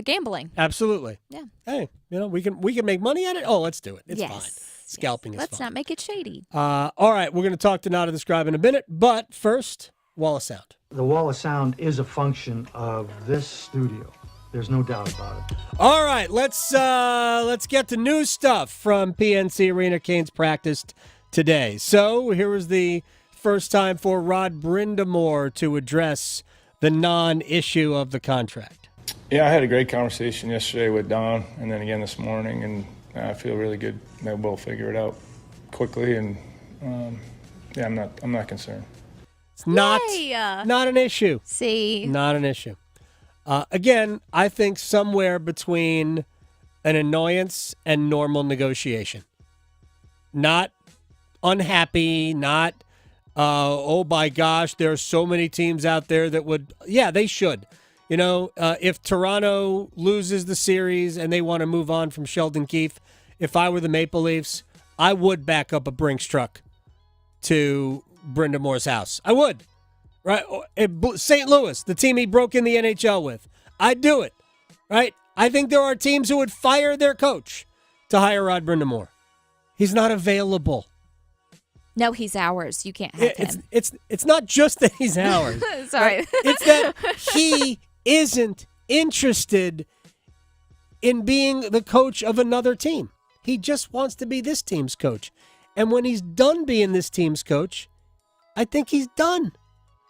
gambling. Absolutely. Yeah. Hey, we can make money at it. Oh, let's do it. It's Yes. fine. Scalping is Let's fine. not make it shady. All right, we're going to talk to Not of the Scribe in a minute, but first, Wall of Sound. The wall of sound is a function of this studio. There's no doubt about it. All right, let's get to new stuff from PNC Arena. Canes practiced today. So here was the first time for Rod Brind'Amour to address the non-issue of the contract. Yeah, I had a great conversation yesterday with Don, and then again this morning, and I feel really good that we'll figure it out quickly. And I'm not concerned. It's not an issue. See, not an issue. Again, I think somewhere between an annoyance and normal negotiation. Not unhappy, not, oh my gosh, there are so many teams out there that would, yeah, they should. You know, if Toronto loses the series and they want to move on from Sheldon Keefe, if I were the Maple Leafs, I would back up a Brinks truck to Brind'Amour's house. I would. Right? St. Louis, the team he broke in the NHL with. I'd do it. Right? I think there are teams who would fire their coach to hire Rod Brind'Amour. He's not available. No, he's ours. You can't have him. It's not just that he's ours. Sorry. Right? It's that he isn't interested in being the coach of another team. He just wants to be this team's coach. And when he's done being this team's coach, I think he's done.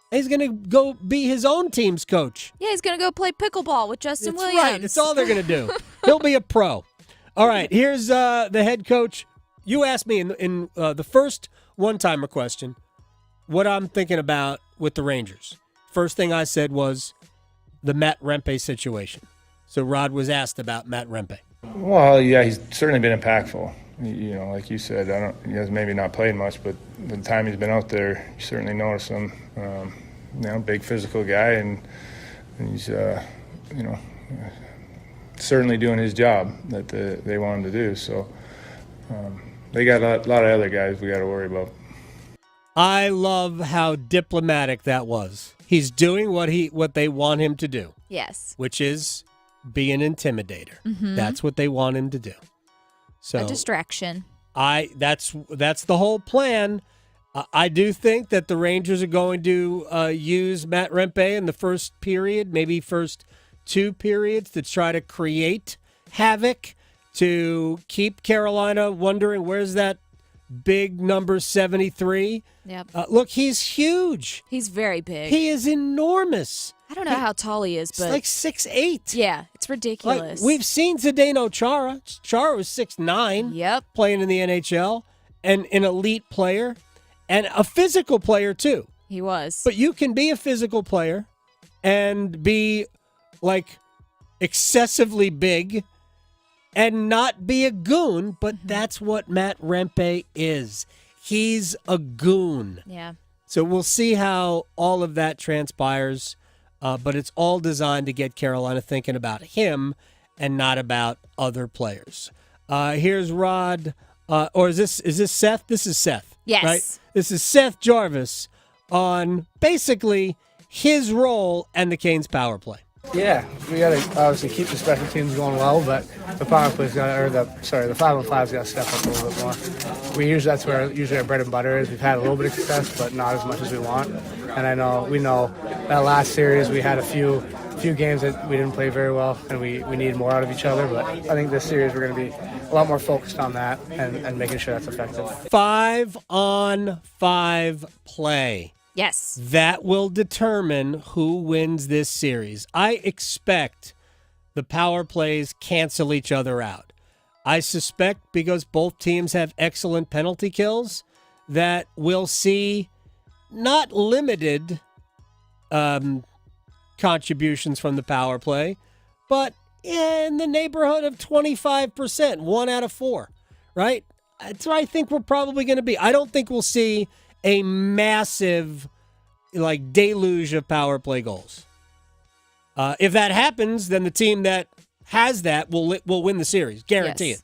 He's going to go be his own team's coach. Yeah, he's going to go play pickleball with Justin That's Williams. right. That's all they're going to do. He'll be a pro. All right, here's the head coach. You asked me in the first one-timer question what I'm thinking about with the Rangers. First thing I said was the Matt Rempe situation. So Rod was asked about Matt Rempe. Well, yeah, he's certainly been impactful. You know, like you said, he has maybe not played much, but the time he's been out there, you certainly notice him. Big physical guy, and he's, certainly doing his job that they want him to do. So they got a lot of other guys we got to worry about. I love how diplomatic that was. He's doing what they want him to do. Yes. Which is be an intimidator. Mhm. That's what they want him to do. So a distraction. That's the whole plan. I do think that the Rangers are going to use Matt Rempe in the first period, maybe first two periods, to try to create havoc, to keep Carolina wondering where's that big number 73. Yep. Look, he's huge. He's very big. He is enormous. I don't know how tall he is, but It's like 6'8". Yeah, it's ridiculous. Like, we've seen Zdeno Chara. Chara was 6'9". Yep. Playing in the NHL, and an elite player, and a physical player too. He was. But you can be a physical player and be like excessively big and not be a goon, but that's what Matt Rempe is. He's a goon. Yeah. So we'll see how all of that transpires. But it's all designed to get Carolina thinking about him and not about other players. Here's Rod, or is this Seth? This is Seth. Yes. Right? This is Seth Jarvis on basically his role and the Canes' power play. Yeah, we got to obviously keep the special teams going well, but the power play's got to, the 5-on-5's got to step up a little bit more. That's where usually our bread and butter is. We've had a little bit of success, but not as much as we want. And we know that last series we had a few games that we didn't play very well, and we needed more out of each other. But I think this series we're going to be a lot more focused on that and making sure that's effective. 5-on-5 play. Yes. That will determine who wins this series. I expect the power plays cancel each other out. I suspect because both teams have excellent penalty kills that we'll see not limited contributions from the power play, but in the neighborhood of 25%, 1 out of 4, right? That's where I think we're probably going to be. I don't think we'll see a massive deluge of power play goals. If that happens, then the team that has that will win the series. Guarantee it.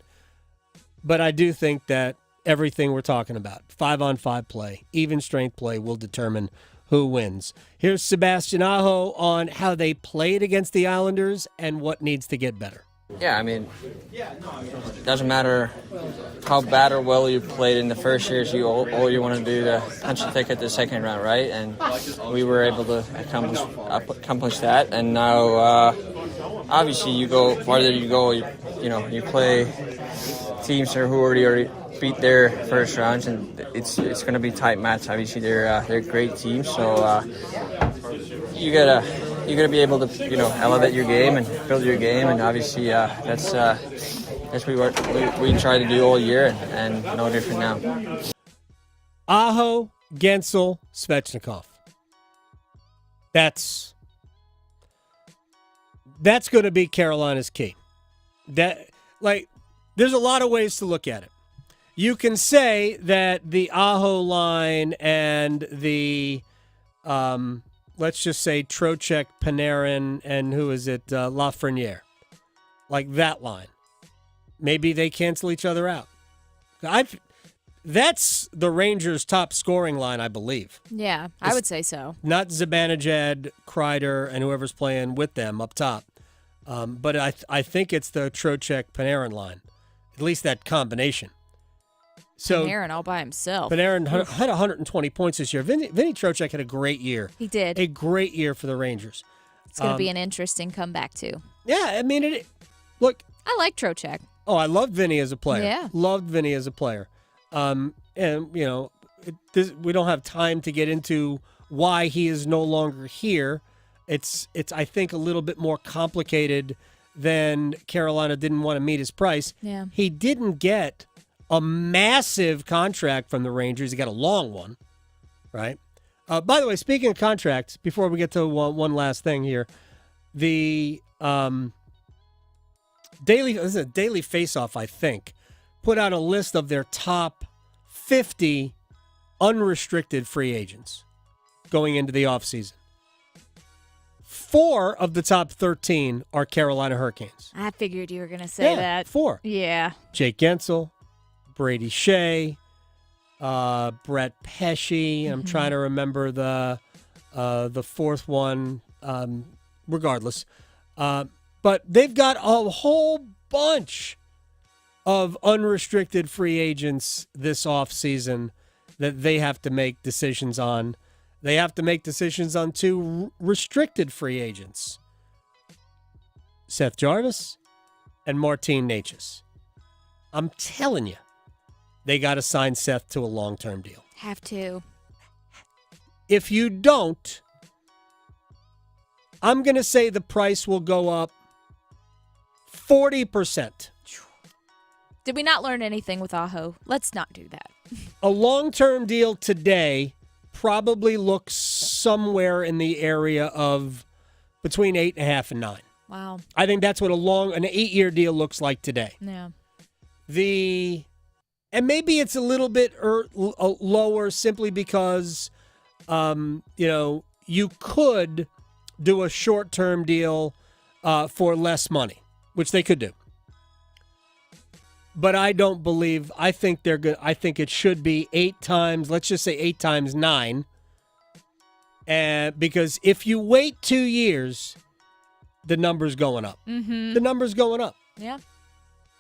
But I do think that everything we're talking about. 5-on-5 play, even strength play will determine who wins. Here's Sebastian Aho on how they played against the Islanders and what needs to get better. Yeah, I mean, it doesn't matter how bad or well you played in the first years. All you want to do to punch the ticket the second round, right? And we were able to accomplish that. And now, obviously, you go farther. You go, you play teams who already beat their first rounds, and it's going to be tight match. Obviously, they're great teams, so you gotta be able to elevate your game and build your game, and obviously that's what we try to do all year, and no different now. Aho, Gensel, Svechnikov. That's going to be Carolina's key. There's a lot of ways to look at it. You can say that the Aho line and the let's just say Trocheck, Panarin, and who is it, Lafreniere. Like that line. Maybe they cancel each other out. That's the Rangers' top scoring line, I believe. Yeah, I would say so. Not Zibanejad, Kreider, and whoever's playing with them up top. But I think it's the Trocheck, Panarin line. At least that combination. So Panarin all by himself. Panarin had 120 points this year. Vinny Trocheck had a great year. He did. A great year for the Rangers. It's going to be an interesting comeback, too. Yeah, I mean, look. I like Trocheck. Oh, I loved Vinny as a player. Yeah. Loved Vinny as a player. And, we don't have time to get into why he is no longer here. It's I think, a little bit more complicated than Carolina didn't want to meet his price. Yeah. He didn't get a massive contract from the Rangers. He got a long one, right? By the way, speaking of contracts, before we get to one last thing here, the Daily Face-Off, I think, put out a list of their top 50 unrestricted free agents going into the offseason. 4 of the top 13 are Carolina Hurricanes. I figured you were going to say that. 4. Yeah. Jake Gensel, Brady Shea, Brett Pesce. I'm trying to remember the fourth one. Regardless, but they've got a whole bunch of unrestricted free agents this offseason that they have to make decisions on. They have to make decisions on 2 restricted free agents, Seth Jarvis and Martin Necas. I'm telling you, they got to sign Seth to a long-term deal. Have to. If you don't, I'm going to say the price will go up 40%. Did we not learn anything with Aho? Let's not do that. A long-term deal today probably looks somewhere in the area of between 8.5 and 9. Wow. I think that's what an 8-year deal looks like today. Yeah. And maybe it's a little bit lower simply because, you could do a short-term deal for less money, which they could do. But I don't believe. I think they're good. I think it should be 8 times. Let's just say 8 times 9. And because if you wait 2 years, the number's going up. Mm-hmm. The number's going up. Yeah.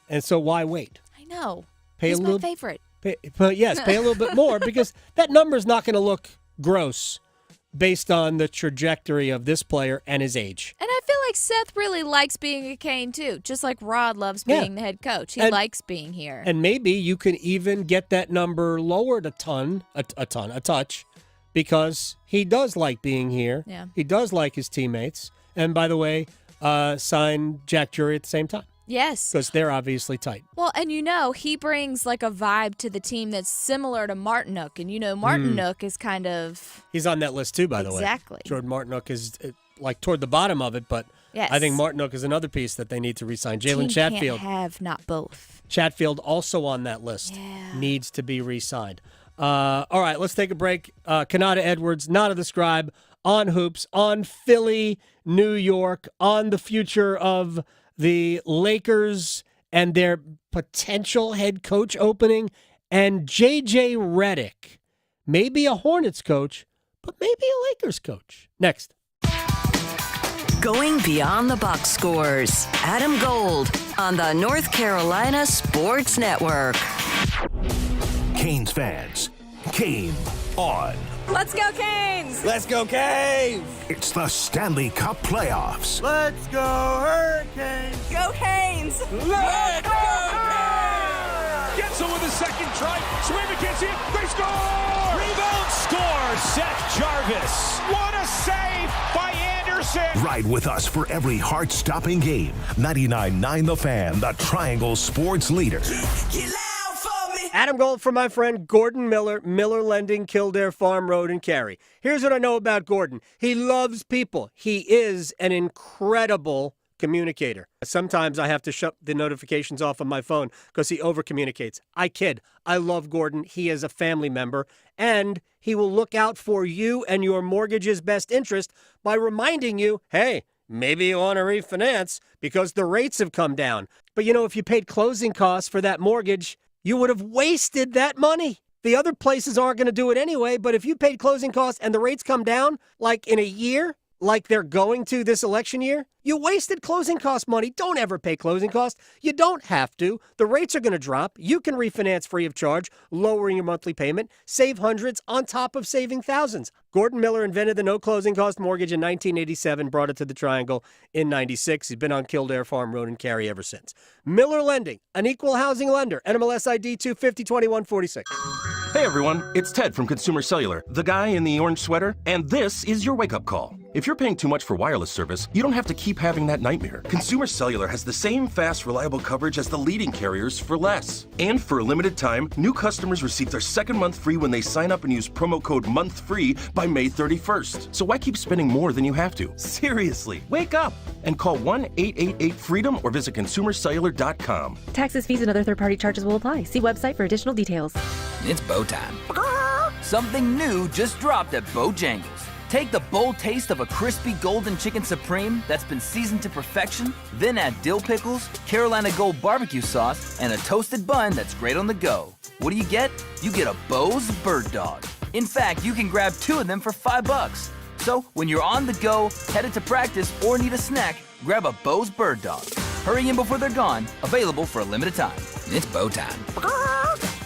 And so why wait? I know. Pay He's a little, my favorite. pay a little bit more because that number's not going to look gross based on the trajectory of this player and his age. And I feel like Seth really likes being a Cane, too, just like Rod loves being the head coach. He likes being here. And maybe you can even get that number lowered a touch, because he does like being here. Yeah. He does like his teammates. And by the way, sign Jack Drury at the same time. Yes. Because they're obviously tight. Well, and he brings like a vibe to the team that's similar to Martinook. And Martinook is kind of... He's on that list too, by the way. Exactly. Jordan Martinook is like toward the bottom of it, but yes. I think Martinook is another piece that they need to re-sign. Jalen Team Chatfield. Can't have not both. Chatfield also on that list. Yeah. Needs to be re-signed. All right, let's take a break. Kanata Edwards, Nada the Scribe, on Hoops, on Philly, New York, on the future of the Lakers and their potential head coach opening And J.J. Redick may be a Hornets coach, but maybe a Lakers coach. Next. Going beyond the box scores. Adam Gold on the North Carolina Sports Network. Canes fans, game on. Let's go, Canes! Let's go, Canes! It's the Stanley Cup playoffs. Let's go, Hurricanes! Go, Canes! Let's go, Canes! Gets it with a second try. Swim against it. They score! Rebound score. Seth Jarvis. What a save by Anderson. Ride with us for every heart-stopping game. 99.9 The Fan, the Triangle Sports leader. Adam Gold for my friend Gordon Miller, Miller Lending, Kildare Farm Road in Cary. Here's what I know about Gordon. He loves people. He is an incredible communicator. Sometimes I have to shut the notifications off on my phone because he over-communicates. I kid. I love Gordon. He is a family member, and he will look out for you and your mortgage's best interest by reminding you, hey, maybe you want to refinance because the rates have come down. But, if you paid closing costs for that mortgage, you would have wasted that money. The other places aren't going to do it anyway, but if you paid closing costs and the rates come down, like in a year, like they're going to this election year, you wasted closing cost money. Don't ever pay closing costs. You don't have to. The rates are going to drop. You can refinance free of charge, lowering your monthly payment, save hundreds on top of saving thousands. Gordon Miller invented the no closing cost mortgage in 1987, brought it to the Triangle in 96. He's been on Kildare Farm Road in Cary ever since. Miller Lending, an equal housing lender, NMLS ID 2502146. Hey everyone, it's Ted from Consumer Cellular, the guy in the orange sweater, and this is your wake-up call. If you're paying too much for wireless service, you don't have to keep having that nightmare. Consumer Cellular has the same fast, reliable coverage as the leading carriers for less. And for a limited time, new customers receive their second month free when they sign up and use promo code MONTHFREE by May 31st. So why keep spending more than you have to? Seriously, wake up and call 1-888-FREEDOM or visit consumercellular.com. Taxes, fees, and other third-party charges will apply. See website for additional details. It's bow time. Something new just dropped at Bojangles. Take the bold taste of a crispy golden chicken supreme that's been seasoned to perfection, then add dill pickles, Carolina Gold barbecue sauce, and a toasted bun that's great on the go. What do you get? You get a Bo's Bird Dog. In fact, you can grab 2 of them for $5. So when you're on the go, headed to practice, or need a snack, grab a Bo's Bird Dog. Hurry in before they're gone. Available for a limited time. It's bow time.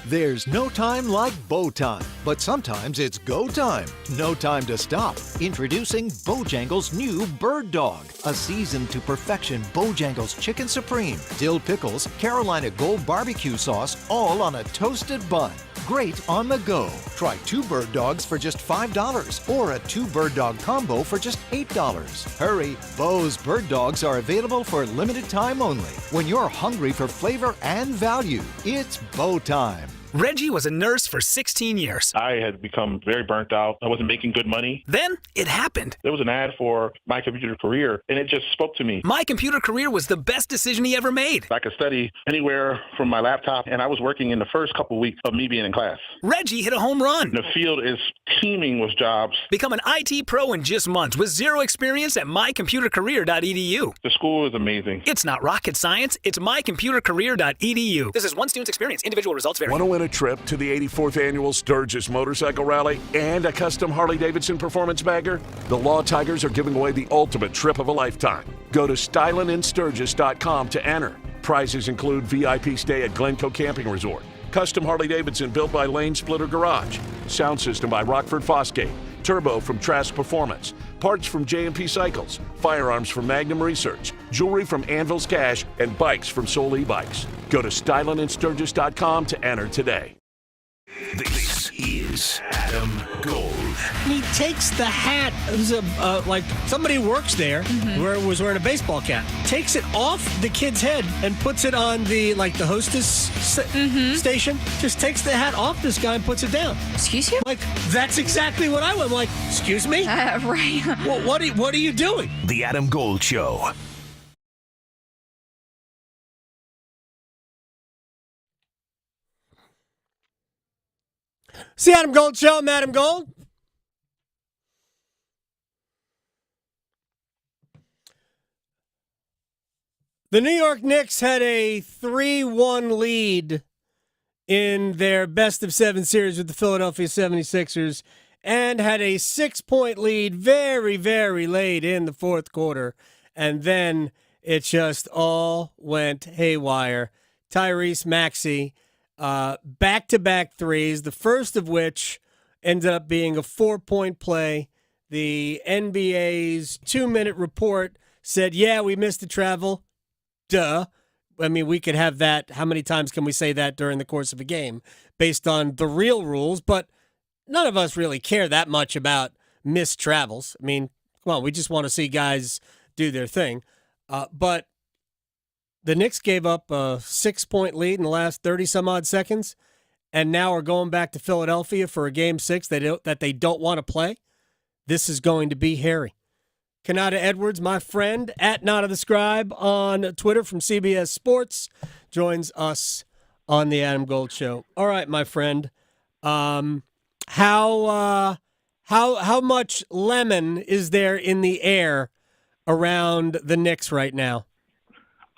There's no time like bow time, but sometimes it's go time. No time to stop. Introducing Bojangles' new Bird Dog, a seasoned to perfection Bojangles Chicken Supreme, dill pickles, Carolina Gold barbecue sauce, all on a toasted bun. Great on the go. Try 2 Bird Dogs for just $5 or a 2 Bird Dog combo for just $8. Hurry, Bo's Bird Dogs are available for limited time only. When you're hungry for flavor and value, it's bow time. Reggie was a nurse for 16 years. I had become very burnt out. I wasn't making good money. Then it happened. There was an ad for My Computer Career, and it just spoke to me. My Computer Career was the best decision he ever made. I could study anywhere from my laptop, and I was working in the first couple weeks of me being in class. Reggie hit a home run. The field is teeming with jobs. Become an IT pro in just months with zero experience at mycomputercareer.edu. The school is amazing. It's not rocket science. It's mycomputercareer.edu. This is one student's experience. Individual results vary. Want to win a trip to the 84th Annual Sturgis Motorcycle Rally and a custom Harley-Davidson performance bagger? The Law Tigers are giving away the ultimate trip of a lifetime. Go to stylinandsturgis.com to enter. Prizes include VIP stay at Glencoe Camping Resort, custom Harley-Davidson built by Lane Splitter Garage, sound system by Rockford Fosgate, turbo from Trask Performance, parts from J&P Cycles, firearms from Magnum Research, jewelry from Anvil's Cash, and bikes from Soul E-Bikes. Go to stylinandsturgis.com to enter today. This is Adam Gold. He takes the hat. It was like somebody works there, was wearing a baseball cap. Takes it off the kid's head and puts it on the hostess station. Just takes the hat off this guy and puts it down. Excuse you? Like that's exactly what I went. Like, excuse me? Right. Well, what are you doing? The Adam Gold Show. See Adam Gold Show. I'm Adam Gold. The New York Knicks had a 3-1 lead in their best-of-7 series with the Philadelphia 76ers and had a 6-point lead very, very late in the fourth quarter. And then it just all went haywire. Tyrese Maxey, back-to-back threes, the first of which ended up being a 4-point play. The NBA's 2-minute report said, yeah, we missed the travel. Duh. I mean, we could have that. How many times can we say that during the course of a game based on the real rules? But none of us really care that much about missed travels. I mean, come on, we just want to see guys do their thing. But the Knicks gave up a 6-point lead in the last 30-some-odd seconds, and now are going back to Philadelphia for a Game 6 that they don't want to play. This is going to be hairy. Kanata Edwards, my friend, at Nada the Scribe on Twitter from CBS Sports, joins us on the Adam Gold Show. All right, my friend, how much lemon is there in the air around the Knicks right now?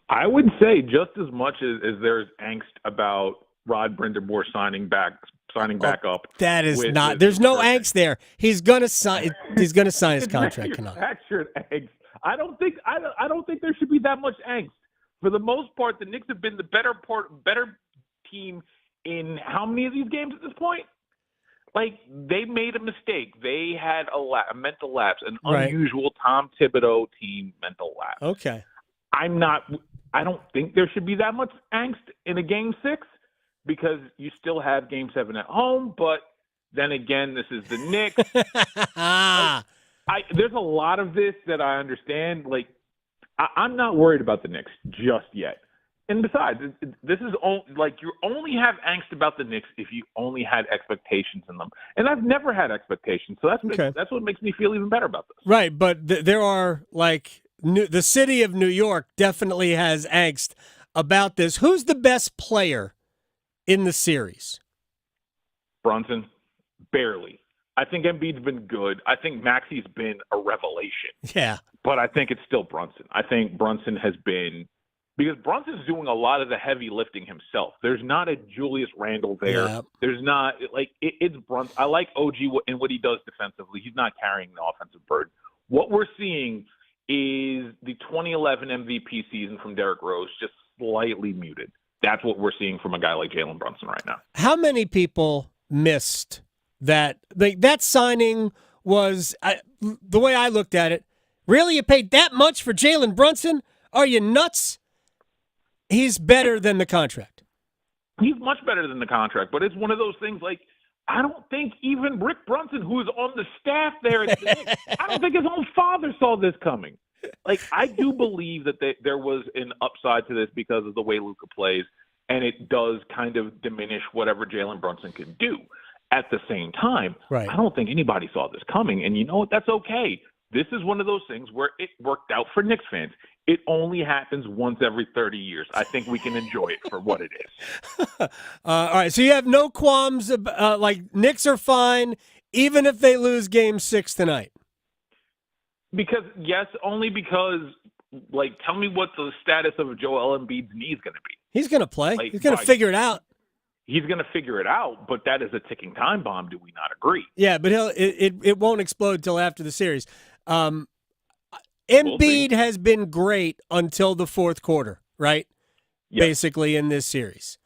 I would say just as much as there's angst about Rod Brind'Amour signing back up. That is not. There's no angst there. He's gonna sign. He's gonna sign his contract. Manufactured angst. I don't think there should be that much angst. For the most part, the Knicks have been the better team in how many of these games at this point? Like, they made a mistake. They had a mental lapse, an unusual Tom Thibodeau team mental lapse. Okay. I don't think there should be that much angst in a Game 6. Because you still have Game 7 at home, but then again, this is the Knicks. There's a lot of this that I understand. Like, I'm not worried about the Knicks just yet. And besides, this is you only have angst about the Knicks if you only had expectations in them. And I've never had expectations, so that's what makes me feel even better about this. Right, but there are the city of New York definitely has angst about this. Who's the best player in the series? Brunson, barely. I think Embiid's been good. I think Maxey's been a revelation. Yeah. But I think it's still Brunson. I think Brunson has been – because Brunson's doing a lot of the heavy lifting himself. There's not a Julius Randle there. Yeah. There's not – it's Brunson. I like OG and what he does defensively. He's not carrying the offensive burden. What we're seeing is the 2011 MVP season from Derrick Rose just slightly muted. That's what we're seeing from a guy like Jalen Brunson right now. How many people missed that? That signing was, the way I looked at it, really? You paid that much for Jalen Brunson? Are you nuts? He's better than the contract. He's much better than the contract, but it's one of those things I don't think even Rick Brunson, who is on the staff there at the Knicks, I don't think his own father saw this coming. I do believe that there was an upside to this because of the way Luka plays, and it does kind of diminish whatever Jalen Brunson can do. At the same time, I don't think anybody saw this coming, and you know what? That's okay. This is one of those things where it worked out for Knicks fans. It only happens once every 30 years. I think we can enjoy it for what it is. All right, so you have no qualms. Knicks are fine, even if they lose Game 6 tonight. Because, yes, only because, tell me what the status of Joel Embiid's knee is going to be. He's going to play. He's going to figure it out. He's going to figure it out, but that is a ticking time bomb. Do we not agree? Yeah, but it won't explode till after the series. Embiid has been great until the fourth quarter, right? Yep. Basically in this series.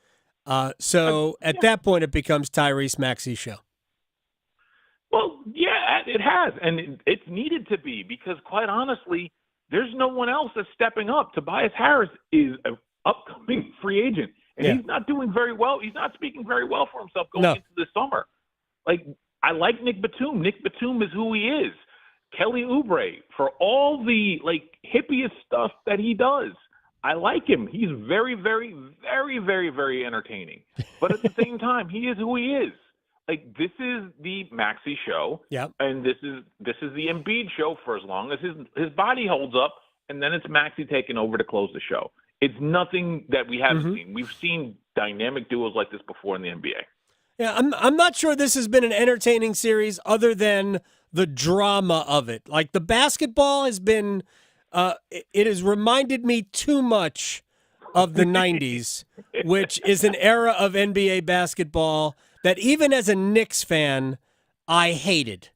At that point, it becomes Tyrese Maxey's show. Well, yeah, it has, and it's needed to be because, quite honestly, there's no one else that's stepping up. Tobias Harris is an upcoming free agent, and he's not doing very well. He's not speaking very well for himself going into the summer. I like Nick Batum. Nick Batum is who he is. Kelly Oubre, for all the hippiest stuff that he does, I like him. He's very, very, very, very, very entertaining. But at the same time, he is who he is. This is the Maxey show, and this is the Embiid show for as long as his body holds up, and then it's Maxey taking over to close the show. It's nothing that we haven't seen. We've seen dynamic duos like this before in the NBA. Yeah, I'm not sure this has been an entertaining series other than the drama of it. The basketball has been, it has reminded me too much of the 90s, which is an era of NBA basketball that even as a Knicks fan, I hated.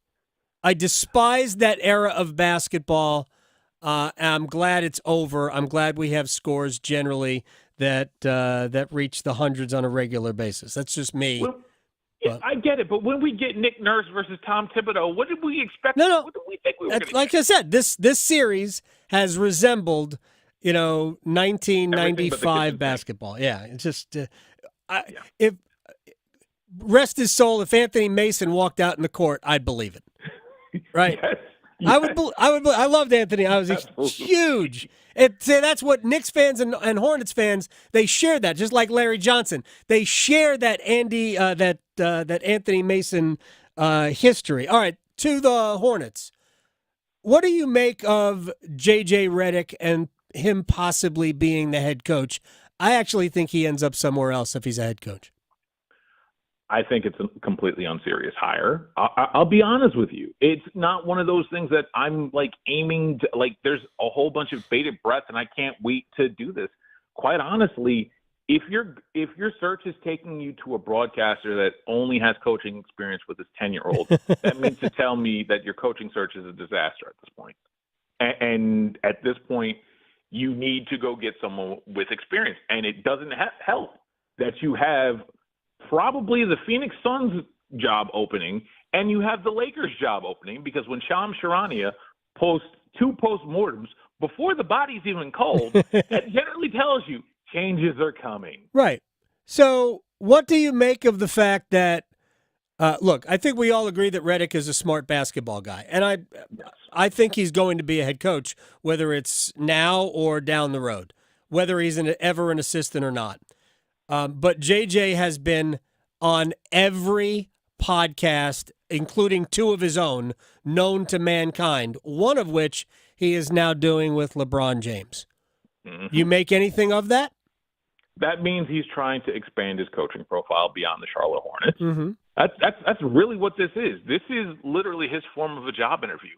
I despised that era of basketball. I'm glad it's over. I'm glad we have scores generally that reach the hundreds on a regular basis. That's just me. Well, yeah, I get it, but when we get Nick Nurse versus Tom Thibodeau, what did we expect? No. What did we think we were going to Like I said, this series has resembled, 1995 basketball. Yeah, it's just if rest his soul, if Anthony Mason walked out in the court, I'd believe it. Right? Yes. I loved Anthony. I was huge. That's what Knicks fans and Hornets fans, they share that, just like Larry Johnson. They share that that Anthony Mason history. All right, to the Hornets. What do you make of J.J. Redick and him possibly being the head coach? I actually think he ends up somewhere else if he's a head coach. I think it's a completely unserious hire. I'll be honest with you. It's not one of those things that I'm aiming to, there's a whole bunch of bated breath and I can't wait to do this. Quite honestly, if your search is taking you to a broadcaster that only has coaching experience with his 10-year-old, that means to tell me that your coaching search is a disaster at this point. And at this point, you need to go get someone with experience. And it doesn't help that you have probably the Phoenix Suns job opening and you have the Lakers job opening, because when Shams Charania posts 2 postmortems before the body's even cold, that generally tells you changes are coming. Right. So what do you make of the fact that, look, I think we all agree that Redick is a smart basketball guy, and I think he's going to be a head coach, whether it's now or down the road, whether he's ever an assistant or not. But JJ has been on every podcast, including 2 of his own, known to mankind, one of which he is now doing with LeBron James. Mm-hmm. You make anything of that? That means he's trying to expand his coaching profile beyond the Charlotte Hornets. Mm-hmm. That's really what this is. This is literally his form of a job interview.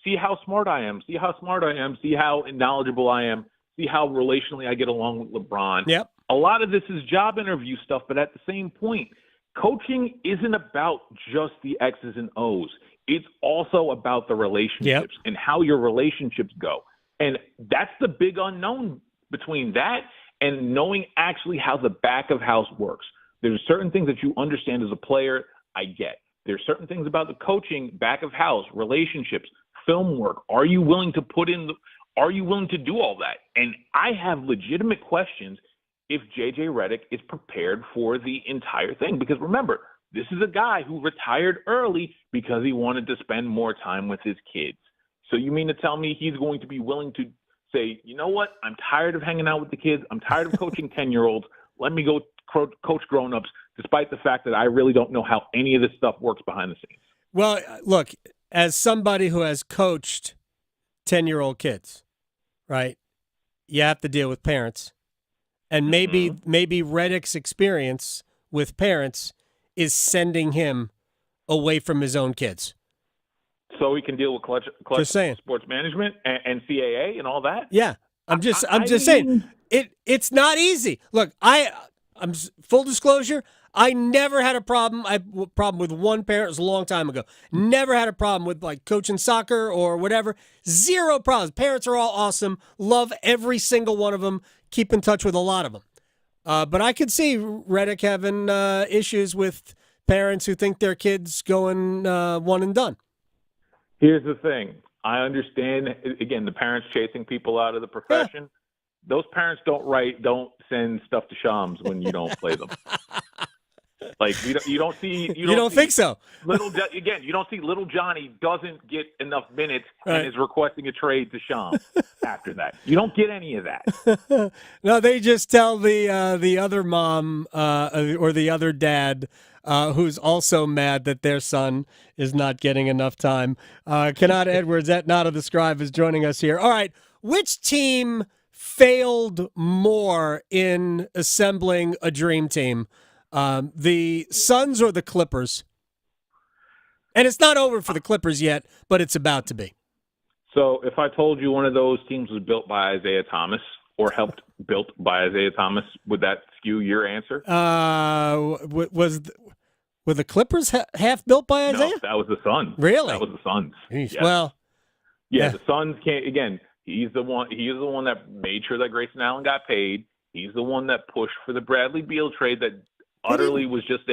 See how smart I am. See how smart I am. See how knowledgeable I am. See how relationally I get along with LeBron. Yep. A lot of this is job interview stuff, but at the same point, coaching isn't about just the X's and O's. It's also about the relationships and how your relationships go. And that's the big unknown between that and knowing actually how the back of house works. There's certain things that you understand as a player, I get. There's certain things about the coaching, back of house, relationships, film work. Are you willing to are you willing to do all that? And I have legitimate questions if J.J. Redick is prepared for the entire thing. Because remember, this is a guy who retired early because he wanted to spend more time with his kids. So you mean to tell me he's going to be willing to say, you know what, I'm tired of hanging out with the kids. I'm tired of coaching 10-year-olds. Let me go coach grown-ups, despite the fact that I really don't know how any of this stuff works behind the scenes. Well, look, as somebody who has coached 10-year-old kids, right, you have to deal with parents. And maybe Redick's experience with parents is sending him away from his own kids. So he can deal with clutch sports management and CAA and all that? Yeah. I'm just saying it's not easy. Look, I'm full disclosure, I never had a problem. I had a problem with one parent. It was a long time ago. Never had a problem with coaching soccer or whatever. Zero problems. Parents are all awesome. Love every single one of them. Keep in touch with a lot of them. But I could see Redick having issues with parents who think their kid's going one and done. Here's the thing. I understand, again, the parents chasing people out of the profession. Yeah. Those parents don't send stuff to Shams when you don't play them. You don't see. You don't think so? You don't see little Johnny doesn't get enough minutes and is requesting a trade to Shams after that. You don't get any of that. No, they just tell the other mom or the other dad who's also mad that their son is not getting enough time. Kennard Edwards at Not of the Scribe is joining us here. All right, which team failed more in assembling a dream team? The Suns or the Clippers? And it's not over for the Clippers yet, but it's about to be. So if I told you one of those teams was built by Isaiah Thomas, or helped built by Isaiah Thomas? Would that skew your answer? Were the Clippers half built by Isaiah? No, that was the Suns. Really? That was the Suns. Yes. Well, yeah, the Suns can't. Again, he's the one. He is the one that made sure that Grayson Allen got paid. He's the one that pushed for the Bradley Beal trade that utterly was just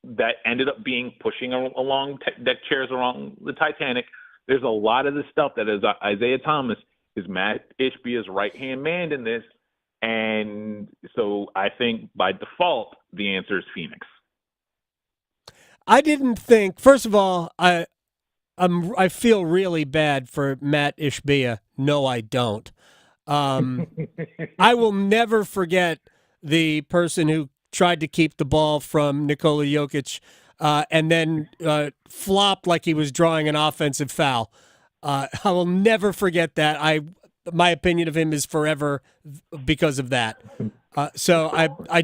that ended up being pushing along deck chairs along the Titanic. There's a lot of this stuff that is Isaiah Thomas is Matt Ishbia's right-hand man in this. And so I think by default, the answer is Phoenix. I didn't think, first of all, I feel really bad for Matt Ishbia. No, I don't. I will never forget the person who tried to keep the ball from Nikola Jokic and then flopped like he was drawing an offensive foul. I will never forget that. My opinion of him is forever because of that. So I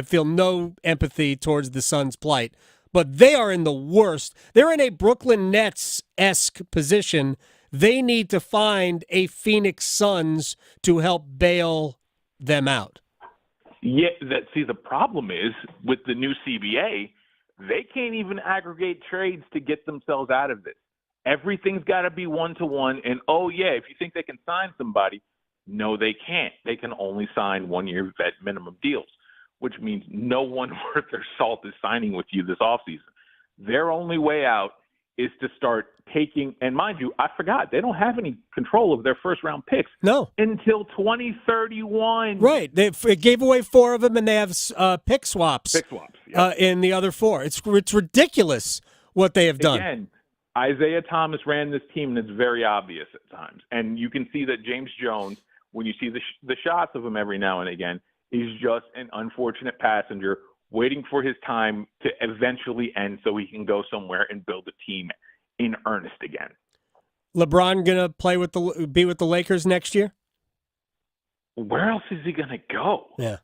feel no empathy towards the Suns' plight, but they are in the worst. They're in a Brooklyn Nets-esque position. They need to find a Phoenix Suns to help bail them out. Yeah, the problem is with the new CBA, they can't even aggregate trades to get themselves out of this. Everything's got to be one-to-one, and if you think they can sign somebody, no, they can't. They can only sign one-year vet minimum deals, which means no one worth their salt is signing with you this offseason. Their only way out is to start taking, and mind you, I forgot, they don't have any control of their first-round picks until 2031. Right. They gave away 4 of them, and they have pick swaps. In the other 4. It's ridiculous what they have done. Again, Isaiah Thomas ran this team, and it's very obvious at times. And you can see that James Jones, when you see the shots of him every now and again, is just an unfortunate passenger waiting for his time to eventually end so he can go somewhere and build a team in earnest again. LeBron going to be with the Lakers next year? Where else is he going to go? Yeah.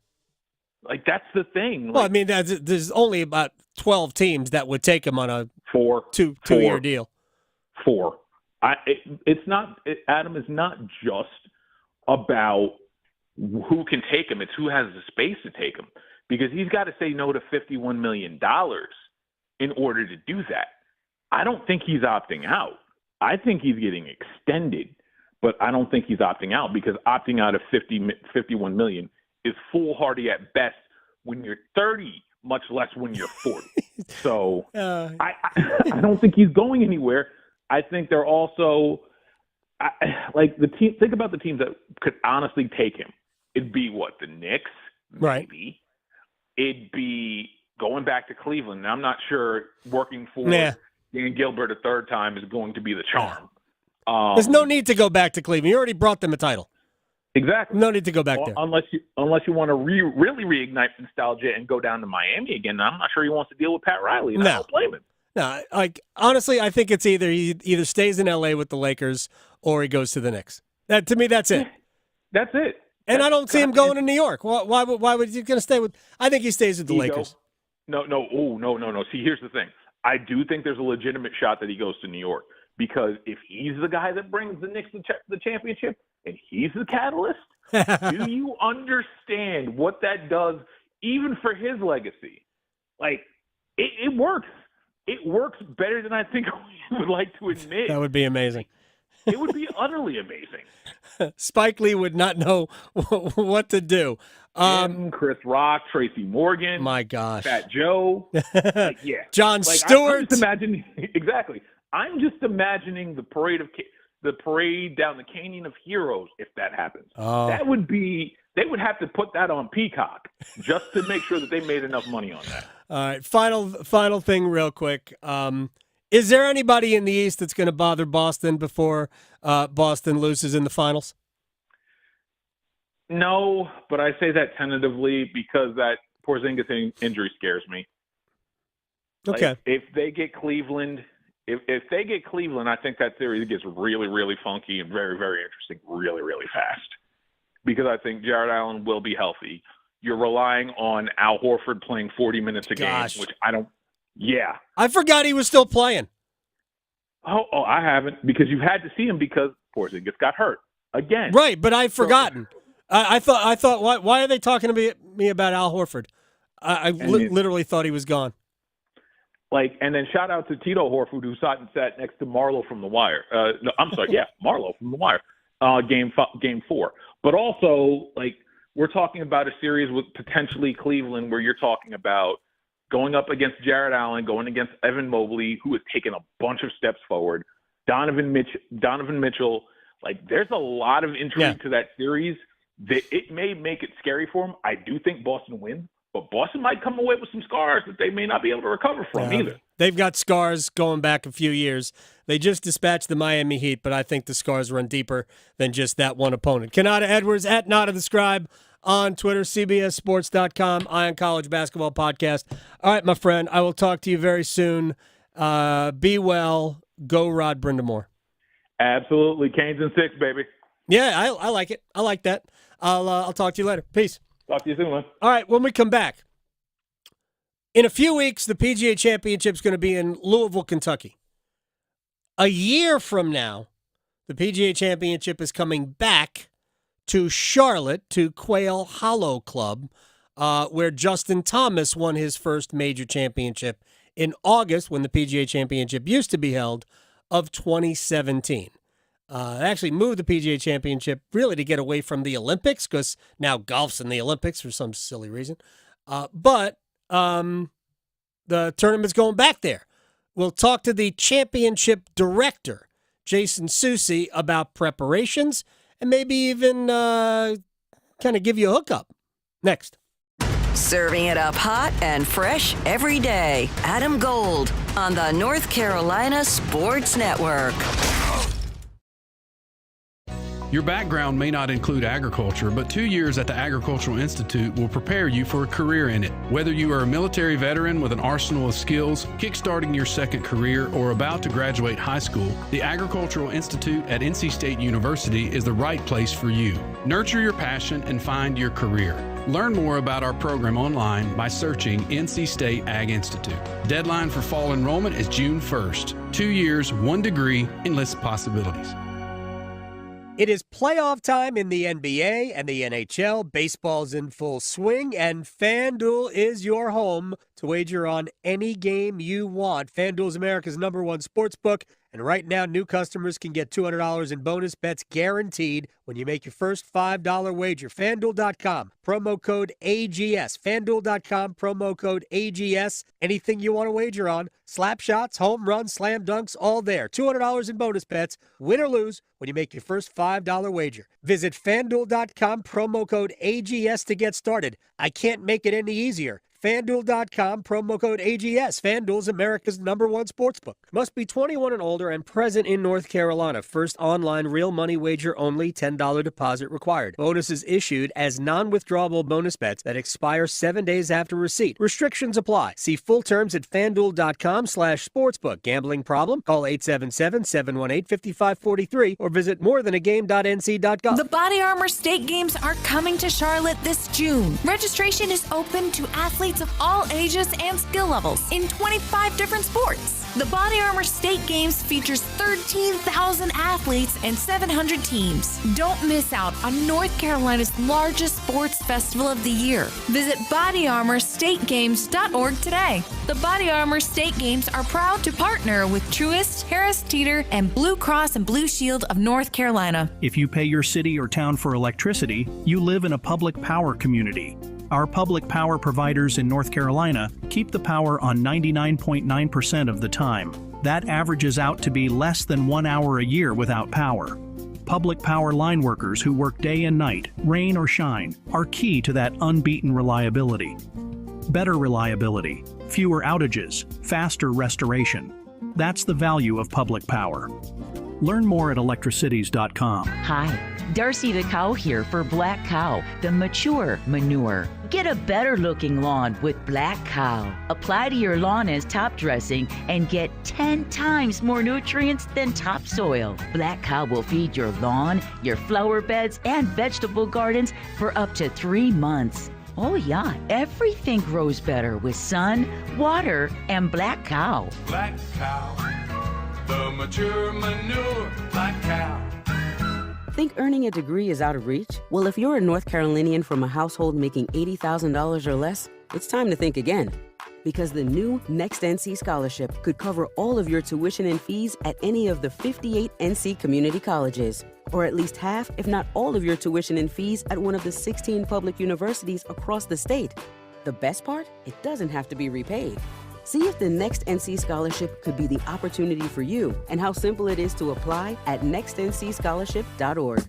Like, that's the thing. Well, I mean, there's only about 12 teams that would take him on a two-year deal. 4. Adam, is not just about who can take him. It's who has the space to take him. Because he's got to say no to $51 million in order to do that. I don't think he's opting out. I think he's getting extended, but I don't think he's opting out because opting out of $51 million is foolhardy at best when you're 30, much less when you're 40. So I don't think he's going anywhere. I think they're also like the team. Think about the teams that could honestly take him. It'd be what, the Knicks, maybe. Right. It'd be going back to Cleveland. I'm not sure working for Dan Gilbert a third time is going to be the charm. There's no need to go back to Cleveland. You already brought them a title. Exactly. No need to go back there. Unless you want to really reignite nostalgia and go down to Miami again. I'm not sure he wants to deal with Pat Riley. And I don't blame him. No, honestly, I think it's he either stays in L.A. with the Lakers or he goes to the Knicks. To me, that's it. That's it. And I don't see him going to New York. Why would he going to stay with? I think he stays with the Lakers. No. See, here's the thing. I do think there's a legitimate shot that he goes to New York because if he's the guy that brings the Knicks the championship and he's the catalyst, do you understand what that does even for his legacy? Like, it works. It works better than I think we would like to admit. That would be amazing. It would be utterly amazing. Spike Lee would not know what to do. Chris Rock, Tracy Morgan. My gosh. Fat Joe. John Stewart. I'm just imagining, exactly. I'm just imagining the parade down the Canyon of Heroes if that happens. Oh. That would be – they would have to put that on Peacock just to make sure that they made enough money on that. All right, final thing real quick. Is there anybody in the East that's going to bother Boston before Boston loses in the finals? No, but I say that tentatively because that Porzingis injury scares me. Okay. Like, if they get Cleveland, I think that series gets really, really funky and very, very interesting really, really fast. Because I think Jared Allen will be healthy. You're relying on Al Horford playing 40 minutes a game, which I don't. Yeah. I forgot he was still playing. Oh, I haven't because you had to see him because Porzingis got hurt. again. Right, but I've forgotten. I thought, why are they talking to me about Al Horford? I literally thought he was gone. And then shout out to Tito Horford, who sat next to Marlo from The Wire. Marlo from The Wire, game 4. But also, we're talking about a series with potentially Cleveland where you're talking about going up against Jared Allen, going against Evan Mobley, who has taken a bunch of steps forward, Donovan Mitchell. There's a lot of intrigue to that series. It may make it scary for them. I do think Boston wins, but Boston might come away with some scars that they may not be able to recover from either. They've got scars going back a few years. They just dispatched the Miami Heat, but I think the scars run deeper than just that one opponent. Kanata Edwards at Nada the Scribe on Twitter, CBSSports.com, Ion College Basketball Podcast. All right, my friend, I will talk to you very soon. Be well. Go Rod Brind'Amour. Absolutely. Canes and 6, baby. Yeah, I like it. I like that. I'll talk to you later. Peace. Talk to you soon, man. All right, when we come back, in a few weeks, the PGA Championship is going to be in Louisville, Kentucky. A year from now, the PGA Championship is coming back to Charlotte, to Quail Hollow Club, where Justin Thomas won his first major championship in August, when the PGA Championship used to be held, of 2017. They actually moved the PGA Championship really to get away from the Olympics, because now golf's in the Olympics for some silly reason. But the tournament's going back there. We'll talk to the championship director, Jason Susi, about preparations and maybe even kind of give you a hookup. Next. Serving it up hot and fresh every day. Adam Gold on the North Carolina Sports Network. Your background may not include agriculture, but 2 years at the Agricultural Institute will prepare you for a career in it. Whether you are a military veteran with an arsenal of skills, kickstarting your second career, or about to graduate high school, the Agricultural Institute at NC State University is the right place for you. Nurture your passion and find your career. Learn more about our program online by searching NC State Ag Institute. Deadline for fall enrollment is June 1st. 2 years, 1 degree, endless possibilities. It is playoff time in the NBA and the NHL. Baseball's in full swing, and FanDuel is your home to wager on any game you want. FanDuel is America's #1 sportsbook, and right now new customers can get $200 in bonus bets guaranteed when you make your first $5 wager. FanDuel.com, promo code AGS. FanDuel.com, promo code AGS. Anything you want to wager on, slap shots, home runs, slam dunks, all there. $200 in bonus bets, win or lose, when you make your first $5 wager. Visit FanDuel.com, promo code AGS to get started. I can't make it any easier. FanDuel.com, promo code AGS. FanDuel's America's #1 sportsbook. Must be 21 and older and present in North Carolina. First online real money wager only. $10 deposit required. Bonuses issued as non-withdrawable bonus bets that expire 7 days after receipt. Restrictions apply. See full terms at FanDuel.com/sportsbook. Gambling problem? Call 877-718-5543 or visit morethanagame.nc.gov. The Body Armor State Games are coming to Charlotte this June. Registration is open to athletes of all ages and skill levels in 25 different sports. The Body Armor State Games features 13,000 athletes and 700 teams. Don't miss out on North Carolina's largest sports festival of the year. Visit bodyarmorstategames.org today. The Body Armor State Games are proud to partner with Truist, Harris Teeter, and Blue Cross and Blue Shield of North Carolina. If you pay your city or town for electricity, you live in a public power community. Our public power providers in North Carolina keep the power on 99.9% of the time. That averages out to be less than 1 hour a year without power. Public power line workers who work day and night, rain or shine, are key to that unbeaten reliability. Better reliability, fewer outages, faster restoration. That's the value of public power. Learn more at electricities.com. Hi, Darcy the Cow here for Black Cow, the mature manure. Get a better looking lawn with Black Cow. Apply to your lawn as top dressing and get 10 times more nutrients than topsoil. Black Cow will feed your lawn, your flower beds, and vegetable gardens for up to 3 months. Oh yeah, everything grows better with sun, water, and Black Cow. Black Cow, the mature manure, Black Cow. Think earning a degree is out of reach? Well, if you're a North Carolinian from a household making $80,000 or less, it's time to think again. Because the new Next NC Scholarship could cover all of your tuition and fees at any of the 58 NC community colleges. Or at least half, if not all of your tuition and fees at one of the 16 public universities across the state. The best part? It doesn't have to be repaid. See if the Next NC Scholarship could be the opportunity for you and how simple it is to apply at nextncscholarship.org.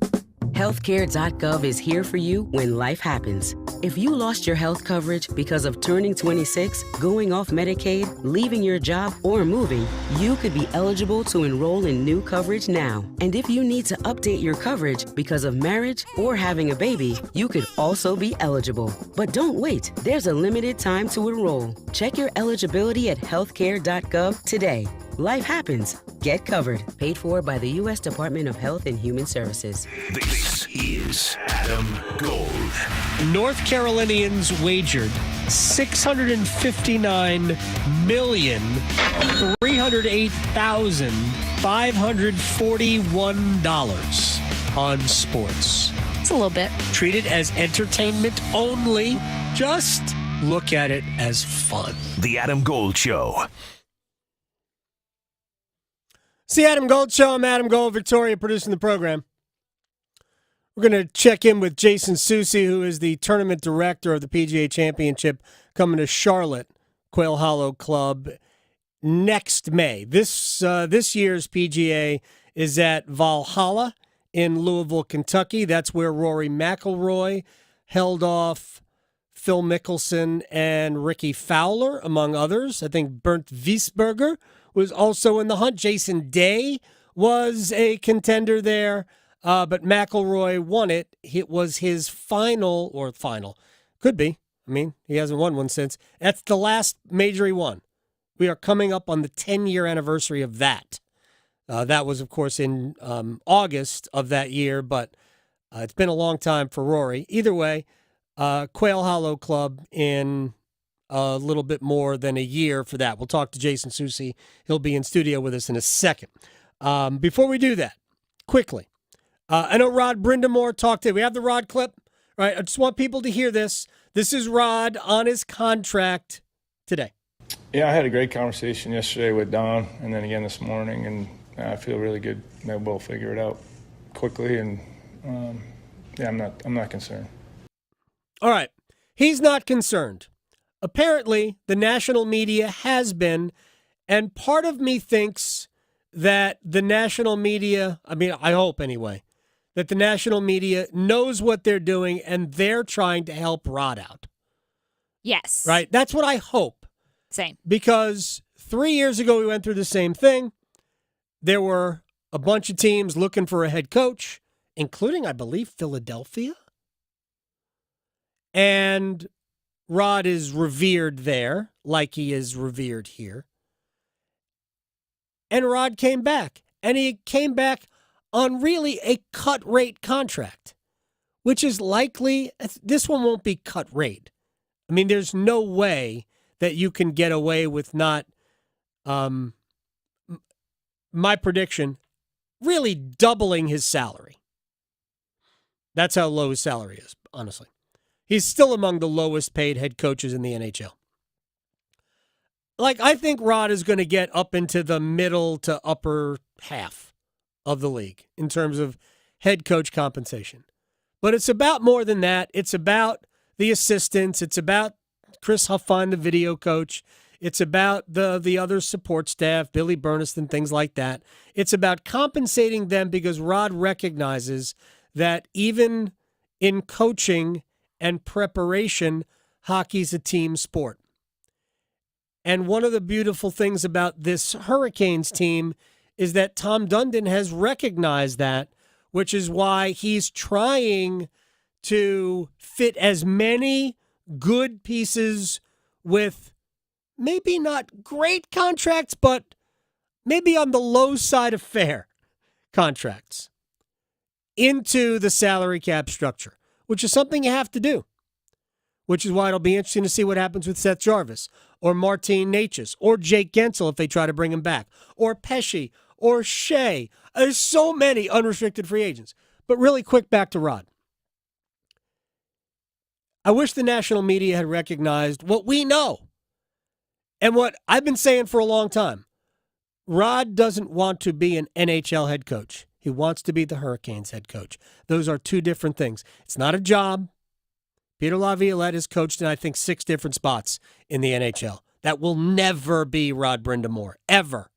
Healthcare.gov is here for you when life happens. If you lost your health coverage because of turning 26, going off Medicaid, leaving your job, or moving, you could be eligible to enroll in new coverage now. And if you need to update your coverage because of marriage or having a baby, you could also be eligible. But don't wait. There's a limited time to enroll. Check your eligibility at healthcare.gov today. Life happens. Get covered. Paid for by the U.S. Department of Health and Human Services. This is Adam Gold. North Carolinians wagered $659,308,541 on sports. It's a little bit. Treat it as entertainment only. Just look at it as fun. The Adam Gold Show. It's the Adam Gold Show. I'm Adam Gold, Victoria, producing the program. We're going to check in with Jason Soucy, who is the tournament director of the PGA Championship, coming to Charlotte, Quail Hollow Club, next May. This year's PGA is at Valhalla in Louisville, Kentucky. That's where Rory McIlroy held off Phil Mickelson and Ricky Fowler, among others. I think Bernd Wiesberger was also in the hunt. Jason Day was a contender there, but McIlroy won it. It was his final. Could be. I mean, he hasn't won one since. That's the last major he won. We are coming up on the 10-year anniversary of that. That was, of course, in August of that year, but it's been a long time for Rory. Either way, Quail Hollow Club in a little bit more than a year for that. We'll talk to Jason Soucy. He'll be in studio with us in a second. Before we do that, quickly, I know Rod Brind'Amour talked to. We have the Rod clip, right? I just want people to hear this. This is Rod on his contract today. Yeah, I had a great conversation yesterday with Don, and then again this morning, and I feel really good that we'll figure it out quickly. And yeah, I'm not concerned. All right, he's not concerned. Apparently, the national media has been, and part of me thinks that the national media, I mean, I hope anyway, that the national media knows what they're doing and they're trying to help Rod out. Yes. Right? That's what I hope. Same. Because 3 years ago, we went through the same thing. There were a bunch of teams looking for a head coach, including, I believe, Philadelphia. And Rod is revered there, like he is revered here. And Rod came back. And he came back on really a cut rate contract, which is likely, this one won't be cut rate. I mean, there's no way that you can get away with not, my prediction, really doubling his salary. That's how low his salary is, honestly. He's still among the lowest paid head coaches in the NHL. Like, I think Rod is going to get up into the middle to upper half of the league in terms of head coach compensation. But it's about more than that. It's about the assistants. It's about Chris Huffine, the video coach. It's about the other support staff, Billy Burniston, things like that. It's about compensating them because Rod recognizes that even in coaching and preparation, hockey's a team sport. And one of the beautiful things about this Hurricanes team is that Tom Dundon has recognized that, which is why he's trying to fit as many good pieces with maybe not great contracts, but maybe on the low side of fair contracts into the salary cap structure, which is something you have to do, which is why it'll be interesting to see what happens with Seth Jarvis or Martin Necas or Jake Gensel if they try to bring him back, or Pesce or Shea. There's so many unrestricted free agents. But really quick, back to Rod. I wish the national media had recognized what we know and what I've been saying for a long time. Rod doesn't want to be an NHL head coach. He wants to be the Hurricanes head coach. Those are two different things. It's not a job. Peter Laviolette has coached in, I think, 6 different spots in the NHL. That will never be Rod Brind'Amour, ever.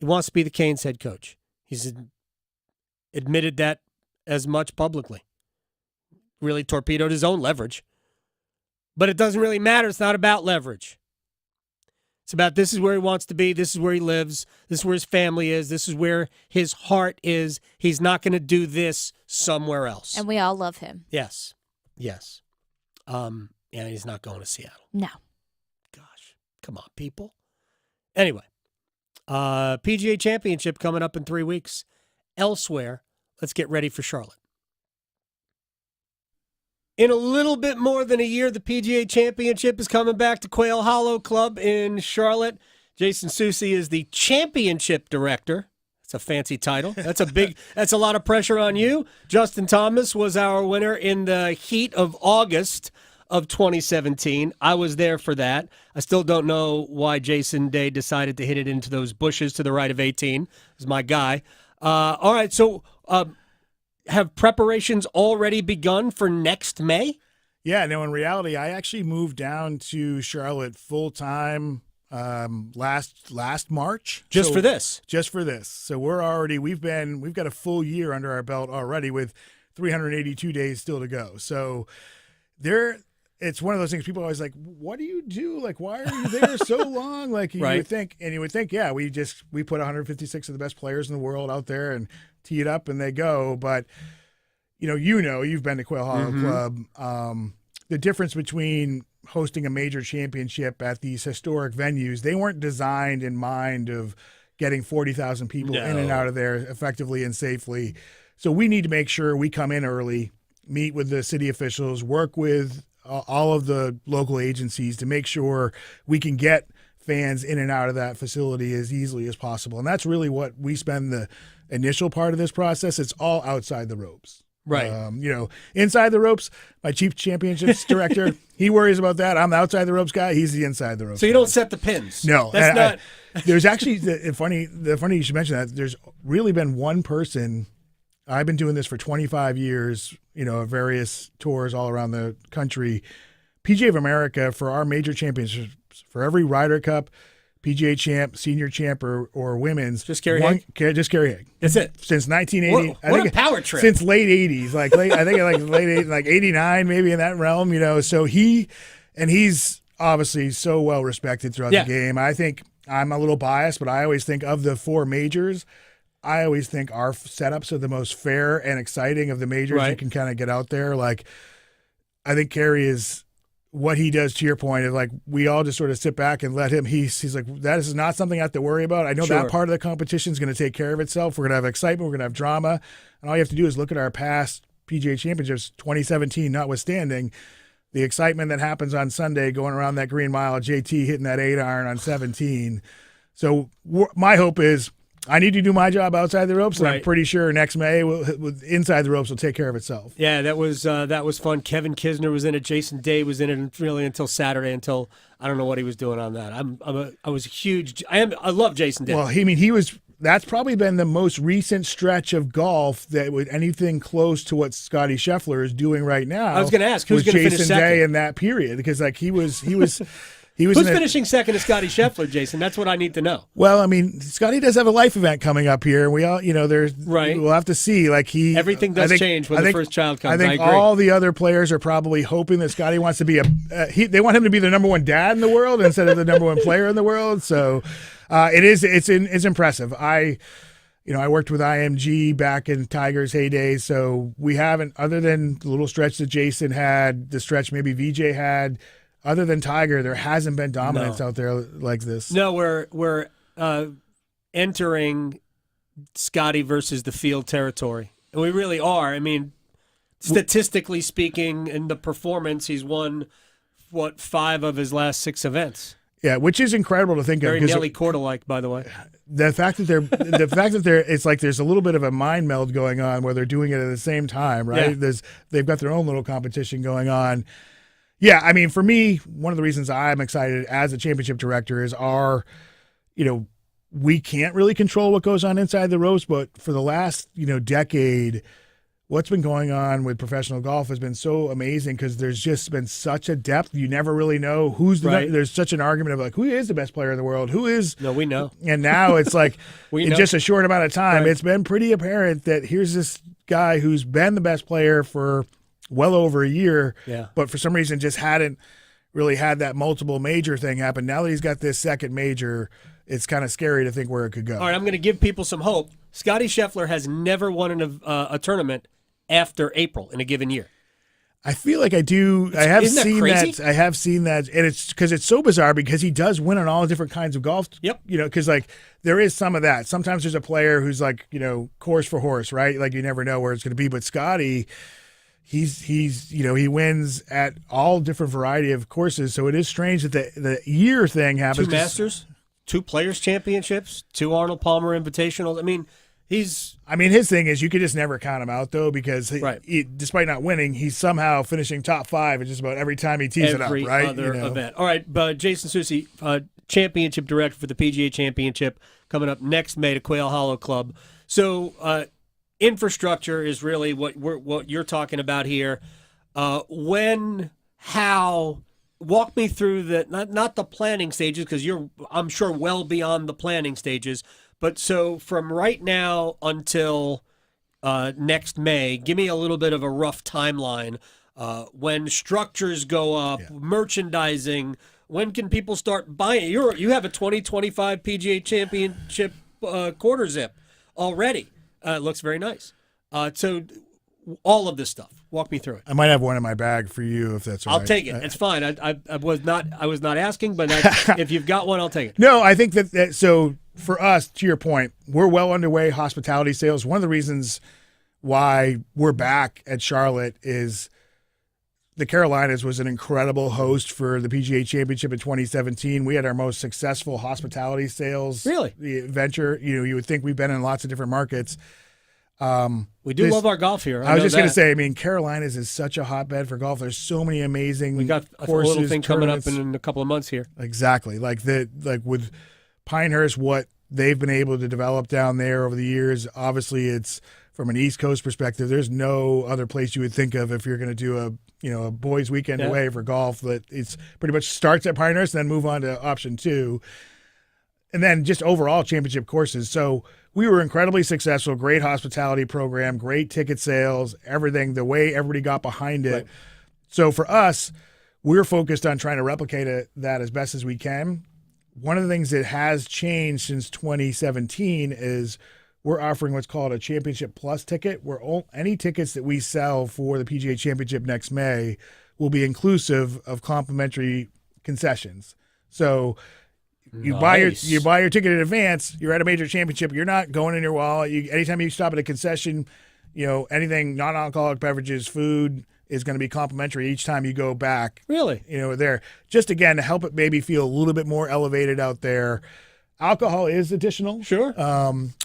He wants to be the Canes head coach. He's admitted that as much publicly. Really torpedoed his own leverage. But it doesn't really matter. It's not about leverage. It's about this is where he wants to be. This is where he lives. This is where his family is. This is where his heart is. He's not going to do this somewhere else. And we all love him. Yes. Yes. And he's not going to Seattle. No. Gosh. Come on, people. Anyway. PGA Championship coming up in 3 weeks. Elsewhere, let's get ready for Charlotte. In a little bit more than a year, the PGA Championship is coming back to Quail Hollow Club in Charlotte. Jason Soucy is the championship director. That's a fancy title. That's a lot of pressure on you. Justin Thomas was our winner in the heat of August of 2017. I was there for that. I still don't know why Jason Day decided to hit it into those bushes to the right of 18. He's my guy. All right, so have preparations already begun for next May? Yeah, no, in reality, I actually moved down to Charlotte full-time last March. Just for this? Just for this. So we've got a full year under our belt already with 382 days still to go. So it's one of those things people are always like, what do you do? Like, why are you there so long? Like you would think, yeah, we put 156 of the best players in the world out there and tee it up and they go. But you've been to Quail Hollow Club. The difference between hosting a major championship at these historic venues, they weren't designed in mind of getting 40,000 people in and out of there effectively and safely. So we need to make sure we come in early, meet with the city officials, work with all of the local agencies to make sure we can get fans in and out of that facility as easily as possible. And that's really what we spend the initial part of this process. It's all outside the ropes. Right. Inside the ropes, my chief championships director, he worries about that. I'm the outside the ropes guy. He's the inside the ropes So you guy. don't set the pins. No. That's not. There's actually, the funny you should mention that, there's really been one person. I've been doing this for 25 years, various tours all around the country. PGA of America, for our major championships, for every Ryder Cup, PGA champ, senior champ, or women's. Just Kerry Haig? Just Kerry Haig. That's it. Since 1980. What a power trip. Since late 80s. I think late 80s, like 89, maybe in that realm, So he's obviously so well respected throughout the game. I think I'm a little biased, but I always think of the 4 majors, I always think our setups are the most fair and exciting of the majors. You can kind of get out there. Like, I think Kerry is what he does, to your point, is like we all just sort of sit back and let him. He's like, that is not something I have to worry about. I know that part of the competition is going to take care of itself. We're going to have excitement. We're going to have drama. And all you have to do is look at our past PGA championships, 2017 notwithstanding, the excitement that happens on Sunday going around that green mile, JT hitting that 8-iron on 17. So my hope is I need to do my job outside the ropes, and I'm pretty sure next May, inside the ropes will take care of itself. Yeah, that was fun. Kevin Kisner was in it. Jason Day was in it really until Saturday. Until I don't know what he was doing on that. I was a huge. I love Jason Day. Well, he was. That's probably been the most recent stretch of golf that with anything close to what Scotty Scheffler is doing right now. I was going to ask who's going to finish Jason second Day in that period, because like he was. Who's finishing second to Scotty Scheffler, Jason? That's what I need to know. Well, I mean, Scotty does have a life event coming up here, and we all, we'll have to see. Like everything does change when the first child comes. I think all the other players are probably hoping that Scotty wants to be they want him to be the number 1 dad in the world instead of the number 1 player in the world. So it's impressive. I worked with IMG back in Tiger's heyday, so we haven't, other than the little stretch that Jason had, the stretch maybe VJ had. Other than Tiger, there hasn't been dominance out there like this. No, we're entering Scotty versus the field territory, and we really are. I mean, statistically speaking, in the performance, he's won 5 of his last 6 events. Yeah, which is incredible to think Very of. Nelly Korda-like, by the way. the fact that it's like there's a little bit of a mind meld going on where they're doing it at the same time, right? Yeah. They've got their own little competition going on. Yeah, I mean, for me, one of the reasons I'm excited as a championship director is we can't really control what goes on inside the ropes, but for the last, decade, what's been going on with professional golf has been so amazing because there's just been such a depth. You never really know who's the best. There's such an argument of like, who is the best player in the world? Who is? No, we know. And now it's like, in just a short amount of time, Right. it's been pretty apparent that here's this guy who's been the best player for well over a year, but for some reason just hadn't really had that multiple major thing happen. Now that he's got this second major, it's kind of scary to think where it could go. All right, I'm going to give people some hope. Scotty Scheffler has never won a tournament after April in a given year. I feel like I do. I have Isn't that seen crazy? that. I have seen that, and it's because it's so bizarre because he does win on all different kinds of golf. Yep. Because like there is some of that. Sometimes there's a player who's like course for horse, right? Like you never know where it's going to be. But Scotty, he's he wins at all different variety of courses. So it is strange that the year thing happens. 2 Masters, 2 Players Championships, 2 Arnold Palmer Invitationals. I mean, his thing is you could just never count him out though because he, despite not winning, he's somehow finishing top 5 just about every time he tees every it up, right? other event. All right, but Jason Susi, championship director for the PGA Championship, coming up next May to Quail Hollow Club. So infrastructure is really what you're talking about here. When, how? Walk me through not the planning stages because you're, I'm sure, well beyond the planning stages. But so from right now until next May, give me a little bit of a rough timeline. When structures go up, merchandising, when can people start buying? You have a 2025 PGA Championship quarter zip already. It looks very nice. So all of this stuff. Walk me through it. I might have one in my bag for you if that's all right. I'll take it. It's fine. I was not asking, but if you've got one, I'll take it. No, I think that so for us, to your point, we're well underway hospitality sales. One of the reasons why we're back at Charlotte is the Carolinas was an incredible host for the PGA Championship in 2017. We had our most successful hospitality sales venture. You would think we've been in lots of different markets. We do love our golf here. I was just going to say, Carolinas is such a hotbed for golf. There's so many amazing We got courses, a little thing coming up tournaments. in a couple of months here. Exactly. Like with Pinehurst, what they've been able to develop down there over the years, obviously it's from an East Coast perspective, there's no other place you would think of if you're going to do a boys weekend away for golf that it's pretty much starts at Pinehurst and then move on to option 2. And then just overall championship courses. So we were incredibly successful, great hospitality program, great ticket sales, everything, the way everybody got behind it. Right. So for us, we're focused on trying to replicate that as best as we can. One of the things that has changed since 2017 is we're offering what's called a Championship Plus ticket, where any tickets that we sell for the PGA Championship next May will be inclusive of complimentary concessions. So you buy your ticket in advance, you're at a major championship, you're not going in your wallet. Anytime you stop at a concession, anything non-alcoholic beverages, food is going to be complimentary each time you go back. Really? There. Just again to help it maybe feel a little bit more elevated out there. Alcohol is additional. Sure.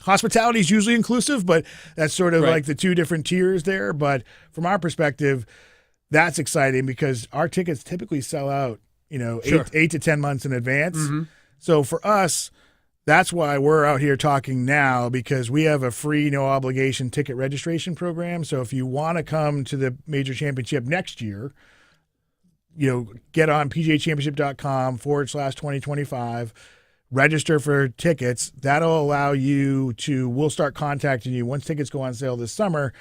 Hospitality is usually inclusive, but that's sort of like the 2 different tiers there. But from our perspective, that's exciting because our tickets typically sell out, 8 to 10 months in advance. Mm-hmm. So for us, that's why we're out here talking now, because we have a free, no obligation ticket registration program. So if you want to come to the major championship next year, get on pgachampionship.com/2025, register for tickets. That'll allow you we'll start contacting you once tickets go on sale this summer,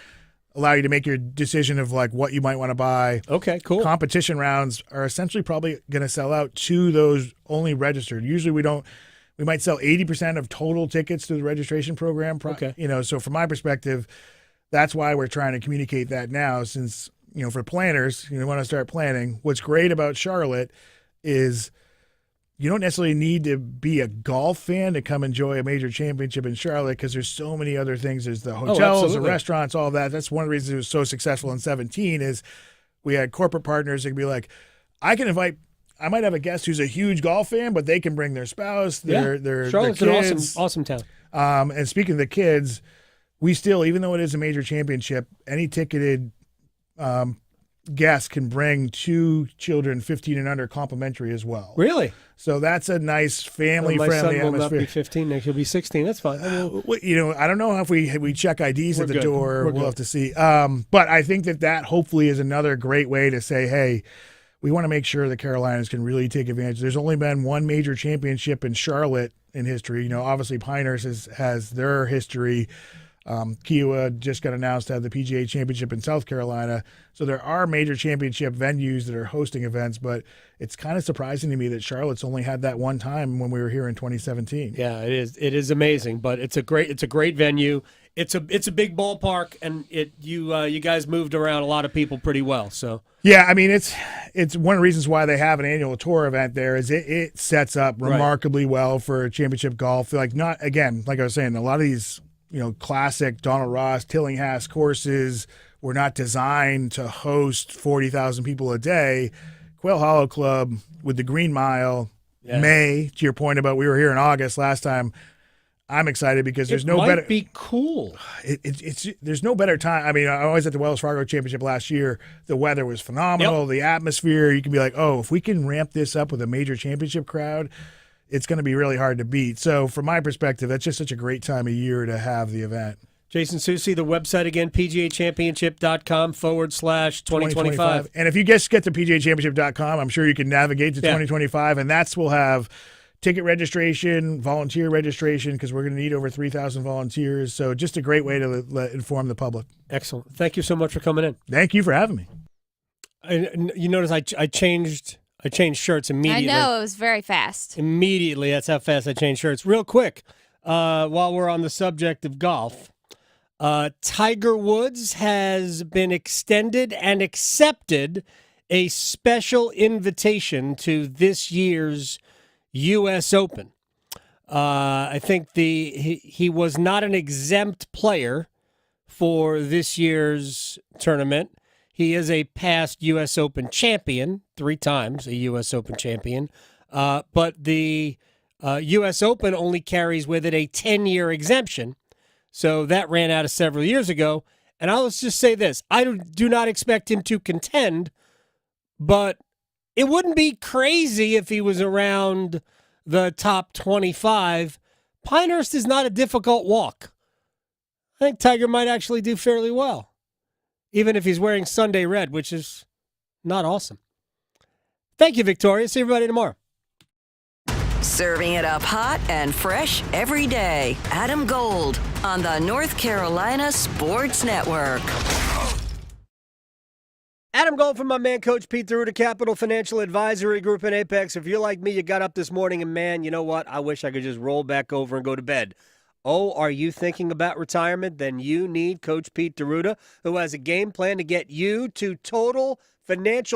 allow you to make your decision of like what you might want to buy. Okay, cool. Competition rounds are essentially probably going to sell out to those only registered. Usually we might sell 80% of total tickets to the registration program. Okay. So from my perspective, that's why we're trying to communicate that now since, for planners, want to start planning. What's great about Charlotte is you don't necessarily need to be a golf fan to come enjoy a major championship in Charlotte because there's so many other things. There's the hotels, the restaurants, all that. That's one of the reasons it was so successful in 2017 is we had corporate partners that could be like, I can invite I might have a guest who's a huge golf fan, but they can bring their spouse, their Charlotte's kids. an awesome town. And speaking of the kids, we still, even though it is a major championship, any ticketed guest can bring 2 children 15 and under complimentary as well. Really? So that's a nice family-friendly My son will atmosphere. not be 15 next. He'll be 16. That's fine. I mean, I don't know if we check IDs We're at the good. door. We're We'll good. have to see. But I think that hopefully is another great way to say, hey, we want to make sure the Carolinas can really take advantage. There's only been one major championship in Charlotte in history. Obviously Pinehurst has their history. Kiowa just got announced to have the PGA Championship in South Carolina. So there are major championship venues that are hosting events, but it's kind of surprising to me that Charlotte's only had that one time when we were here in 2017. Yeah, it is. It is amazing, but it's a great venue. It's a big ballpark, and you guys moved around a lot of people pretty well. So yeah, I mean it's one of the reasons why they have an annual tour event there is it sets up remarkably well for championship golf. Like I was saying, a lot of these classic Donald Ross, Tillinghast courses were not designed to host 40,000 people a day. Quail Hollow Club with the Green Mile, May, to your point about we were here in August last time. I'm excited because there's no better. It might be cool. There's no better time. I mean, I was at the Wells Fargo Championship last year. The weather was phenomenal. The atmosphere, you can be like, oh, if we can ramp this up with a major championship crowd, it's going to be really hard to beat. So from my perspective, that's just such a great time of year to have the event. Jason Soucy, the website again, pgachampionship.com/2025. And if you just get to pgachampionship.com, I'm sure you can navigate to 2025, and we'll have ticket registration, volunteer registration, because we're going to need over 3,000 volunteers. So just a great way to inform the public. Excellent. Thank you so much for coming in. Thank you for having me. You notice I changed shirts immediately. I know, it was very fast. Immediately. That's how fast I changed shirts. Real quick, while we're on the subject of golf, Tiger Woods has been extended and accepted a special invitation to this year's U.S. Open. I think he was not an exempt player for this year's tournament. He is a past U.S. Open champion, 3 times a U.S. Open champion. But the U.S. Open only carries with it a 10-year exemption. So that ran out of several years ago. And I'll just say this. I do not expect him to contend, but it wouldn't be crazy if he was around the top 25. Pinehurst is not a difficult walk. I think Tiger might actually do fairly well, even if he's wearing Sunday red, which is not awesome. Thank you, Victoria. See everybody tomorrow. Serving it up hot and fresh every day. Adam Gold on the North Carolina Sports Network. Adam Gold from my man, Coach Pete D'Arruda, Capital Financial Advisory Group in Apex. If you're like me, you got up this morning and, man, you know what? I wish I could just roll back over and go to bed. Oh, are you thinking about retirement? Then you need Coach Pete D'Arruda, who has a game plan to get you to total financial